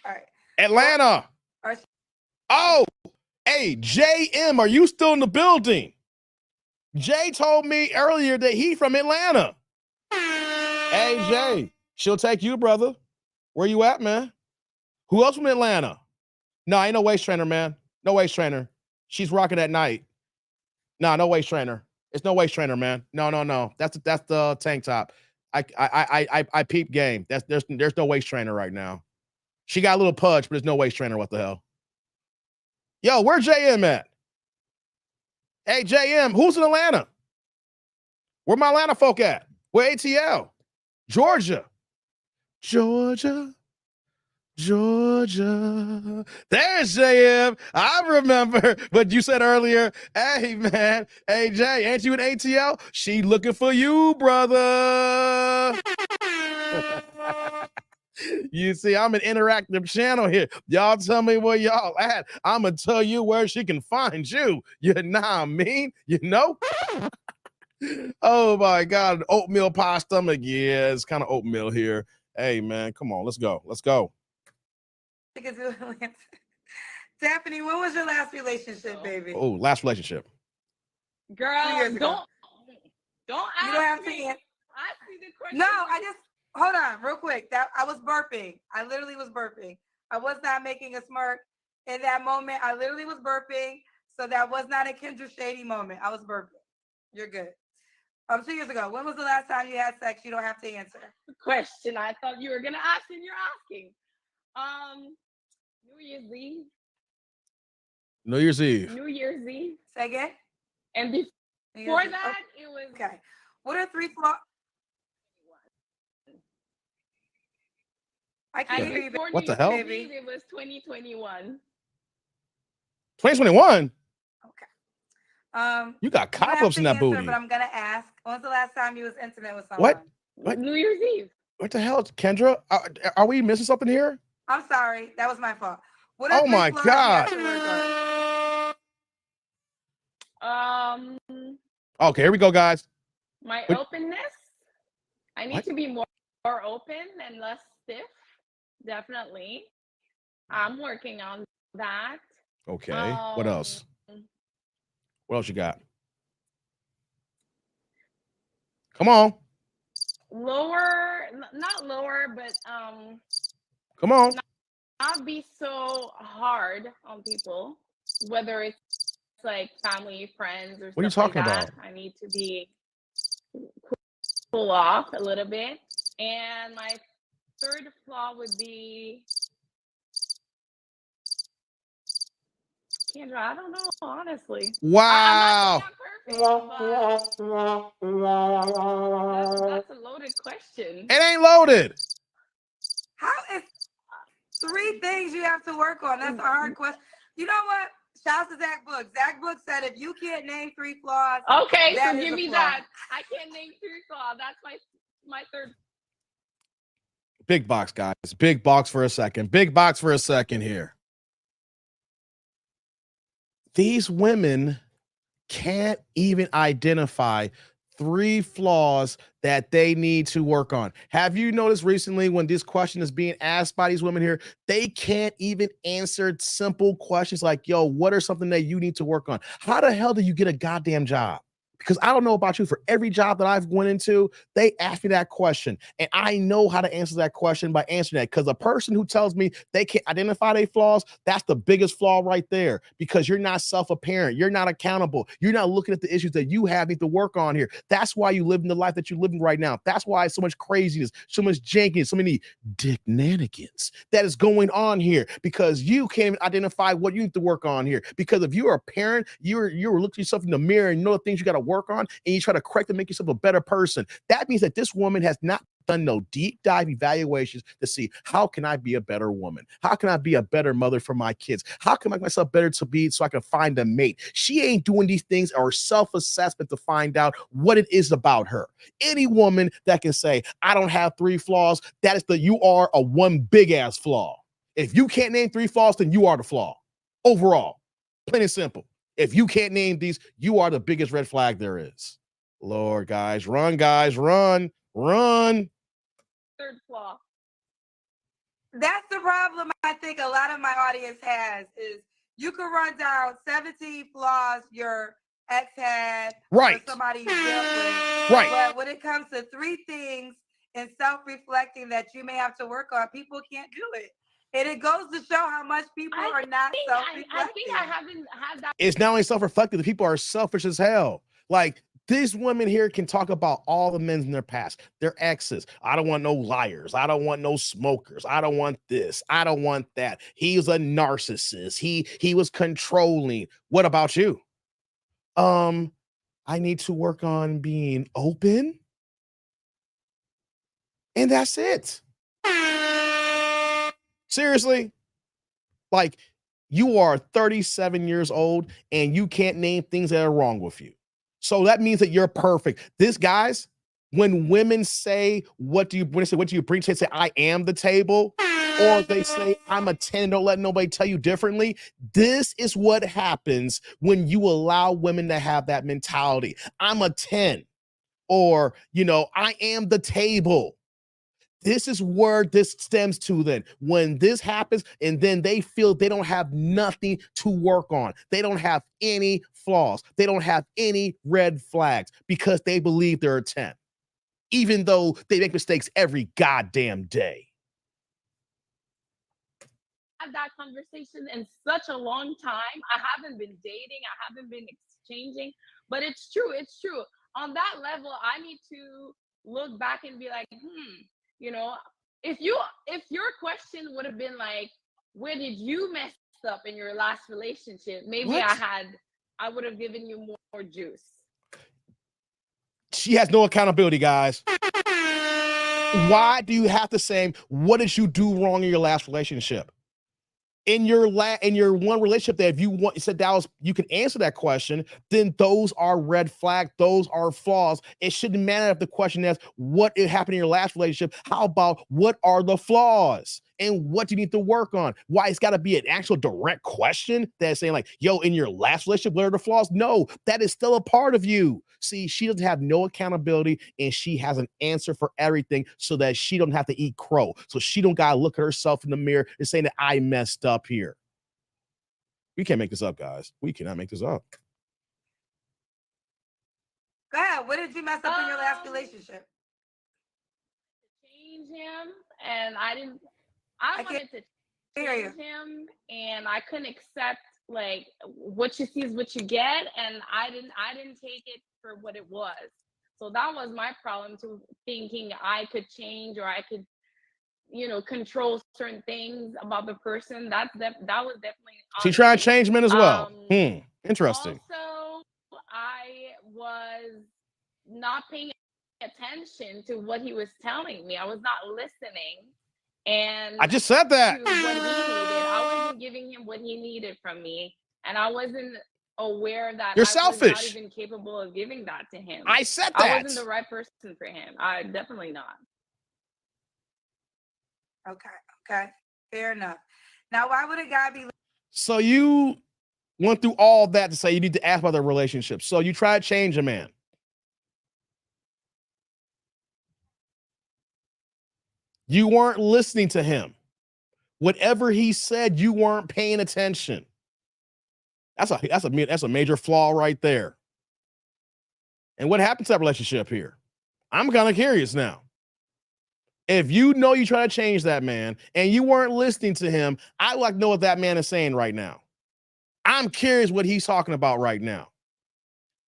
all right. Atlanta. Oh, hey, JM, are you still in the building? Jay told me earlier that he from Atlanta. Hey, Jay, she'll take you, brother. Where you at, man? Who else from Atlanta? No, ain't no waist trainer, man. No waist trainer. She's rocking at night. No waist trainer. It's no waist trainer, man. No. That's the tank top. I peep game. There's no waist trainer right now. She got a little pudge, but there's no waist trainer. What the hell? Yo, where JM at? Hey, JM, who's in Atlanta? Where my Atlanta folk at? Where ATL? Georgia. There's JM. I remember what you said earlier. Hey, man. Hey, Jay, ain't you in ATL? She looking for you, brother. You see, I'm an interactive channel here. Y'all tell me where y'all at. I'm going to tell you where she can find you. You know what I mean? You know? Oh, my God. Oatmeal pie stomach. Yeah, it's kind of oatmeal here. Hey, man, come on. Let's go. Daphne, when was your last relationship, baby? Oh, last relationship. Girl, don't you don't have to answer. Ask me the question. No, hold on, real quick. That I was burping. I literally was burping. I was not making a smirk in that moment. I literally was burping. So that was not a Kendra Shady moment. I was burping. You're good. 2 years ago. When was the last time you had sex? You don't have to answer. Question. I thought you were gonna ask, and you're asking. New Year's Eve. New Year's Eve. New Year's Eve. Say again. And before that, it was okay. What are 3 flaws? I can't hear you. What the hell? Baby, it was 2021. 2021? Okay. You got cop-ups in that booty. But I'm going to ask, when's the last time you was intimate with someone? What? New Year's Eve. What the hell, Kendra? Are we missing something here? I'm sorry. That was my fault. Oh, my God. Okay, here we go, guys. My openness. I need to be more open and less stiff. Definitely. I'm working on that. Okay. What else? What else you got? Come on. Not lower, but come on. Not be so hard on people, whether it's like family, friends, or what are you talking like that. about? I need to be cool off a little bit. And my third flaw would be, Kendra, I don't know, honestly. Wow. I'm not saying I'm perfect, but that's a loaded question. It ain't loaded. How is 3 things you have to work on? That's a hard question. You know what? Shouts to Zach Book. Zach Book said if you can't name 3 flaws, okay, that so is give a me flaw. that. I can't name 3 flaws. That's my third. Big box, guys. Big box for a second. Big box for a second here. These women can't even identify 3 flaws that they need to work on. Have you noticed recently when this question is being asked by these women here, they can't even answer simple questions like, yo, what are something that you need to work on? How the hell do you get a goddamn job? Because I don't know about you, for every job that I've went into, they ask me that question. And I know how to answer that question by answering that. Because a person who tells me they can't identify their flaws, that's the biggest flaw right there. Because you're not self-apparent. You're not accountable. You're not looking at the issues that you have need to work on here. That's why you live in the life that you're living right now. That's why so much craziness, so much jankiness, so many dick-nanigans that is going on here. Because you can't even identify what you need to work on here. Because if you're a parent, you're looking yourself in the mirror and know the things you got to work on, and you try to correct and make yourself a better person. That means that this woman has not done no deep dive evaluations to see, how can I be a better woman? How can I be a better mother for my kids? How can I make myself better to be so I can find a mate? She ain't doing these things or self-assessment to find out what it is about her. Any woman that can say, I don't have 3 flaws, that is you are a one big ass flaw. If you can't name 3 flaws, then you are the flaw. Overall, plain and simple. If you can't name these, you are the biggest red flag there is. Lord, guys, run, run. Third flaw. That's the problem I think a lot of my audience has is you can run down 17 flaws your ex had right. or somebody you dealt with. Right. But when it comes to 3 things and self-reflecting that you may have to work on, people can't do it. And it goes to show how much people are not self-reflecting. I think I haven't had that. It's not only self-reflective, the people are selfish as hell. Like, these women here can talk about all the men in their past, their exes. I don't want no liars. I don't want no smokers. I don't want this. I don't want that. He was a narcissist. He was controlling. What about you? I need to work on being open. And that's it. Seriously. Like, you are 37 years old and you can't name things that are wrong with you. So that means that you're perfect. This, guys, when women say, what do you bring to say, I am the table, or they say, I'm a 10, don't let nobody tell you differently. This is what happens when you allow women to have that mentality. I'm a 10, or, I am the table. This is where this stems to then. When this happens, and then they feel they don't have nothing to work on. They don't have any flaws. They don't have any red flags because they believe they're a 10, even though they make mistakes every goddamn day. Had that conversation in such a long time. I haven't been dating. I haven't been exchanging, but it's true. It's true. On that level, I need to look back and be like, if your question would have been like, where did you mess up in your last relationship? Maybe I would have given you more juice. She has no accountability, guys. Why do you have to say, what did you do wrong in your last relationship? In your one relationship that if you said that was, you can answer that question, then those are red flags. Those are flaws. It shouldn't matter if the question is what happened in your last relationship. How about what are the flaws and what do you need to work on? Why it's got to be an actual direct question that's saying like, yo, in your last relationship, what are the flaws? No, that is still a part of you. See, she doesn't have no accountability and she has an answer for everything so that she don't have to eat crow. So she don't got to look at herself in the mirror and saying that I messed up here. We can't make this up, guys. We cannot make this up. Go ahead. What did you mess up in your last relationship? Change him, and I wanted to change him, and I couldn't accept like what you see is what you get, and I didn't take it for what it was. So that was my problem, to thinking I could change, or I could, control certain things about the person. That was definitely She on tried me. to change men as well. Interesting. Also, I was not paying attention to what he was telling me. I was not listening. And I just said that. to what he needed. I wasn't giving him what he needed from me. And I wasn't aware that You're I selfish. was not even capable of giving that to him. I said that. I wasn't the right person for him. I definitely not. Okay. Fair enough. Now, why would a guy be... So you went through all that to say you need to ask about their relationship. So you try to change a man. You weren't listening to him. Whatever he said, you weren't paying attention. That's a major flaw right there. And what happened to that relationship here? I'm kind of curious now. If you know you try to change that man and you weren't listening to him, I'd like to know what that man is saying right now. I'm curious what he's talking about right now.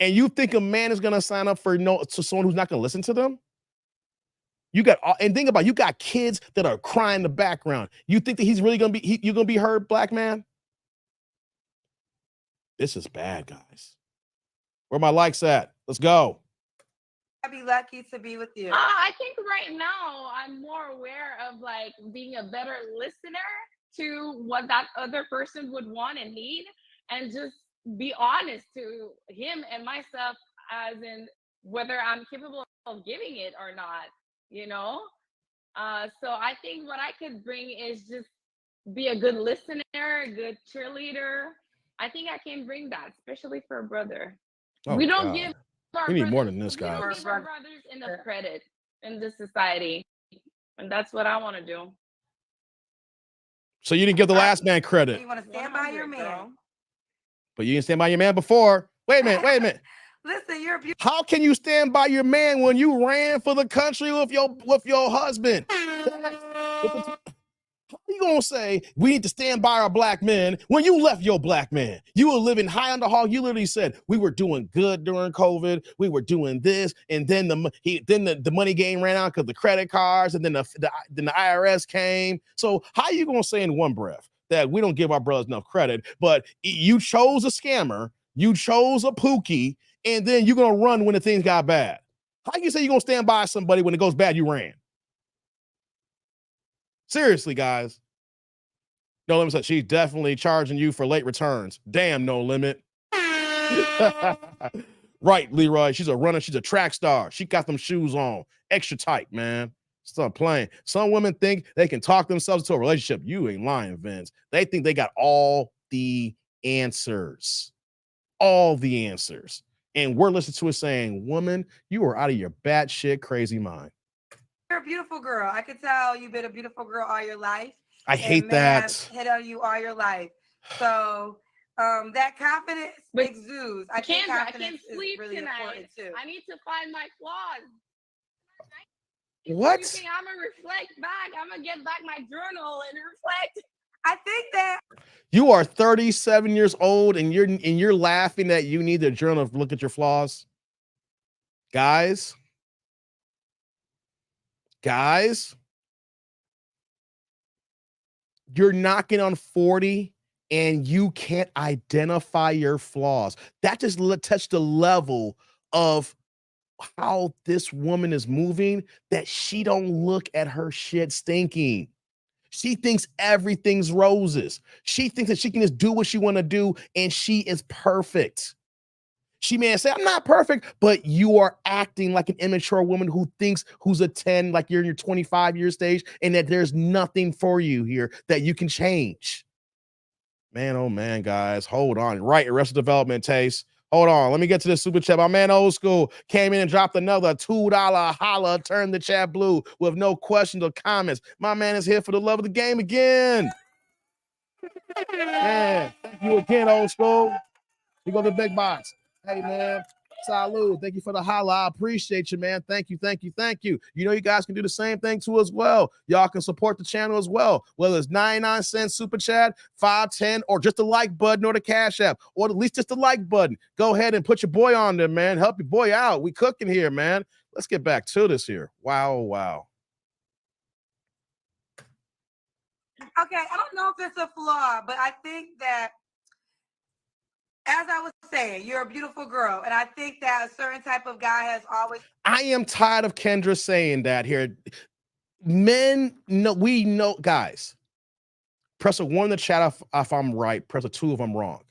And you think a man is going to sign up for someone who's not going to listen to them? And think about it, you got kids that are crying in the background. You think that he's really going to be, you're going to be heard, black man? This is bad, guys. Where my likes at? Let's go. I'd be lucky to be with you. I think right now I'm more aware of like being a better listener to what that other person would want and need, and just be honest to him and myself, as in whether I'm capable of giving it or not, So I think what I could bring is just be a good listener, a good cheerleader. I think I can bring that, especially for a brother. We don't give we need more than this, guy. We don't give our brothers enough credit in this society, and that's what I want to do. So you didn't give the last man credit. You want to stand by your man. But you didn't stand by your man before. Wait a minute. Listen, you're beautiful. How can you stand by your man when you ran for the country with your husband? How you gonna say we need to stand by our black men when you left your black man? You were living high on the hog. You literally said we were doing good during COVID. We were doing this, and then the money game ran out because the credit cards, and then the IRS came. So how you gonna say in one breath that we don't give our brothers enough credit, but you chose a scammer, you chose a pookie, and then you're gonna run when the things got bad? How you say you're gonna stand by somebody when it goes bad? You ran. Seriously, guys. No Limit said she's definitely charging you for late returns. Damn, No Limit. Right, Leroy. She's a runner. She's a track star. She got them shoes on. Extra tight, man. Stop playing. Some women think they can talk themselves into a relationship. You ain't lying, Vince. They think they got all the answers. All the answers. And we're listening to it saying, woman, you are out of your batshit crazy mind. You're a beautiful girl. I could tell you've been a beautiful girl all your life. I hate that. Hit on you all your life. So that confidence exudes. I can't sleep really tonight. Too. I need to find my flaws. What? You think I'm gonna reflect back? I'm gonna get back my journal and reflect. I think that you are 37 years old and you're laughing that you need a journal to look at your flaws. Guys, you're knocking on 40 and you can't identify your flaws. That just touched the level of how this woman is moving, that she don't look at her shit stinking. She thinks everything's roses. She thinks that she can just do what she want to do and she is perfect. She may say, I'm not perfect, but you are acting like an immature woman who's a 10, like you're in your 25-year stage, and that there's nothing for you here that you can change. Man, oh man, guys, hold on. Right, Arrested Development taste. Hold on, let me get to this super chat. My man Old School came in and dropped another $2 holla, turned the chat blue with no questions or comments. My man is here for the love of the game again. Man, thank you again, Old School. You go to the big box. Hey, man, Salud. Thank you for the holla. I appreciate you, man. Thank you, thank you, thank you. You know, you guys can do the same thing too as well. Y'all can support the channel as well, whether it's 99 cents super chat, 510, or just the like button or the Cash App, or at least just the like button. Go ahead and put your boy on there, man. Help your boy out. We cooking here, man. Let's get back to this here. Wow. Okay, I don't know if it's a flaw, but I think that, as I was saying, you're a beautiful girl, and I think that a certain type of guy has always. I am tired of Kendra saying that here. Men, no, we know, guys. Press a 1 in the chat if I'm right. Press a 2 if I'm wrong.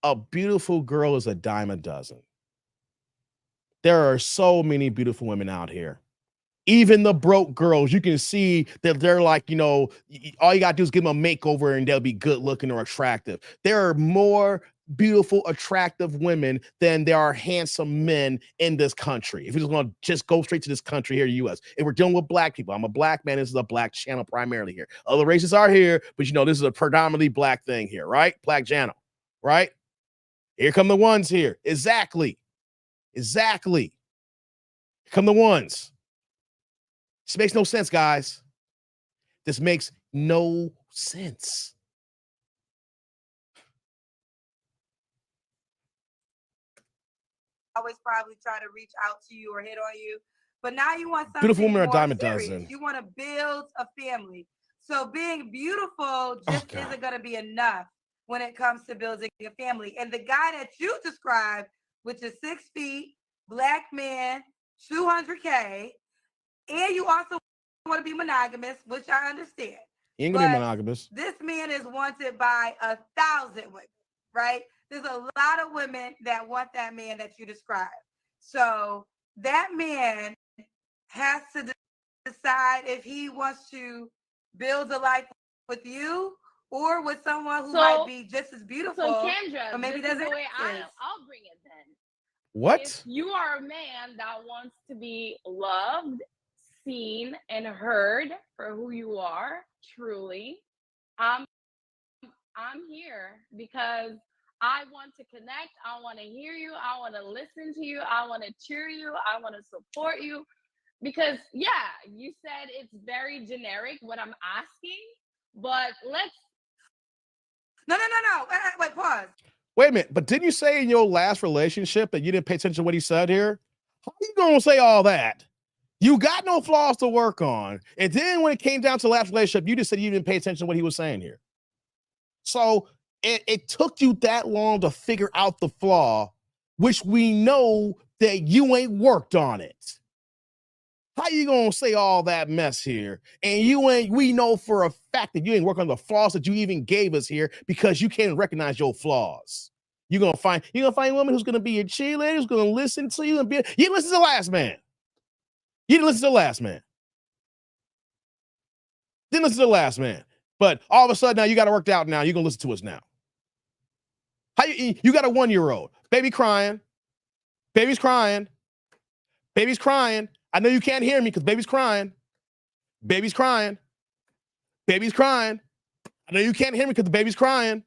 A beautiful girl is a dime a dozen. There are so many beautiful women out here. Even the broke girls, you can see that they're like, you know, all you got to do is give them a makeover and they'll be good looking or attractive. There are more beautiful, attractive women than there are handsome men in this country. If you're just going to just go straight to this country here, U.S., if we're dealing with black people, I'm a black man. This is a black channel primarily here. Other races are here, but you know, this is a predominantly black thing here, right? Black channel, right? Here come the ones here. Exactly. Here come the ones. This makes no sense, guys. This makes no sense. Always probably try to reach out to you or hit on you, but now you want something beautiful women are a dime a serious. dozen. You want to build a family. So being beautiful just isn't going to be enough when it comes to building a family. And the guy that you described, which is 6 feet, black man, 200K, and you also want to be monogamous, which I understand. You ain't gonna be monogamous. This man is wanted by 1,000 women, right? There's a lot of women that want that man that you described. So that man has to decide if he wants to build a life with you or with someone who might be just as beautiful. So Kendra, but maybe this is doesn't. the way I'll bring it then. What? If you are a man that wants to be loved, seen, and heard for who you are, truly, I'm here because I want to connect. I want to hear you. I want to listen to you. I want to cheer you. I want to support you. Because, yeah, you said it's very generic what I'm asking, but let's. No. Wait, pause. Wait a minute. But didn't you say in your last relationship that you didn't pay attention to what he said here? How are you going to say all that? You got no flaws to work on. And then when it came down to the last relationship, you just said you didn't pay attention to what he was saying here. So it took you that long to figure out the flaw, which we know that you ain't worked on it. How you gonna say all that mess here? And we know for a fact that you ain't working on the flaws that you even gave us here because you can't recognize your flaws. You're gonna find a woman who's gonna be a cheerleader, who's gonna listen to you and be. You didn't listen to the last man. Didn't listen to the last man. But all of a sudden now you got it worked out now. You're gonna listen to us now. How you got a 1-year-old baby crying. Baby's crying. I know you can't hear me because baby's crying. I know you can't hear me because the baby's crying.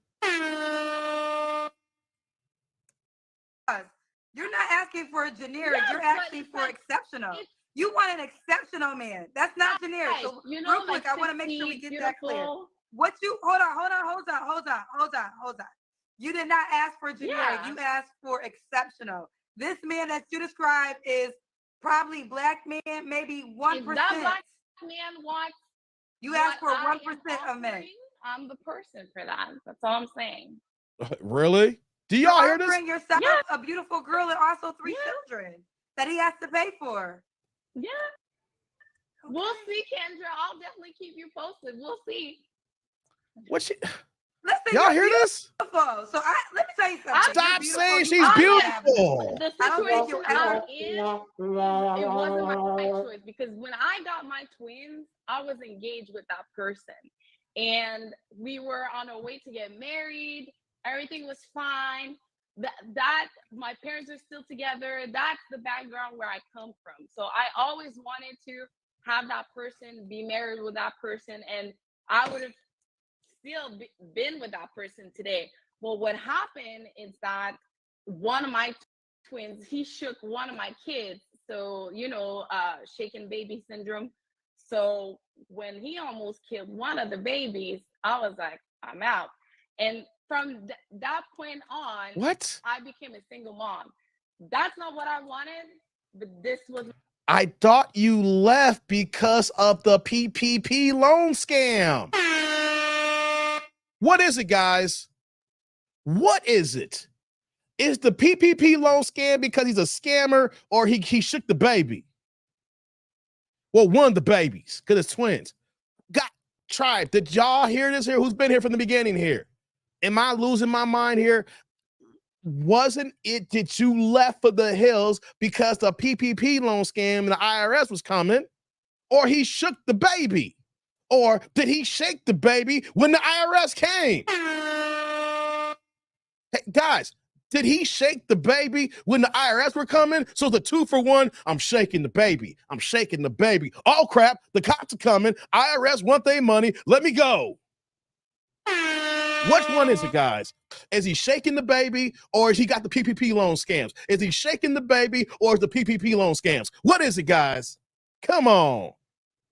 You're not asking for a generic. You're asking for exceptional. You want an exceptional man. That's not generic. So real quick, I want to make sure we get that clear. Hold on. You did not ask for generic. You asked for exceptional. This man that you described is probably black man, maybe 1%. If that black man wants, you asked for 1% of men. I'm the person for that. That's all I'm saying. Really? Do y'all hear this? Offering yourself a beautiful girl and also 3 children that he has to pay for. Yeah. Okay. We'll see, Kendra. I'll definitely keep you posted. We'll see. Listen, y'all hear this? So let me tell you something. Stop saying she's beautiful. The situation I'm in, it wasn't my choice because when I got my twins, I was engaged with that person. And we were on our way to get married. Everything was fine. That my parents are still together. That's the background where I come from. So I always wanted to have that person, be married with that person, and I would have still been with that person today. Well, what happened is that one of my twins, he shook one of my kids. So, shaken baby syndrome. So when he almost killed one of the babies, I was like, I'm out. And from that point on, what? I became a single mom. That's not what I wanted, but this was. I thought you left because of the PPP loan scam. What is it, guys? What is it? Is the PPP loan scam because he's a scammer or he shook the baby? Well, one of the babies, because it's twins. Tribe, did y'all hear this here? Who's been here from the beginning here? Am I losing my mind here? Wasn't it that you left for the hills because the PPP loan scam and the IRS was coming? Or he shook the baby? Or did he shake the baby when the IRS came? Hey, guys, did he shake the baby when the IRS were coming? So the 2-for-1, I'm shaking the baby. I'm shaking the baby. Oh, crap, the cops are coming. IRS want their money. Let me go. Which one is it, guys? Is he shaking the baby or is he got the PPP loan scams? Is he shaking the baby or is the PPP loan scams? What is it, guys? Come on.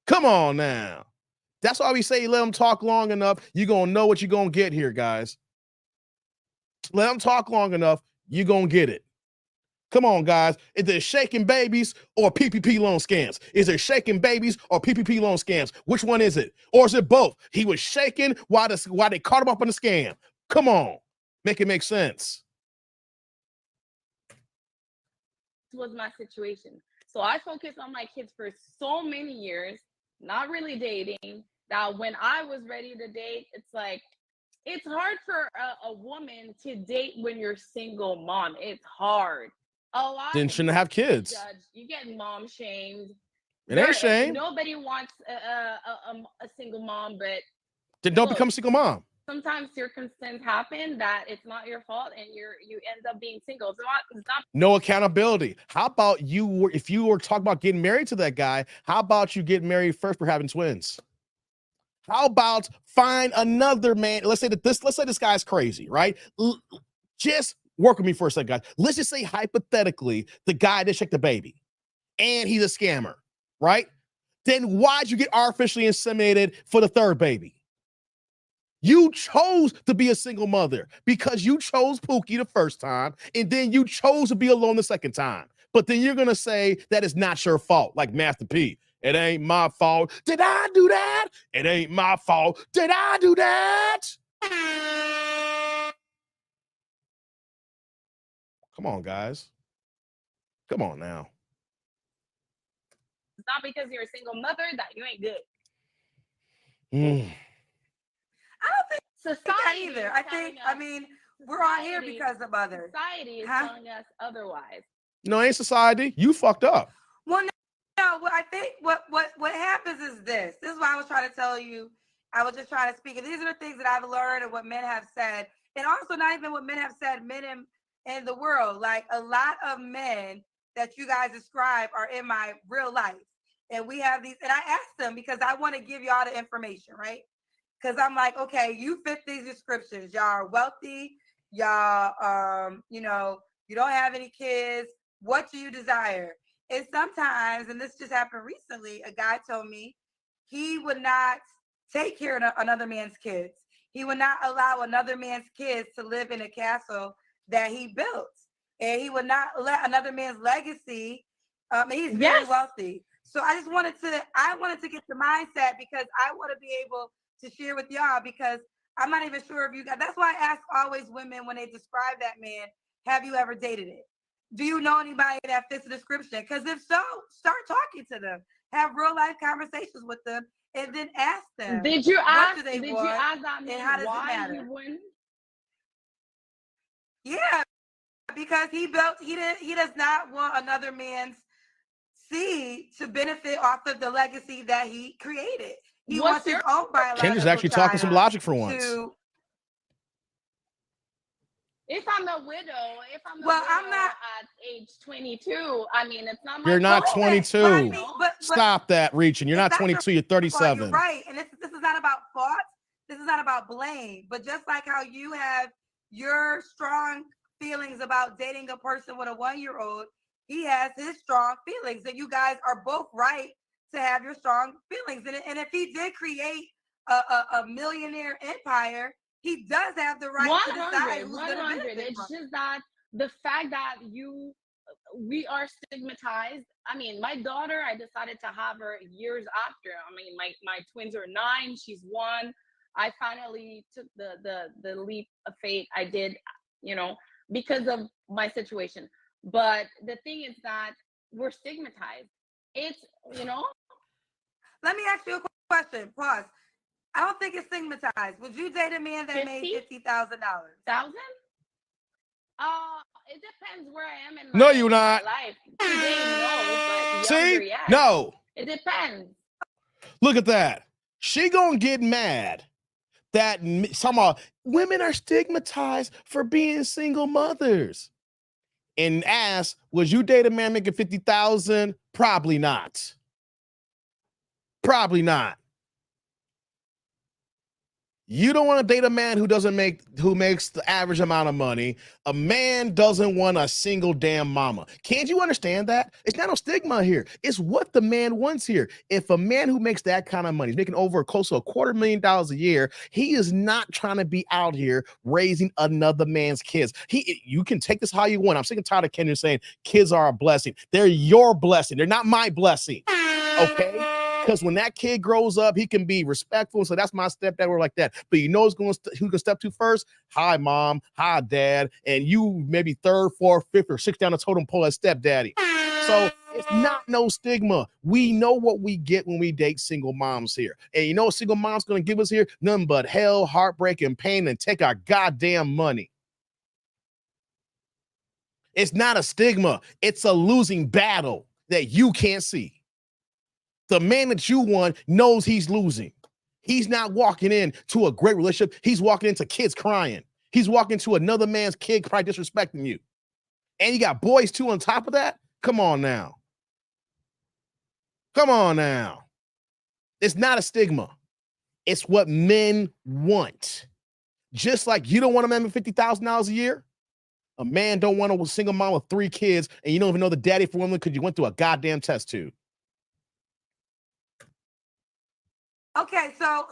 Come on now. That's why we say let them talk long enough. You're going to know what you're going to get here, guys. Let them talk long enough. You're going to get it. Come on, guys. Is it shaking babies or PPP loan scams? Is it shaking babies or PPP loan scams? Which one is it? Or is it both? He was shaking while they caught him up on the scam. Come on. Make it make sense. This was my situation. So I focused on my kids for so many years, not really dating, that when I was ready to date, it's like, it's hard for a woman to date when you're single mom. It's hard. A lot. Then shouldn't have kids. Judged. You get mom shamed. It ain't shame. Nobody wants a single mom, but then don't become a single mom. Sometimes circumstances happen that it's not your fault, and you end up being single. It's not. No accountability. How about if you were talking about getting married to that guy? How about you get married first for having twins? How about find another man? Let's say this guy's crazy, right? Just work with me for a second, guys. Let's just say hypothetically, the guy that shake the baby and he's a scammer, right? Then why'd you get artificially inseminated for the third baby? You chose to be a single mother because you chose Pookie the first time, and then you chose to be alone the second time. But then you're going to say that it's not your fault, like Master P. It ain't my fault. Did I do that? It ain't my fault. Did I do that? Come on, guys. Come on now. It's not because you're a single mother that you ain't good. I don't think society either. I mean, we're all here because of others. Society is telling us otherwise. No, it ain't society. You fucked up. Well, no, I think what happens is this. This is why I was trying to tell you. I was just trying to speak. And these are the things that I've learned and what men have said. And also not even what men have said, men in the world. Like a lot of men that you guys describe are in my real life. And we have these, and I asked them because I want to give you all the information, right? Because I'm like, okay, you fit these descriptions. Y'all are wealthy. Y'all, you don't have any kids. What do you desire? And sometimes, and this just happened recently, a guy told me he would not take care of another man's kids. He would not allow another man's kids to live in a castle that he built. And he would not let another man's legacy, he's very wealthy. So I wanted to get the mindset because I want to be able to share with y'all because I'm not even sure if you guys, that's why I ask always women when they describe that man, have you ever dated it? Do you know anybody that fits the description? Because if so, start talking to them, have real life conversations with them, and then ask them. Did you ask that man and how does why it matter? He wouldn't? Yeah, because he does not want another man's seed to benefit off of the legacy that he created. He wants his own biological Kendra's actually talking some logic for once. If I'm a widow, I'm not at age 22. I mean, it's not my You're not fault. 22. But stop that reaching. You're not 22. You're 37. You're right, and this is not about fault. This is not about blame. But just like how you have your strong feelings about dating a person with a 1-year-old. He has his strong feelings, and you guys are both right to have your strong feelings. And if he did create a millionaire empire, he does have the right to decide who's going to benefit. It's just that the fact that we are stigmatized. I mean, my daughter, I decided to have her years after. I mean, my twins are 9, she's 1. I finally took the leap of faith. I did, because of my situation. But the thing is that we're stigmatized. It's, Let me ask you a question. Pause. I don't think it's stigmatized. Would you date a man that made $50,000? It depends where I am in no, you're not. my life. Today, no, but see, younger, yes. No. It depends. Look at that. She gonna get mad that some women are stigmatized for being single mothers. And ask, would you date a man making 50,000? Probably not. Probably not. You don't want to date a man who makes the average amount of money. A man doesn't want a single damn mama. Can't you understand that? It's not no stigma here. It's what the man wants here. If a man who makes that kind of money is making over close to $250,000 a year, he is not trying to be out here raising another man's kids. You can take this how you want. I'm sick and tired of Kendra saying kids are a blessing. They're your blessing. They're not my blessing. Okay? Because when that kid grows up, he can be respectful. So that's my stepdad. We're like that. But who's going to step to first? Hi, mom. Hi, dad. And you maybe 3rd, 4th, 5th, or 6th down the totem pole as stepdaddy. So it's not no stigma. We know what we get when we date single moms here. And you know what single mom's going to give us here? Nothing but hell, heartbreak, and pain, and take our goddamn money. It's not a stigma. It's a losing battle that you can't see. The man that you want knows he's losing. He's not walking into a great relationship. He's walking into kids crying. He's walking to another man's kid probably disrespecting you. And you got boys too on top of that? Come on now. Come on now. It's not a stigma. It's what men want. Just like you don't want a man with $50,000 a year. A man don't want a single mom with 3 kids and you don't even know the daddy for women because you went through a goddamn test tube. Okay, so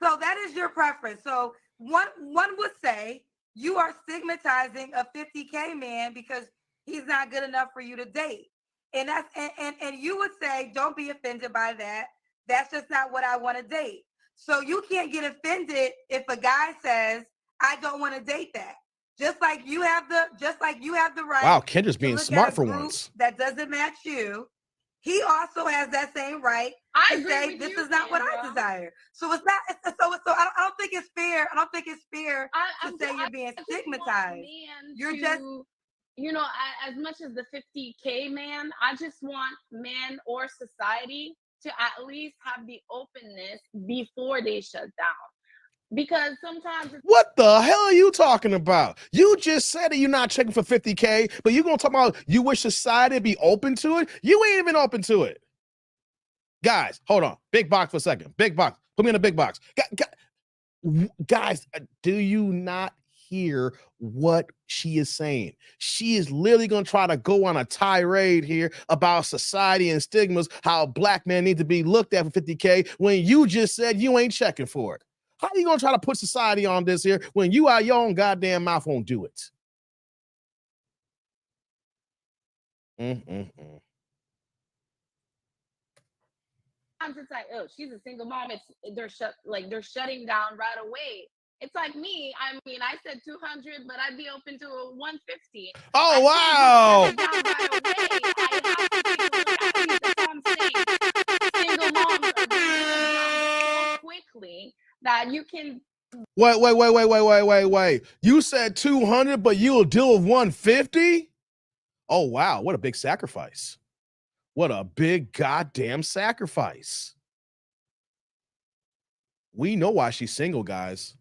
that is your preference. So one would say you are stigmatizing a 50K man because he's not good enough for you to date. And that's and you would say, don't be offended by that. That's just not what I want to date. So you can't get offended if a guy says, I don't want to date that. Just like you have the right. Wow, Kendra's being smart for once. That doesn't match you. He also has that same right to say this is not what I desire. So it's not. So I don't think it's fair. I don't think it's fair to say you're being stigmatized. You're just, as much as the 50K man, I just want men or society to at least have the openness before they shut down. Because sometimes what the hell are you talking about? You just said that you're not checking for 50K, but you're gonna talk about you wish society be open to it. You ain't even open to it. Guys, hold on. Big box for a second. Big box. Put me in a big box. Guys, do you not hear what she is saying? She is literally gonna try to go on a tirade here about society and stigmas, how black men need to be looked at for 50K when you just said you ain't checking for it. How are you going to try to put society on this here when you out your own goddamn mouth won't do it? Sometimes it's like, oh, she's a single mom. They're shutting down right away. It's like me. I mean, I said 200, but I'd be open to a 150. Oh, wow. Single moms are so quickly that you can. Wait. You said 200, but you'll deal with 150? Oh, wow. What a big sacrifice. What a big goddamn sacrifice. We know why she's single, guys.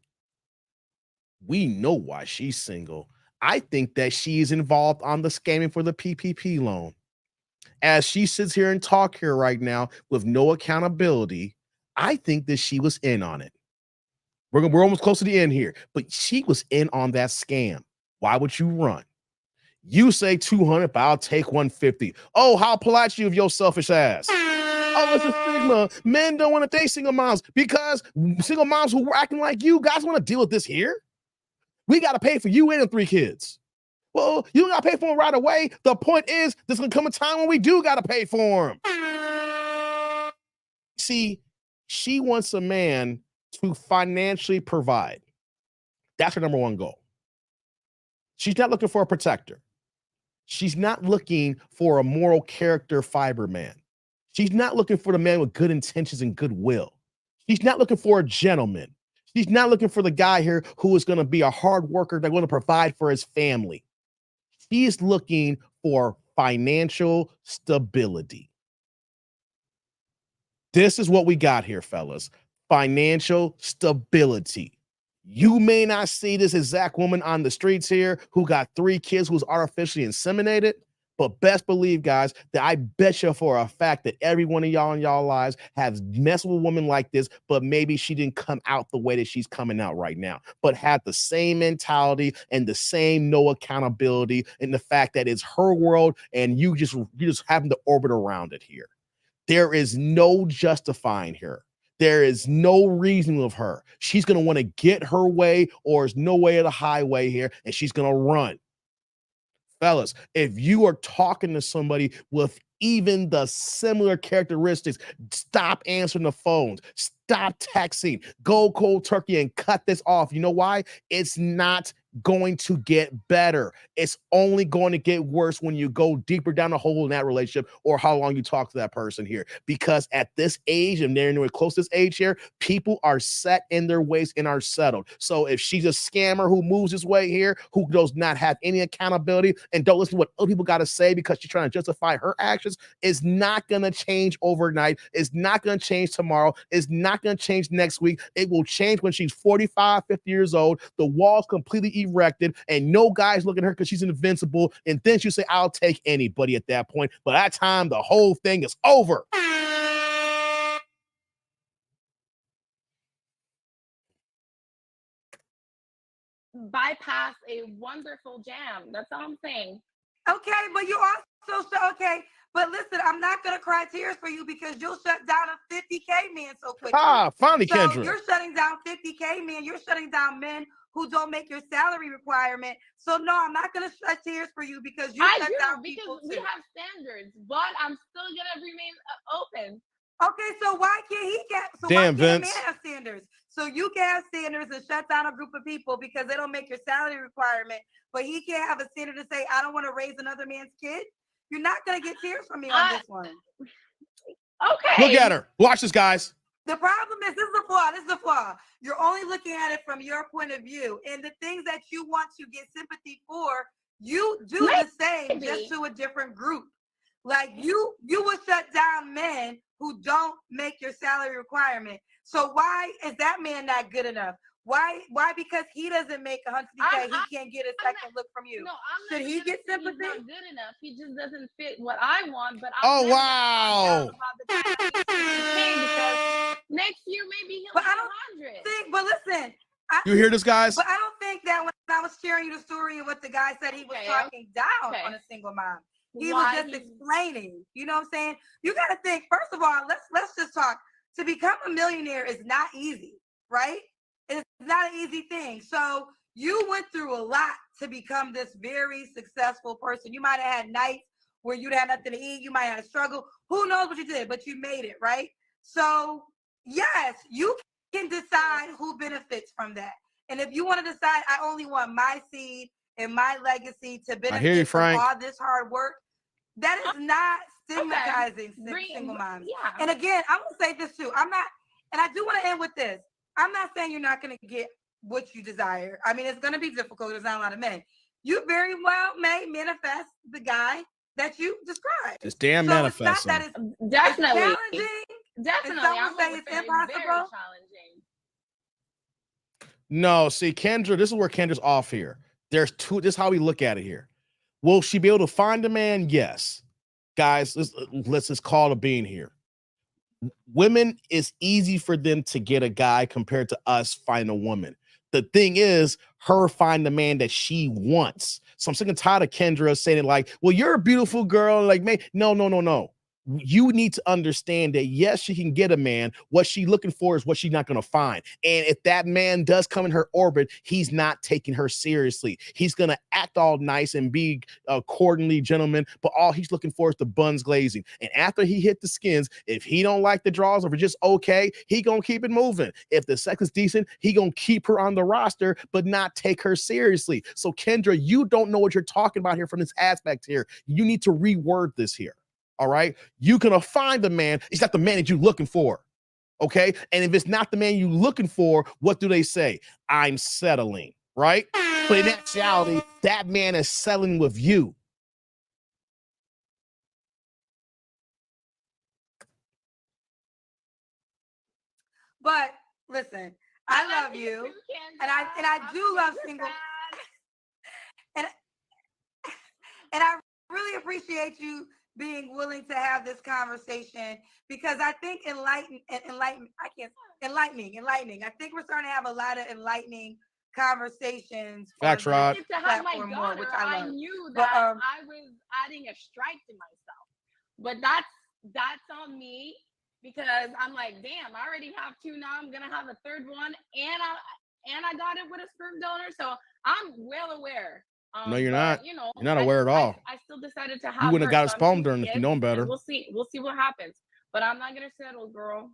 We know why she's single. I think that she's involved on the scamming for the PPP loan. As she sits here and talk here right now with no accountability, I think that she was in on it. We're almost close to the end here, but she was in on that scam. Why would you run? You say 200, but I'll take 150. Oh, how polite you of your selfish ass. Oh, it's a stigma. Men don't want to date single moms because single moms who are acting like you guys want to deal with this here. We got to pay for you and the 3 kids. Well, you don't got to pay for them right away. The point is, there's going to come a time when we do got to pay for them. See, she wants a man to financially provide. That's her number one goal. She's not looking for a protector. She's not looking for a moral character fiber man. She's not looking for the man with good intentions and goodwill. She's not looking for a gentleman. She's not looking for the guy here who is going to be a hard worker that's going to provide for his family. She is looking for financial stability. This is what we got here, fellas. Financial stability. You may not see this exact woman on the streets here who got 3 kids who's artificially inseminated, but best believe, guys, that I bet you for a fact that every one of y'all in y'all lives has messed with a woman like this, but maybe she didn't come out the way that she's coming out right now, but had the same mentality and the same no accountability and the fact that it's her world and you just having to orbit around it here. There is no justifying her. There is no reason of her. She's going to want to get her way, or there's no way of the highway here, and she's going to run. Fellas, if you are talking to somebody with even the similar characteristics, stop answering the phones, stop texting, go cold turkey and cut this off. You know why? It's not going to get better. It's only going to get worse when you go deeper down the hole in that relationship or how long you talk to that person here. Because at this age, and they're in the closest age here, people are set in their ways and are settled. So if she's a scammer who moves his way here, who does not have any accountability and don't listen to what other people got to say because she's trying to justify her actions, it's not going to change overnight. It's not going to change tomorrow. It's not going to change next week. It will change when she's 45, 50 years old. The wall's completely erected and no guy's looking at her because she's invincible. And then she'll say, I'll take anybody at that point. But at that time, the whole thing is over. Bypass a wonderful jam. That's all I'm saying. Okay, but you also okay. But listen, I'm not gonna cry tears for you because you'll shut down a 50K man so quickly. Finally, so Kendra. You're shutting down 50K men. You're shutting down men who don't make your salary requirement. So no, I'm not gonna shed tears for you because you shut down people too. We have standards, but I'm still gonna remain open. Okay, so why can't he get? So Damn, why can't Vince. a man have standards? So you can have standards and shut down a group of people because they don't make your salary requirement, but he can't have a standard to say, I don't want to raise another man's kid. You're not gonna get tears from me on this one. Okay. Look at her. Watch this, guys. The problem is, this is the flaw. This is the flaw. You're only looking at it from your point of view, and the things that you want to get sympathy for, you do the same, just to a different group. Like you will shut down men who don't make your salary requirement. So why is that man not good enough? Why? Because he doesn't make 100K, he can't get a second look from you. No, Should he get sympathy? He's not good enough. He just doesn't fit what I want. But wow. Because next year maybe he'll have 100. But listen, you hear this, guys? But I don't think that when I was sharing you the story of what the guy said, he was talking down on a single mom. He was just explaining. You know what I'm saying? You got to think. First of all, let's just talk. To become a millionaire is not easy, right? It's not an easy thing. So you went through a lot to become this very successful person. You might have had nights where you'd had nothing to eat. You might have had a struggle. Who knows what you did, but you made it, right? So yes, you can decide who benefits from that. And if you want to decide, I only want my seed and my legacy to benefit from all this hard work, that is not stigmatizing single moms. Yeah. And again, I'm going to say this too. And I do want to end with this. I'm not saying you're not going to get what you desire. I mean, it's going to be difficult. There's not a lot of men. You very well may manifest the guy that you described. It's damn manifesting. It's not that it's definitely challenging. Definitely. Some would say it's impossible. Very challenging. No, see, Kendra, this is where Kendra's off here. There's two. This is how we look at it here. Will she be able to find a man? Yes. Guys, let's just call it a being here. Women, it's easy for them to get a guy compared to us finding a woman. The thing is, her find the man that she wants. So I'm sick and tired of Kendra saying it like, well, you're a beautiful girl. Like, man, no. You need to understand that, yes, she can get a man. What she's looking for is what she's not going to find. And if that man does come in her orbit, he's not taking her seriously. He's going to act all nice and be accordingly gentleman, but all he's looking for is the buns glazing. And after he hit the skins, if he don't like the draws or if it's just okay, he going to keep it moving. If the sex is decent, he going to keep her on the roster, but not take her seriously. So Kendra, you don't know what you're talking about here from this aspect here. You need to reword this here. All right. You're going to find the man. It's not the man that you're looking for. Okay. And if it's not the man you're looking for, what do they say? I'm settling. Right. But in actuality, that man is settling with you. But listen, I love you. And I do love single. And I really appreciate you being willing to have this conversation, because I think enlightening. I think we're starting to have a lot of enlightening conversations. Facts, Rod. To have my daughter, which I knew that I was adding a strike to myself, but that's on me, because I'm like, damn, I already have 2 now. I'm gonna have a 3rd one, and I got it with a sperm donor, so I'm well aware. No, you're not. You're not aware at all. I still decided to have. You wouldn't have got a sperm donor if you known better. We'll see what happens. But I'm not gonna settle, girl.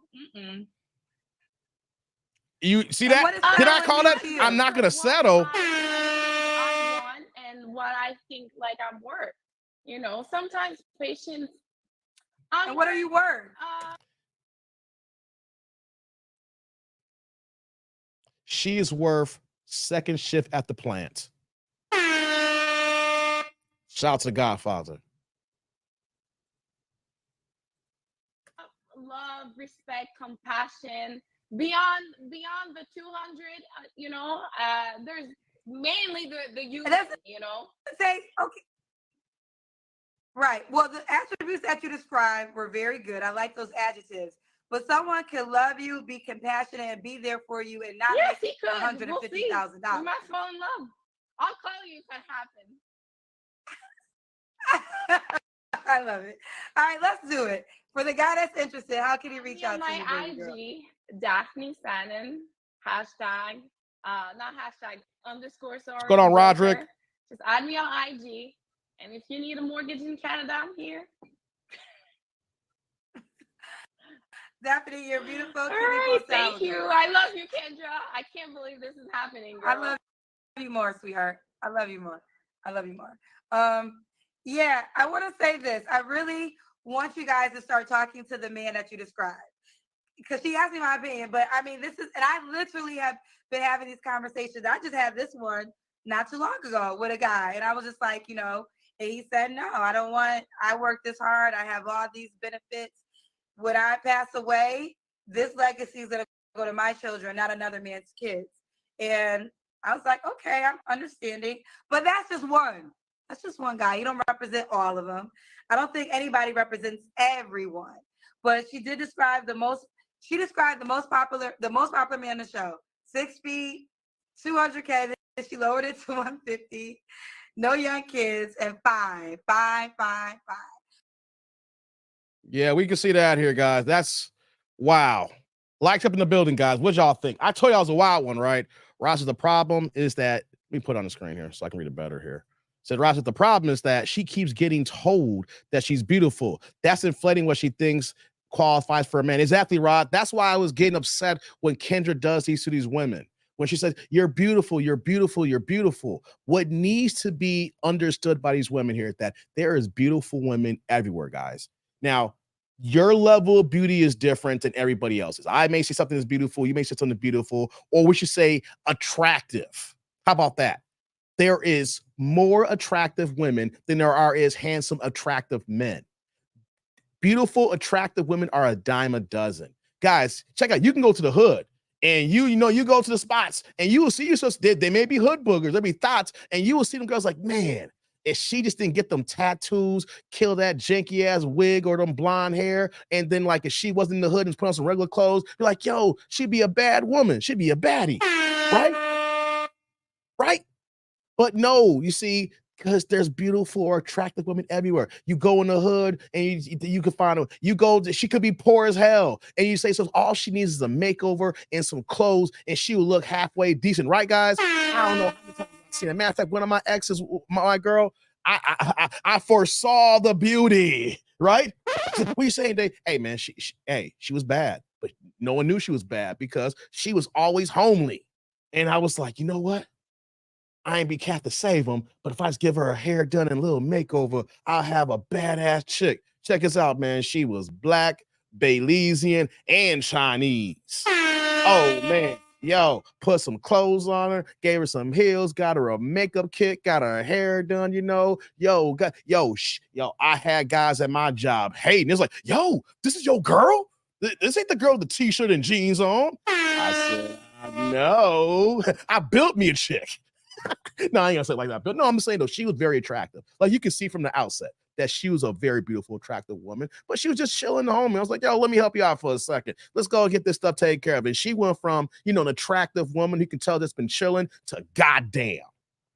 You see that? Did I call that? I'm not gonna settle. I want and what I think like I'm worth. Sometimes patience. And what are you worth? She is worth 2nd shift at the plant. Shout out to the Godfather. Love, respect, compassion. Beyond the 200, there's mainly the youth. Say okay. Right. Well, the attributes that you described were very good. I like those adjectives. But someone can love you, be compassionate, and be there for you, and not make $150,000. We might fall in love. I'll call you if that happens. I love it. All right, let's do it. For the guy that's interested, how can he reach out to you? My IG, Daphne Sannon, hashtag, not hashtag, _. What's going on, Roderick? Just add me on IG. And if you need a mortgage in Canada, I'm here. Daphne, you're beautiful. All right, thank you. I love you, Kendra. I can't believe this is happening, girl. I love you more, sweetheart. I love you more. Yeah, I want to say this. I really want you guys to start talking to the man that you described, because she asked me my opinion. But I mean, and I literally have been having these conversations. I just had this one not too long ago with a guy, and I was just like, and he said, no, I work this hard. I have all these benefits. When I pass away, this legacy is going to go to my children, not another man's kids. And I was like, okay, I'm understanding. But that's just one. That's just one guy. You don't represent all of them. I don't think anybody represents everyone. But she did describe the most popular man in the show. 6 feet, 200K. Then she lowered it to 150. No young kids, and 5. Yeah, we can see that here, guys. That's wow. Likes up in the building, guys. What y'all think? I told y'all it was a wild one, right? Ross, the problem is that, let me put it on the screen here so I can read it better here. Said Ross, the problem is that she keeps getting told that she's beautiful. That's inflating what she thinks qualifies for a man. Exactly, Rod. That's why I was getting upset when Kendra does these to these women. When she says, you're beautiful, you're beautiful, you're beautiful. What needs to be understood by these women here is that there is beautiful women everywhere, guys. Now, your level of beauty is different than everybody else's. I may say something is beautiful, you may say something beautiful, or we should say attractive. How about that? There is more attractive women than there is handsome, attractive men. Beautiful, attractive women are a dime a dozen. Guys, check out, you can go to the hood and you go to the spots and you will see yourself. They may be hood boogers, there be thoughts, and you will see them girls like, man, if she just didn't get them tattoos, kill that janky ass wig or them blonde hair, and then like if she wasn't in the hood and put on some regular clothes, you're like, yo, she'd be a bad woman. She'd be a baddie, right? right? But no, you see, because there's beautiful or attractive women everywhere. You go in the hood and you can find her. You go, she could be poor as hell. And you say, so all she needs is a makeover and some clothes, and she will look halfway decent, right, guys? I don't know how many times I've seen it. Matter of fact, one of my exes, my girl, I foresaw the beauty, right? We saying that, hey man, she was bad, but no one knew she was bad because she was always homely. And I was like, you know what? I ain't be cat to save them, but if I just give her a hair done and a little makeover, I'll have a badass chick. Check this out, man. She was black, Belizean, and Chinese. Oh man. Yo, put some clothes on her, gave her some heels, got her a makeup kit, got her hair done, you know. Yo, I had guys at my job hating. It's like, yo, this is your girl? This ain't the girl with the t-shirt and jeans on. I said, no. I built me a chick. No, I ain't gonna say it like that. But no, I'm saying though, she was very attractive. Like you can see from the outset that she was a very beautiful, attractive woman, but she was just chilling at home. I was like, yo, let me help you out for a second. Let's go get this stuff taken care of. And she went from, an attractive woman who can tell that's been chilling to goddamn.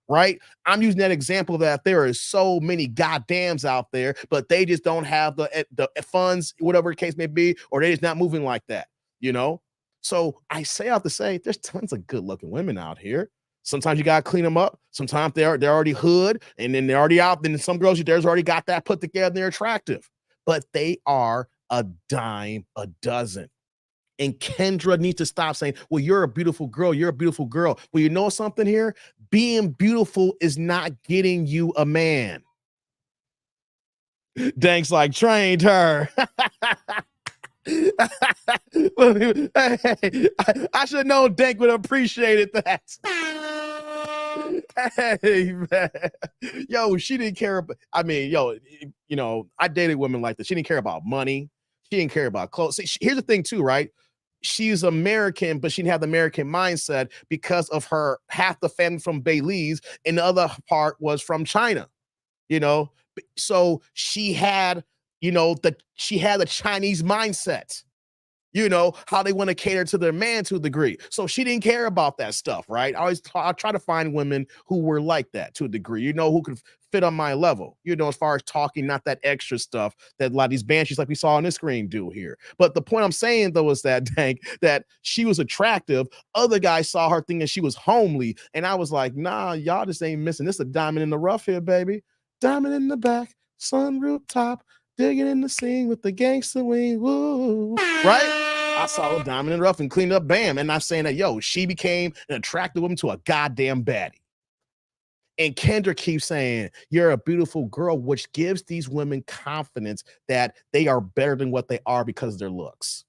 Right? I'm using that example that there are so many goddams out there, but they just don't have the funds, whatever the case may be, or they're just not moving like that, So I say out to say, there's tons of good looking women out here. Sometimes you gotta clean them up. Sometimes they're already hood, and then they're already out. Then some girls there's already got that put together. And they're attractive, but they are a dime a dozen. And Kendra needs to stop saying, well, you're a beautiful girl. You're a beautiful girl. Well, you know something here? Being beautiful is not getting you a man. Dank's like, trained her. I should have known Dank would have appreciated that. Hey, man. Yo, she didn't care. I dated women like this. She didn't care about money. She didn't care about clothes. See, here's the thing too, right? She's American, but she didn't have the American mindset because of her half the family from Belize and the other part was from China, So she had, she had a Chinese mindset. How they want to cater to their man to a degree. So she didn't care about that stuff, right? I try to find women who were like that to a degree, who could fit on my level, as far as talking, not that extra stuff that a lot of these banshees like we saw on this screen do here. But the point I'm saying, though, is that, Dank, that she was attractive. Other guys saw her thinking she was homely. And I was like, nah, y'all just ain't missing. This is a diamond in the rough here, baby. Diamond in the back, sun rooftop, digging in the scene with the gangster wing, woo, right? I saw a diamond in the rough and cleaned up, bam. And I'm saying that, she became an attractive woman to a goddamn baddie. And Kendra keeps saying, you're a beautiful girl, which gives these women confidence that they are better than what they are because of their looks.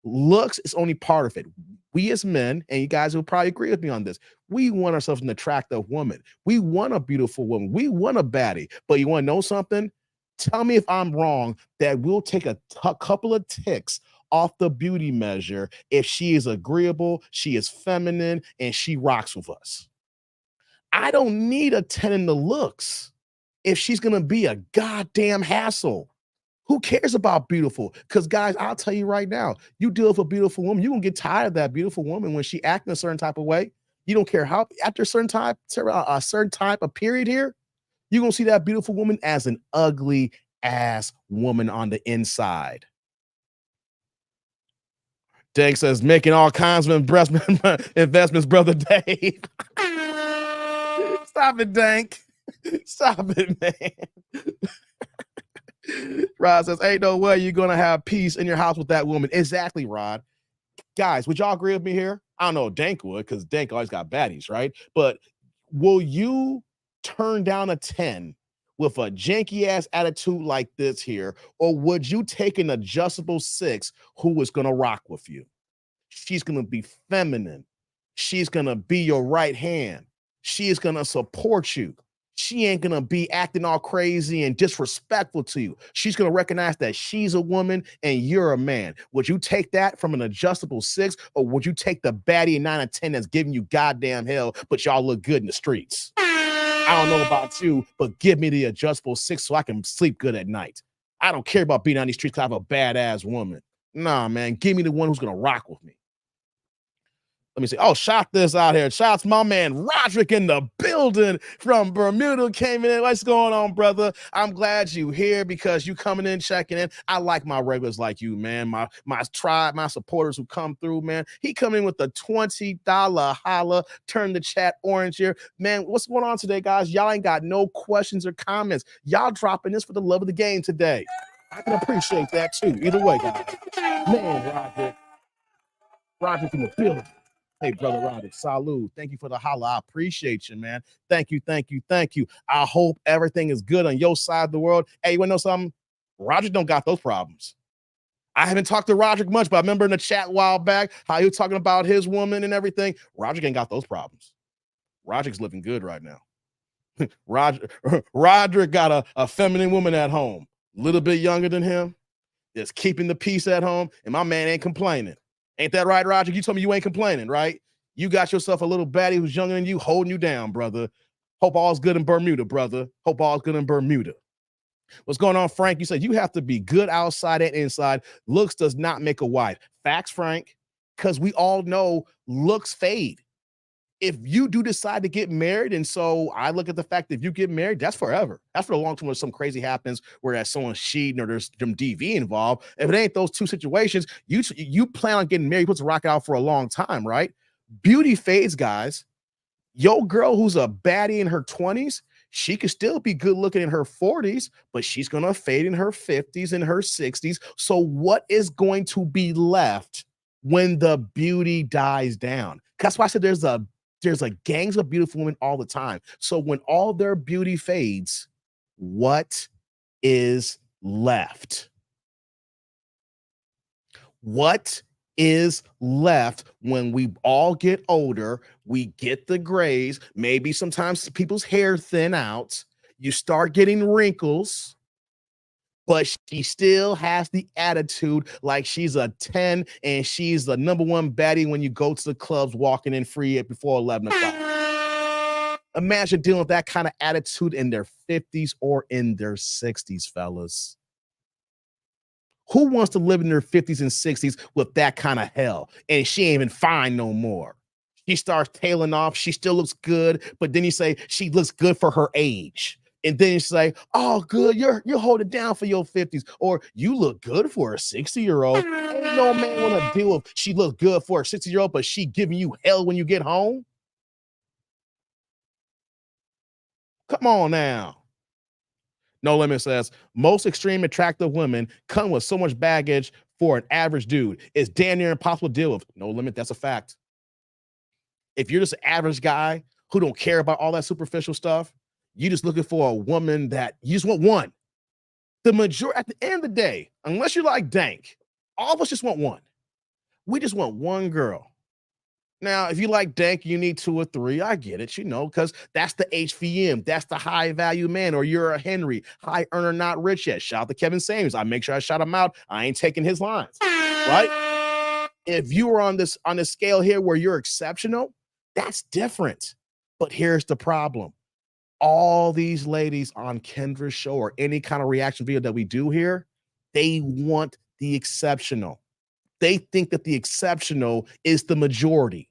Looks is only part of it. We as men, and you guys will probably agree with me on this, we want ourselves an attractive woman. We want a beautiful woman. We want a baddie. But you want to know something? Tell me if I'm wrong that we'll take a couple of ticks off the beauty measure if she is agreeable, she is feminine, and she rocks with us. I don't need a 10 in the looks if she's going to be a goddamn hassle. Who cares about beautiful? Because, guys, I'll tell you right now, you deal with a beautiful woman, you're going to get tired of that beautiful woman when she acting a certain type of way. You don't care how, after a certain type of period here, you're going to see that beautiful woman as an ugly ass woman on the inside. Dank says, making all kinds of investments, brother Dave. Stop it, Dank. Stop it, man. Rod says, ain't no way you're going to have peace in your house with that woman. Exactly, Rod. Guys, would y'all agree with me here? I don't know, Dank would, because Dank always got baddies, right? But will you turn down a 10 with a janky-ass attitude like this here, or would you take an adjustable 6 who is going to rock with you? She's going to be feminine. She's going to be your right hand. She is going to support you. She ain't going to be acting all crazy and disrespectful to you. She's going to recognize that she's a woman and you're a man. Would you take that from an adjustable 6, or would you take the baddie 9 or 10 that's giving you goddamn hell, but y'all look good in the streets? I don't know about you, but give me the adjustable 6 so I can sleep good at night. I don't care about being on these streets because I have a badass woman. Nah, man, give me the one who's going to rock with me. Let me see. Oh, shout this out here. Shouts my man Roderick in the building from Bermuda came in. What's going on, brother? I'm glad you here because you coming in, checking in. I like my regulars like you, man. My tribe, my supporters who come through, man. He come in with the $20 holla, turn the chat orange here. Man, what's going on today, guys? Y'all ain't got no questions or comments. Y'all dropping this for the love of the game today. I can appreciate that too. Either way, guys. Man, Roderick in the building. Hey, brother Roderick, salud. Thank you for the holla. I appreciate you, man. Thank you, thank you, thank you. I hope everything is good on your side of the world. Hey, you want to know something? Roderick don't got those problems. I haven't talked to Roderick much, but I remember in the chat a while back how he was talking about his woman and everything. Roderick ain't got those problems. Roderick's living good right now. Roderick got a feminine woman at home, a little bit younger than him, just keeping the peace at home, and my man ain't complaining. Ain't that right, Roger? You told me you ain't complaining, right? You got yourself a little baddie who's younger than you, holding you down, brother. Hope all's good in Bermuda, brother. Hope all's good in Bermuda. What's going on, Frank? You said you have to be good outside and inside. Looks does not make a wife. Facts, Frank, because we all know looks fade. If you do decide to get married, and so I look at the fact that if you get married, that's forever. That's for the long term when something crazy happens where there's someone's cheating or there's some DV involved. If it ain't those two situations, you plan on getting married, you put the rocket out for a long time, right? Beauty fades, guys. Your girl who's a baddie in her 20s, she could still be good looking in her 40s, but she's going to fade in her 50s and her 60s. So what is going to be left when the beauty dies down? That's why I said there's a gangs of beautiful women all the time. So when all their beauty fades, what is left? What is left when we all get older? We get the grays. Maybe sometimes people's hair thin out. You start getting wrinkles. But she still has the attitude like she's a 10 and she's the number one baddie when you go to the clubs walking in free before 11 o'clock. Imagine dealing with that kind of attitude in their 50s or in their 60s, fellas. Who wants to live in their 50s and 60s with that kind of hell? And she ain't even fine no more. She starts tailing off. She still looks good, but then you say she looks good for her age. And then you say, oh, good, you're holding down for your 50s. Or you look good for a 60-year-old. Ain't no man want to deal with she looks good for a 60-year-old, but she giving you hell when you get home. Come on now. No Limit says, most extreme attractive women come with so much baggage for an average dude. It's damn near impossible to deal with. No Limit, that's a fact. If you're just an average guy who don't care about all that superficial stuff, you just looking for a woman that you just want one. The majority, at the end of the day, unless you like Dank, all of us just want one. We just want one girl. Now, if you like Dank, you need 2 or 3. I get it, because that's the HVM. That's the high value man, or you're a Henry, high earner, not rich yet. Shout out to Kevin Samuels. I make sure I shout him out. I ain't taking his lines, right? If you are on this scale here where you're exceptional, that's different. But here's the problem. All these ladies on Kendra's show or any kind of reaction video that we do here, they want the exceptional. They think that the exceptional is the majority.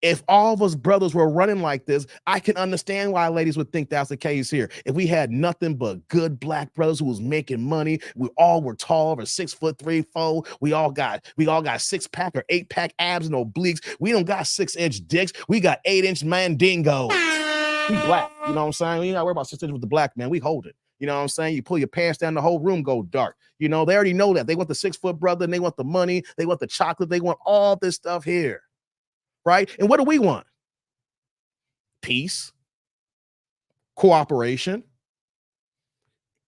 If all of us brothers were running like this, I can understand why ladies would think that's the case here. If we had nothing but good black brothers who was making money, we all were tall, or 6'3", 4. We all got 6-pack or 8-pack abs and obliques. We don't got 6-inch dicks. We got 8-inch mandingos. We black, you know what I'm saying? We ain't gotta worry about 6 inches with the black man. We hold it. You know what I'm saying? You pull your pants down, the whole room go dark. They already know that. They want the 6-foot brother, and they want the money, they want the chocolate, they want all this stuff here. Right? And what do we want? Peace, cooperation.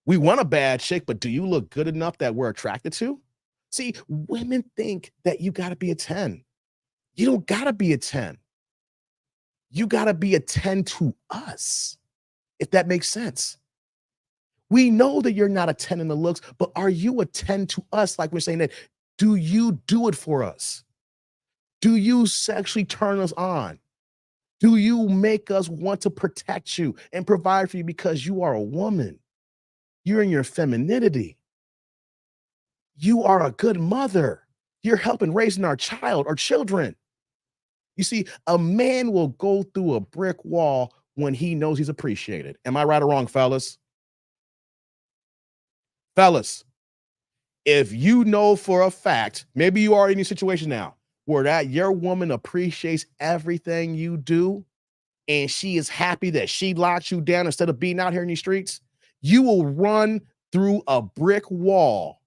We want a bad chick, but do you look good enough that we're attracted to? See, women think that you got to be a 10. You don't got to be a 10. You got to be a 10 to us, if that makes sense. We know that you're not a 10 in the looks, but are you a 10 to us? Like we're saying that, do you do it for us? Do you sexually turn us on? Do you make us want to protect you and provide for you because you are a woman? You're in your femininity. You are a good mother. You're helping raising our child or children. You see, a man will go through a brick wall when he knows he's appreciated. Am I right or wrong, fellas? Fellas, if you know for a fact, maybe you are in a situation now where that your woman appreciates everything you do and she is happy that she locks you down instead of being out here in these streets, you will run through a brick wall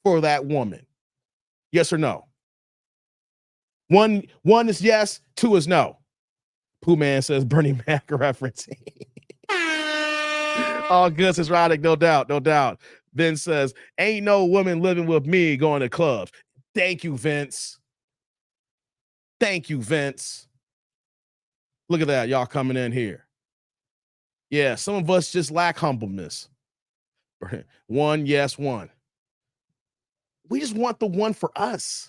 for that woman. Yes or no? One is yes, two is no. Pooh Man says Bernie Mac reference. All good, is Roddick, no doubt, no doubt. Vince says, ain't no woman living with me going to clubs. Thank you, Vince. Thank you, Vince. Look at that, y'all coming in here. Yeah, some of us just lack humbleness. One, yes, one. We just want the one for us.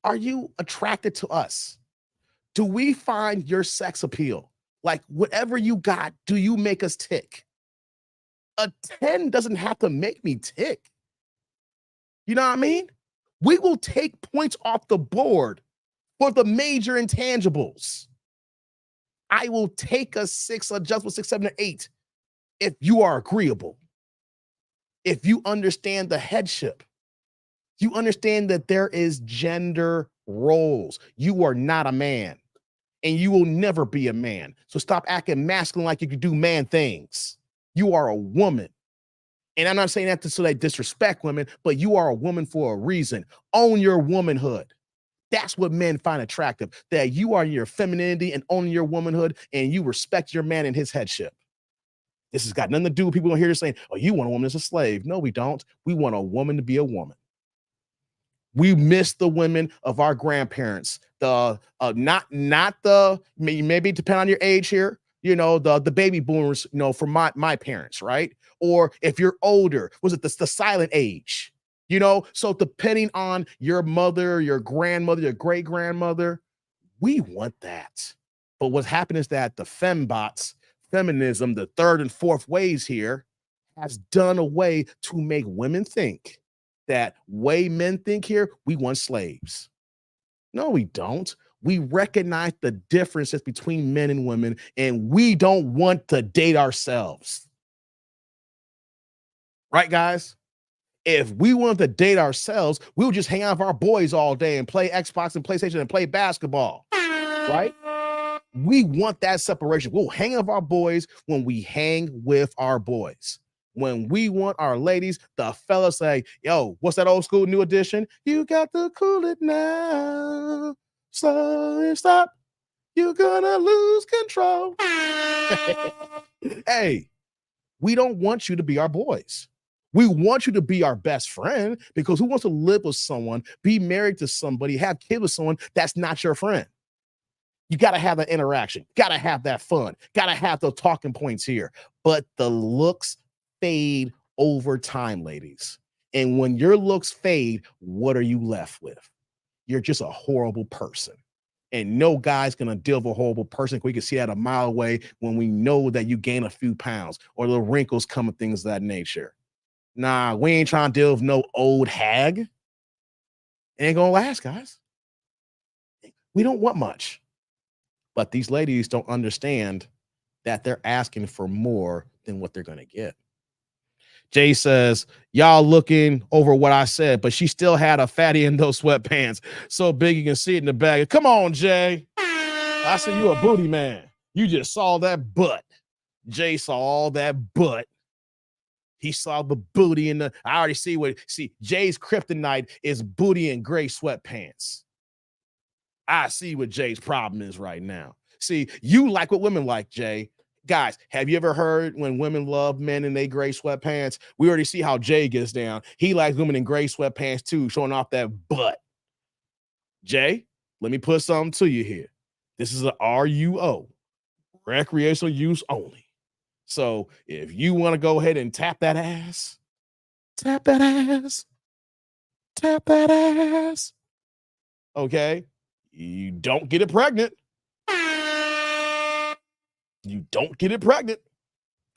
Are you attracted to us? Do we find your sex appeal? Like whatever you got, do you make us tick? A 10 doesn't have to make me tick. You know what I mean? We will take points off the board for the major intangibles. I will take a 6, adjustable 6, 7, or 8 if you are agreeable. If you understand the headship, you understand that there is gender roles. You are not a man, and you will never be a man. So stop acting masculine like you can do man things. You are a woman. And I'm not saying that so they disrespect women, but you are a woman for a reason. Own your womanhood. That's what men find attractive, that you are your femininity and owning your womanhood, and you respect your man and his headship. This has got nothing to do with people going here saying, oh, you want a woman as a slave. No, we don't. We want a woman to be a woman. We miss the women of our grandparents. The not the maybe depend on your age here. You know, the baby boomers, you know, for my parents, right? Or if you're older, was it the silent age? You know, so depending on your mother, your grandmother, your great grandmother, we want that. But what's happened is that the fembots, feminism, the third and fourth ways here, has done away to make women think that way men think here, we want slaves. No, we don't. We recognize the differences between men and women, and we don't want to date ourselves. Right, guys? If we wanted to date ourselves, we would just hang out with our boys all day and play Xbox and PlayStation and play basketball, right? We want that separation. We'll hang out with our boys when we hang with our boys. When we want our ladies, the fellas say, yo, what's that old school new edition? You got to cool it now. Slow and stop. You're gonna lose control. Hey, we don't want you to be our boys. We want you to be our best friend, because who wants to live with someone, be married to somebody, have kids with someone that's not your friend? You got to have that interaction. Got to have that fun. Got to have the talking points here. But the looks fade over time, ladies. And when your looks fade, what are you left with? You're just a horrible person. And no guy's going to deal with a horrible person. We can see that a mile away when we know that you gain a few pounds or the wrinkles come and things of that nature. Nah, we ain't trying to deal with no old hag. It ain't going to last, guys. We don't want much. But these ladies don't understand that they're asking for more than what they're going to get. Jay says, y'all looking over what I said, but she still had a fatty in those sweatpants. So big you can see it in the bag. Come on, Jay. I said you a booty man. You just saw that butt. Jay saw all that butt. He saw the booty in the, I already see Jay's kryptonite is booty and gray sweatpants. I see what Jay's problem is right now. See, you like what women like, Jay. Guys, have you ever heard when women love men in they gray sweatpants? We already see how Jay gets down. He likes women in gray sweatpants too, showing off that butt. Jay, let me put something to you here. This is a RUO, recreational use only. So if you want to go ahead and tap that ass, tap that ass, tap that ass. Okay. You don't get it pregnant. You don't get it pregnant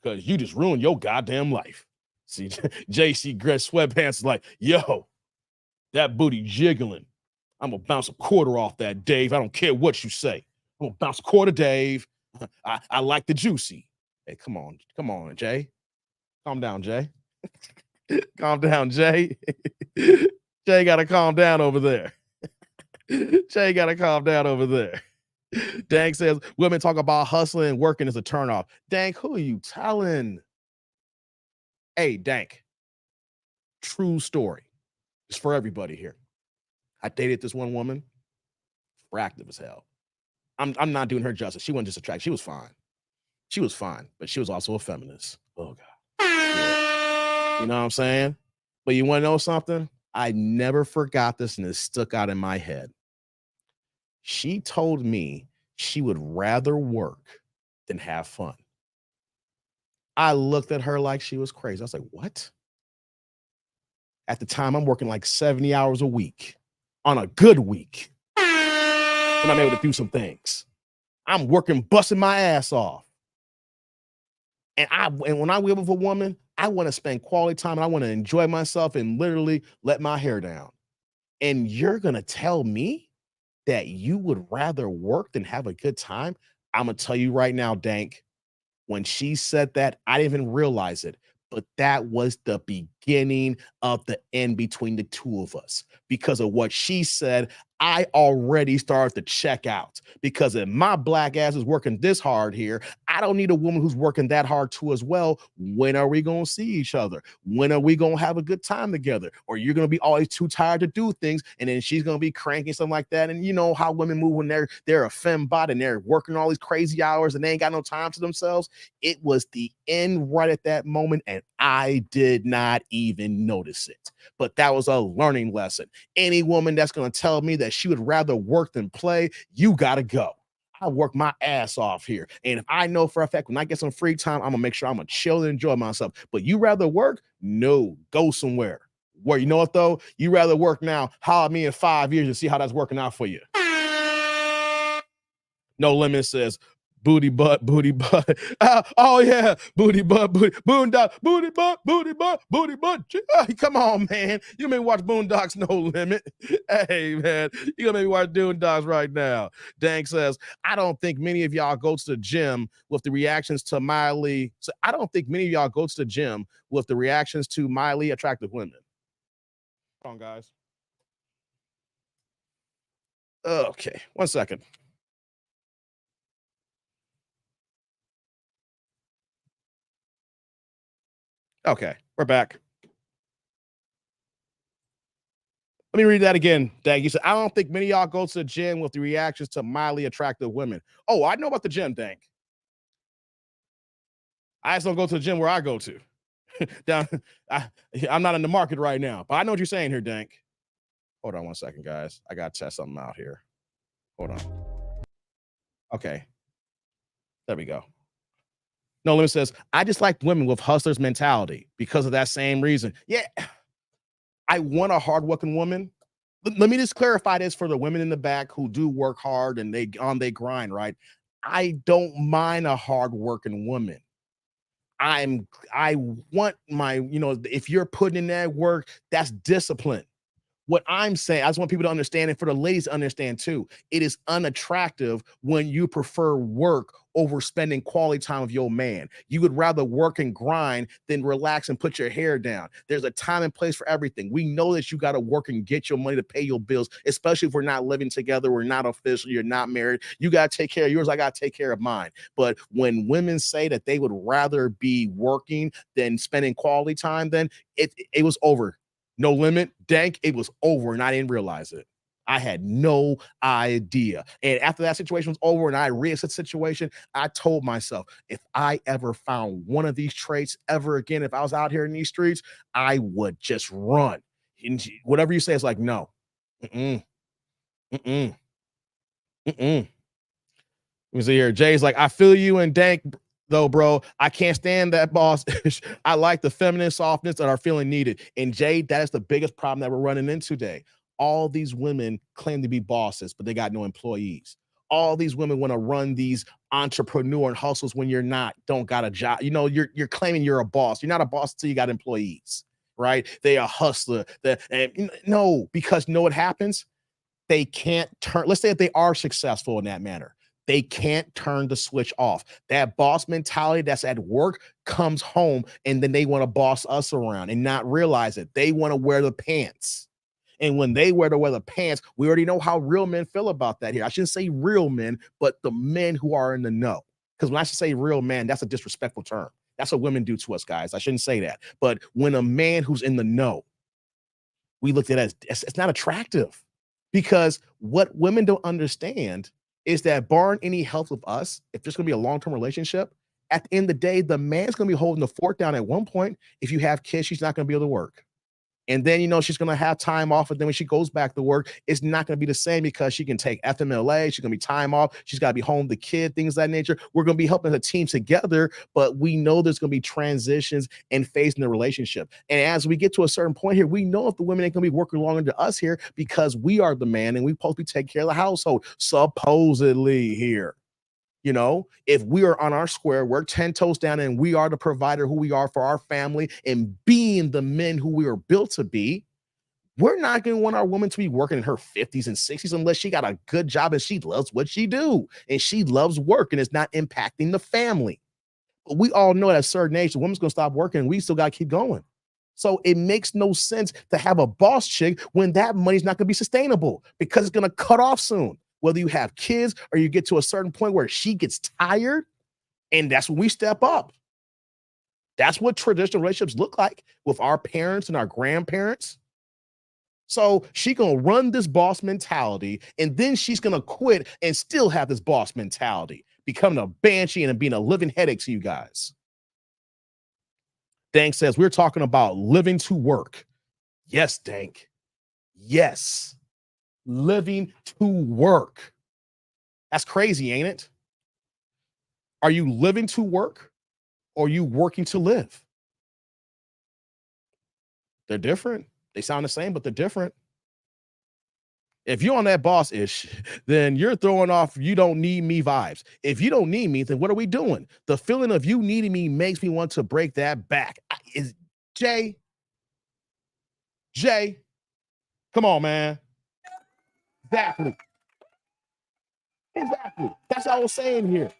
because you just ruined your goddamn life. See, JC Gretsch sweatpants is like, yo, that booty jiggling. I'm gonna bounce a quarter off that, Dave. I don't care what you say. I'm gonna bounce a quarter, Dave. I like the juicy. Hey, come on, Jay. Calm down, Jay. Calm down, Jay. Jay gotta calm down over there. Jay gotta calm down over there. Dank says women talk about hustling and working as a turnoff. Dank, who are you telling? Hey, Dank. True story. It's for everybody here. I dated this one woman, attractive as hell. I'm not doing her justice. She wasn't just attractive. She was fine. She was fine, but she was also a feminist. Oh, God. Yeah. You know what I'm saying? But you want to know something? I never forgot this, and it stuck out in my head. She told me she would rather work than have fun. I looked at her like she was crazy. I was like, what? At the time, I'm working like 70 hours a week on a good week. And I'm able to do some things. I'm working, busting my ass off. And when I live with a woman, I want to spend quality time and I want to enjoy myself and literally let my hair down. And you're going to tell me that you would rather work than have a good time? I'm going to tell you right now, Dank, when she said that, I didn't even realize it. But that was the beginning of the end between the two of us. Because of what she said, I already started to check out. Because if my black ass is working this hard here, I don't need a woman who's working that hard too as well. When are we going to see each other? When are we going to have a good time together? Or you're going to be always too tired to do things, and then she's going to be cranky, something like that. And you know how women move when they're a fembot and they're working all these crazy hours and they ain't got no time to themselves. It was the end right at that moment, and I did not even notice it. But that was a learning lesson. Any woman that's going to tell me that she would rather work than play, you got to go. I work my ass off here. And if I know for a fact when I get some free time, I'm going to make sure I'm going to chill and enjoy myself. But you rather work? No, go somewhere. Where you know what, though? You rather work now. Holler at me in 5 years and see how that's working out for you. No Limit says, booty butt, booty butt. Oh yeah, booty butt, boondock, booty butt, booty butt, booty butt. Come on, man. You may watch Boondocks No Limit. Hey, man, you gonna make me watch Boondocks right now. Dank says, I don't think many of y'all go to the gym with the reactions to mildly. So I don't think many of y'all go to the gym with the reactions to mildly attractive women. Come on, guys. Okay, 1 second. Okay, we're back. Let me read that again, Dag. You said, I don't think many of y'all go to the gym with the reactions to mildly attractive women. Oh, I know about the gym, Dank. I just don't go to the gym where I go to. I'm not in the market right now, but I know what you're saying here, Dank. Hold on 1 second, guys. I got to test something out here. Hold on. Okay. There we go. No Limit says, I just like women with hustlers mentality because of that same reason. Yeah. I want a hardworking woman. Let me just clarify this for the women in the back who do work hard and they grind, right? I don't mind a hardworking woman. I want my, if you're putting in that work, that's discipline. What I'm saying, I just want people to understand, and for the ladies to understand too, it is unattractive when you prefer work over spending quality time with your man. You would rather work and grind than relax and put your hair down. There's a time and place for everything. We know that you got to work and get your money to pay your bills, especially if we're not living together, we're not official, you're not married. You got to take care of yours, I got to take care of mine. But when women say that they would rather be working than spending quality time, then it was over. No Limit, Dank, it was over and I didn't realize it. I had no idea. And after that situation was over and I reassessed the situation, I told myself, if I ever found one of these traits ever again, if I was out here in these streets, I would just run. And whatever you say is like, no. Let me see here. Jay's like, I feel you and Dank, though, bro. I can't stand that boss. I like the feminine softness that are feeling needed. And Jay, that is the biggest problem that we're running into today. All these women claim to be bosses, but they got no employees. All these women want to run these entrepreneur and hustles when you're not, don't got a job. You're claiming you're a boss. You're not a boss until you got employees, right? They are a hustler. No, because you know what happens? they can't turn, let's say if they are successful in that manner, they can't turn the switch off. That boss mentality that's at work comes home, and then they want to boss us around and not realize it. They want to wear the pants. And when they wear the pants, we already know how real men feel about that here. I shouldn't say real men, but the men who are in the know. Because when I should say real man, that's a disrespectful term. That's what women do to us, guys. I shouldn't say that. But when a man who's in the know, we look at it as it's not attractive. Because what women don't understand is that barring any help with us, if there's going to be a long-term relationship, at the end of the day, the man's going to be holding the fort down at one point. If you have kids, she's not going to be able to work. And then, she's going to have time off. And then when she goes back to work, it's not going to be the same because she can take FMLA. She's going to be time off. She's got to be home with the kid, things of that nature. We're going to be helping the team together, but we know there's going to be transitions and phase in the relationship. And as we get to a certain point here, we know if the women ain't going to be working longer than us here because we are the man and we're supposed to be taking care of the household, supposedly here. If we are on our square, we're 10 toes down and we are the provider who we are for our family and being the men who we are built to be, we're not going to want our woman to be working in her 50s and 60s unless she got a good job and she loves what she do and she loves work and it's not impacting the family. But we all know at a certain age, the woman's going to stop working and we still got to keep going. So it makes no sense to have a boss chick when that money's not going to be sustainable because it's going to cut off soon. Whether you have kids or you get to a certain point where she gets tired, and that's when we step up. That's what traditional relationships look like with our parents and our grandparents. So she's going to run this boss mentality, and then she's going to quit and still have this boss mentality, becoming a banshee and being a living headache to you guys. Dank says, we're talking about living to work. Yes, Dank. Yes. Living to work. That's crazy, ain't it? Are you living to work or are you working to live? They're different. They sound the same, but they're different. If you're on that boss-ish, then you're throwing off you don't need me vibes. If you don't need me, then what are we doing? The feeling of you needing me makes me want to break that back. Jay, come on, man. Exactly. That's what I was saying here.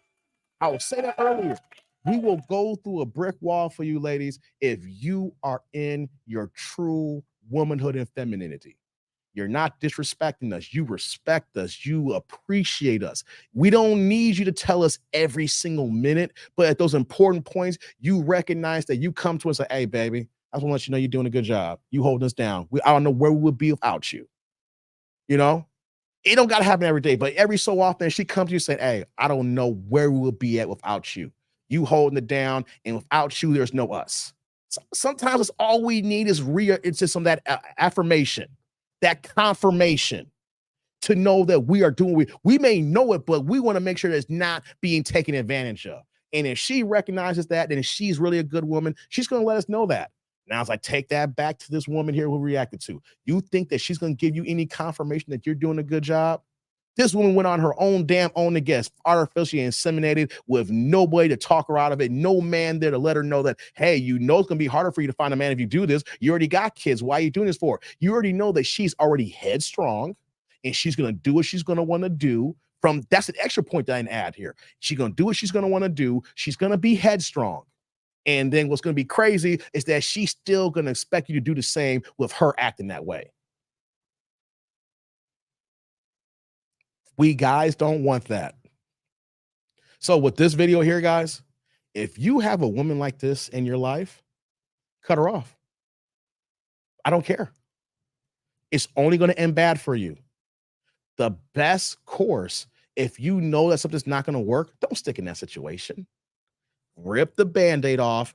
I was saying that earlier. We will go through a brick wall for you, ladies, if you are in your true womanhood and femininity. You're not disrespecting us. You respect us. You appreciate us. We don't need you to tell us every single minute, but at those important points, you recognize that you come to us and say, hey, baby, I just want to let you know you're doing a good job. You holding us down. I don't know where we would be without you. It don't got to happen every day, but every so often she comes to you saying, hey, I don't know where we would be at without you. You holding it down, and without you, there's no us. So sometimes it's all we need is it's just some of that affirmation, that confirmation to know that we are doing, we may know it, but we want to make sure that it's not being taken advantage of. And if she recognizes that, then she's really a good woman, she's going to let us know that. Now, as I take that back to this woman here who reacted to, you think that she's going to give you any confirmation that you're doing a good job? This woman went on her own to get artificially inseminated with nobody to talk her out of it. No man there to let her know that, hey, it's going to be harder for you to find a man if you do this. You already got kids. Why are you doing this for? You already know that she's already headstrong and she's going to do what she's going to want to do. That's an extra point that I didn't add here. She's going to do what she's going to want to do. She's going to be headstrong. And then what's going to be crazy is that she's still going to expect you to do the same with her acting that way. We guys don't want that. So with this video here, guys, if you have a woman like this in your life, cut her off. I don't care. It's only going to end bad for you. The best course, if you know that something's not going to work, don't stick in that situation. Rip the Band-Aid off,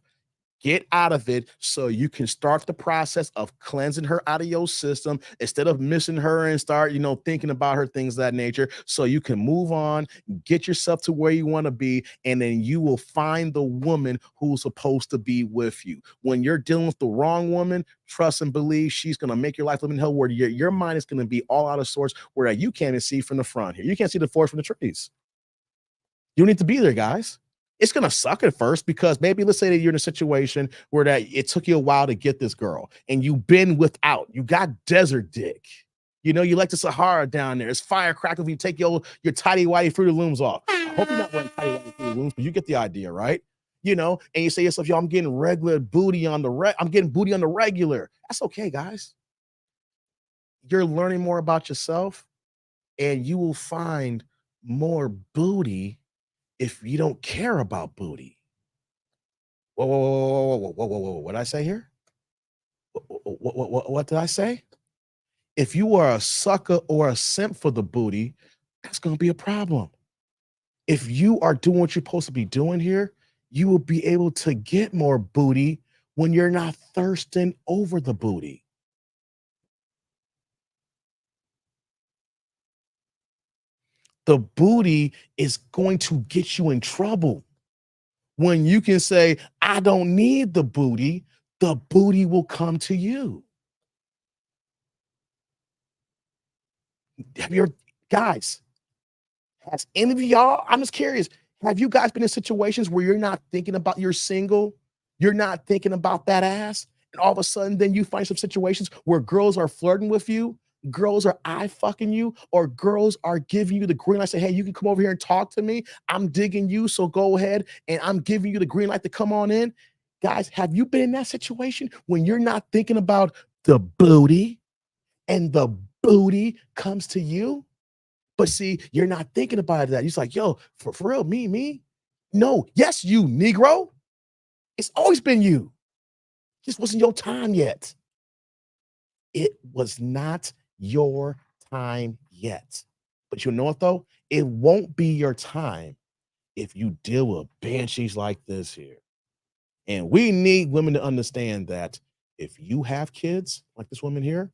get out of it so you can start the process of cleansing her out of your system instead of missing her and start, thinking about her, things of that nature, so you can move on, get yourself to where you want to be, and then you will find the woman who's supposed to be with you. When you're dealing with the wrong woman, trust and believe she's going to make your life live in hell where your mind is going to be all out of sorts where you can't even see from the front here. You can't see the forest from the trees. You need to be there, guys. It's going to suck at first because maybe let's say that you're in a situation where that it took you a while to get this girl and you've been without, you got desert dick. You know, you like the Sahara down there. It's firecrackers if you take your tidy whitey Fruity Looms off. I hope you're not wearing tidy whitey Fruity Looms, but you get the idea, right? You know, and you say to yourself, yo, I'm getting regular booty on the I'm getting booty on the regular. That's okay, guys. You're learning more about yourself, and you will find more booty if you don't care about booty. Whoa, whoa, whoa, whoa, whoa, whoa, whoa. What did I say here? What did I say? If you are a sucker or a simp for the booty, that's going to be a problem. If you are doing what you're supposed to be doing here, you will be able to get more booty when you're not thirsting over the booty. The booty is going to get you in trouble. When you can say, I don't need the booty will come to you. Have your guys, has any of y'all, I'm just curious, have you guys been in situations where you're not thinking about you're single, you're not thinking about that ass, and all of a sudden then you find some situations where girls are flirting with you, girls are eye fucking you, or girls are giving you the green light, say, hey, you can come over here and talk to me. I'm digging you, so go ahead, and I'm giving you the green light to come on in. Guys, have you been in that situation when you're not thinking about the booty and the booty comes to you? But see, you're not thinking about that. You're like, yo, for real, me? No, yes, you, Negro. It's always been you. Just wasn't your time yet. It was not your time yet. But you know what, though? It won't be your time if you deal with banshees like this here. And we need women to understand that if you have kids like this woman here,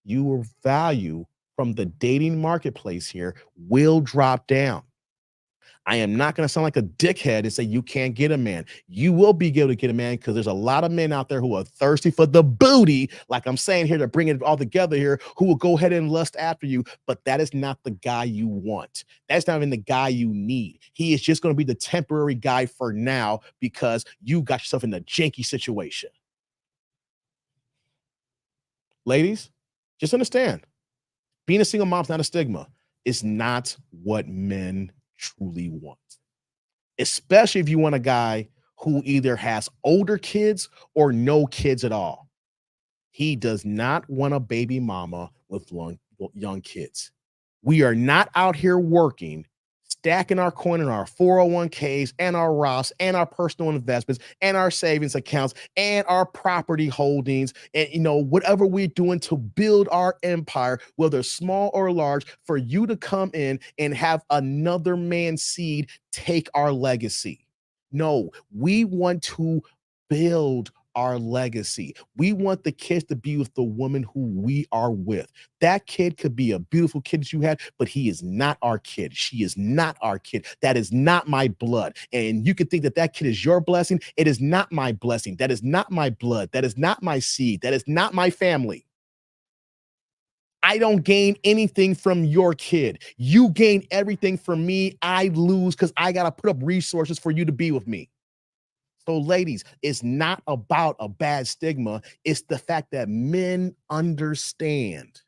your value from the dating marketplace here will drop down. I am not going to sound like a dickhead and say you can't get a man. You will be able to get a man because there's a lot of men out there who are thirsty for the booty, like I'm saying here to bring it all together here, who will go ahead and lust after you, but that is not the guy you want. That's not even the guy you need. He is just going to be the temporary guy for now because you got yourself in a janky situation. Ladies, just understand, being a single mom is not a stigma. It's not what men truly want. Especially if you want a guy who either has older kids or no kids at all. He does not want a baby mama with young kids. We are not out here working, stacking our coin in our 401ks and our Roths and our personal investments and our savings accounts and our property holdings and, you know, whatever we're doing to build our empire, whether small or large, for you to come in and have another man's seed take our legacy. No, we want to build our legacy. We want the kids to be with the woman who we are with. That kid could be a beautiful kid that you had, but he is not our kid. She is not our kid. That is not my blood. And you can think that that kid is your blessing. It is not my blessing. That is not my blood. That is not my seed. That is not my family. I don't gain anything from your kid. You gain everything from me. I lose because I got to put up resources for you to be with me. So ladies, it's not about a bad stigma. It's the fact that men understand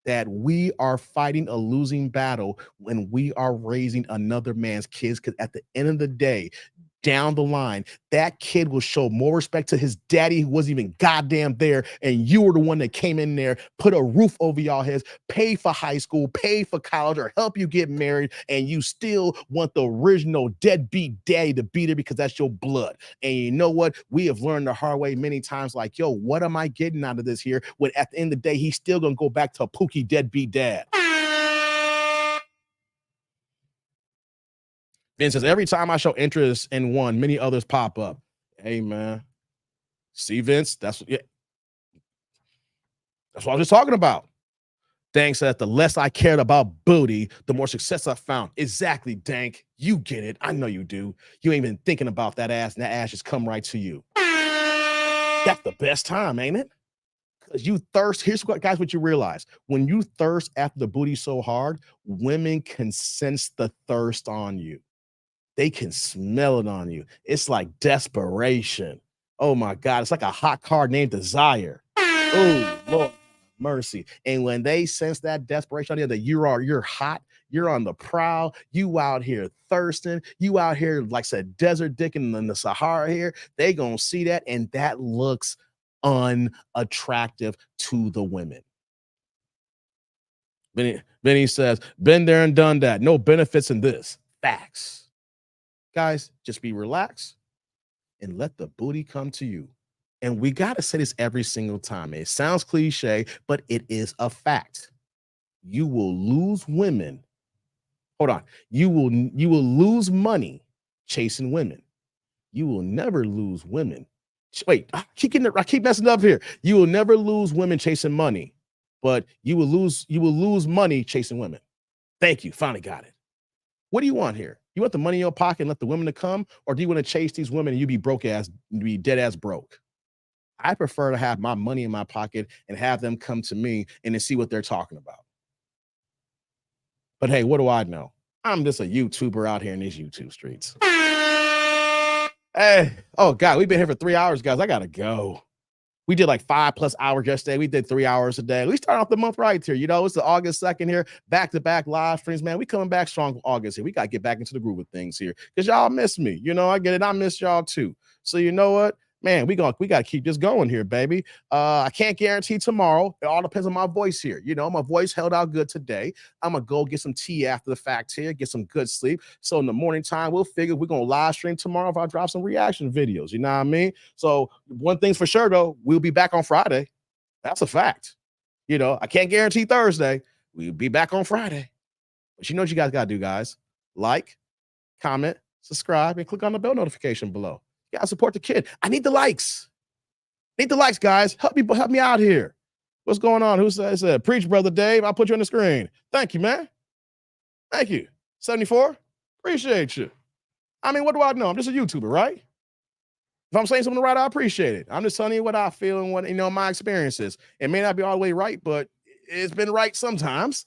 that we are fighting a losing battle when we are raising another man's kids. Because at the end of the day, down the line, that kid will show more respect to his daddy who wasn't even goddamn there. And you were the one that came in there, put a roof over y'all heads, paid for high school, paid for college, or help you get married. And you still want the original deadbeat daddy to be there because that's your blood. And you know what? We have learned the hard way many times, like, yo, what am I getting out of this here? When at the end of the day, he's still going to go back to a pookie deadbeat dad. Vince says, every time I show interest in one, many others pop up. Hey, man. See, Vince, that's what I was just talking about. Dank said, the less I cared about booty, the more success I found. Exactly, Dank. You get it. I know you do. You ain't been thinking about that ass, and that ass just come right to you. That's the best time, ain't it? Because you thirst. Here's what, guys, what you realize. When you thirst after the booty so hard, women can sense the thirst on you. They can smell it on you. It's like desperation. Oh my God. It's like a hot car named Desire. Oh, Lord mercy. And when they sense that desperation on you, that you're hot, you're on the prowl, you out here thirsting, you out here, like I said, desert dick in the Sahara here, they gonna see that, and that looks unattractive to the women. Benny says, been there and done that. No benefits in this. Facts. Guys, just be relaxed and let the booty come to you. And we got to say this every single time. It sounds cliche, but it is a fact. You will lose women. Hold on. You will lose money chasing women. You will never lose women. Wait, I keep messing up here. You will never lose women chasing money, but you will lose money chasing women. Thank you. Finally got it. What do you want here? You want the money in your pocket and let the women to come, or do you want to chase these women and you be dead ass broke? I prefer to have my money in my pocket and have them come to me and to see what they're talking about. But hey, what do I know? I'm just a YouTuber out here in these YouTube streets. Hey, oh God, we've been here for 3 hours, guys. I gotta go. We did like 5+ hours yesterday. We did 3 hours a day. We start off the month right here. You know, it's the August 2nd here, back-to-back live streams, man. We coming back strong August here. We got to get back into the groove of things here because y'all miss me. You know, I get it. I miss y'all too. So you know what? Man, we got to keep this going here, baby. I can't guarantee tomorrow. It all depends on my voice here. You know, my voice held out good today. I'm going to go get some tea after the fact here, get some good sleep. So in the morning time, we'll figure we're going to live stream tomorrow if I drop some reaction videos. You know what I mean? So one thing's for sure, though, we'll be back on Friday. That's a fact. You know, I can't guarantee Thursday. We'll be back on Friday. But you know what you guys got to do, guys? Like, comment, subscribe, and click on the bell notification below. You gotta support the kid. I need the likes. Guys. Help me out here. What's going on? Who said, preach, brother Dave? I'll put you on the screen. Thank you, man. Thank you. 74. Appreciate you. I mean, what do I know? I'm just a YouTuber, right? If I'm saying something right, I appreciate it. I'm just telling you what I feel and what, you know, my experiences. It may not be all the way right, but it's been right sometimes.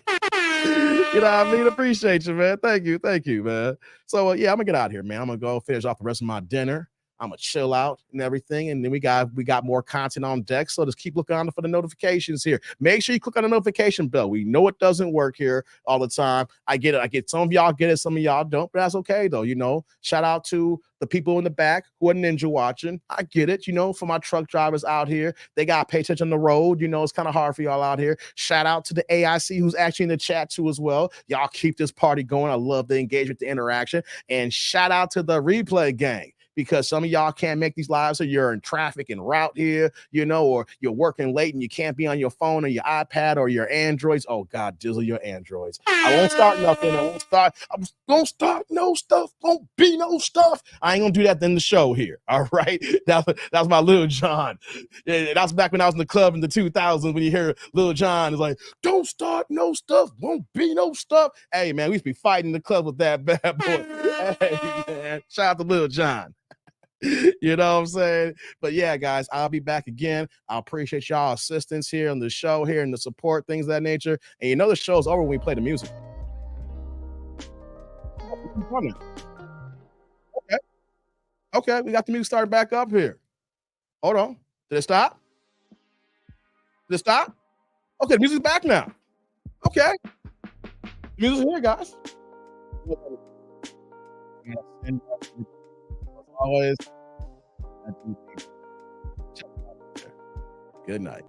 You know what I mean? Appreciate you, man. Thank you, man. So yeah, I'm gonna get out of here, man. I'm gonna go finish off the rest of my dinner. I'm gonna chill out and everything, and then we got more content on deck. So just keep looking on for the notifications here. Make sure you click on the notification bell. We know it doesn't work here all the time. I get it. I get some of y'all get it, some of y'all don't, but that's okay though. You know, shout out to the people in the back who are ninja watching. I get it. You know, for my truck drivers out here, they got to pay attention on the road. You know, it's kind of hard for y'all out here. Shout out to the AIC who's actually in the chat too as well. Y'all keep this party going. I love the engagement, the interaction, and shout out to the replay gang. Because some of y'all can't make these lives, so you're in traffic en route here, you know, or you're working late and you can't be on your phone or your iPad or your Androids. Oh, God, dizzle your Androids. I won't start nothing. I won't start no stuff. Won't be no stuff. I ain't going to do that in the show here. All right. That was my Lil Jon. Yeah, that was back when I was in the club in the 2000s when you hear Lil Jon is like, don't start no stuff. Won't be no stuff. Hey, man, we used to be fighting in the club with that bad boy. Hey, man, shout out to Lil Jon. You know what I'm saying? But yeah, guys, I'll be back again. I appreciate y'all assistance here on the show here and the support, things of that nature. And you know the show's over when we play the music. Okay, we got the music started back up here. Hold on. Did it stop? Okay, the music's back now. Okay. The music's here, guys. Always. Good night.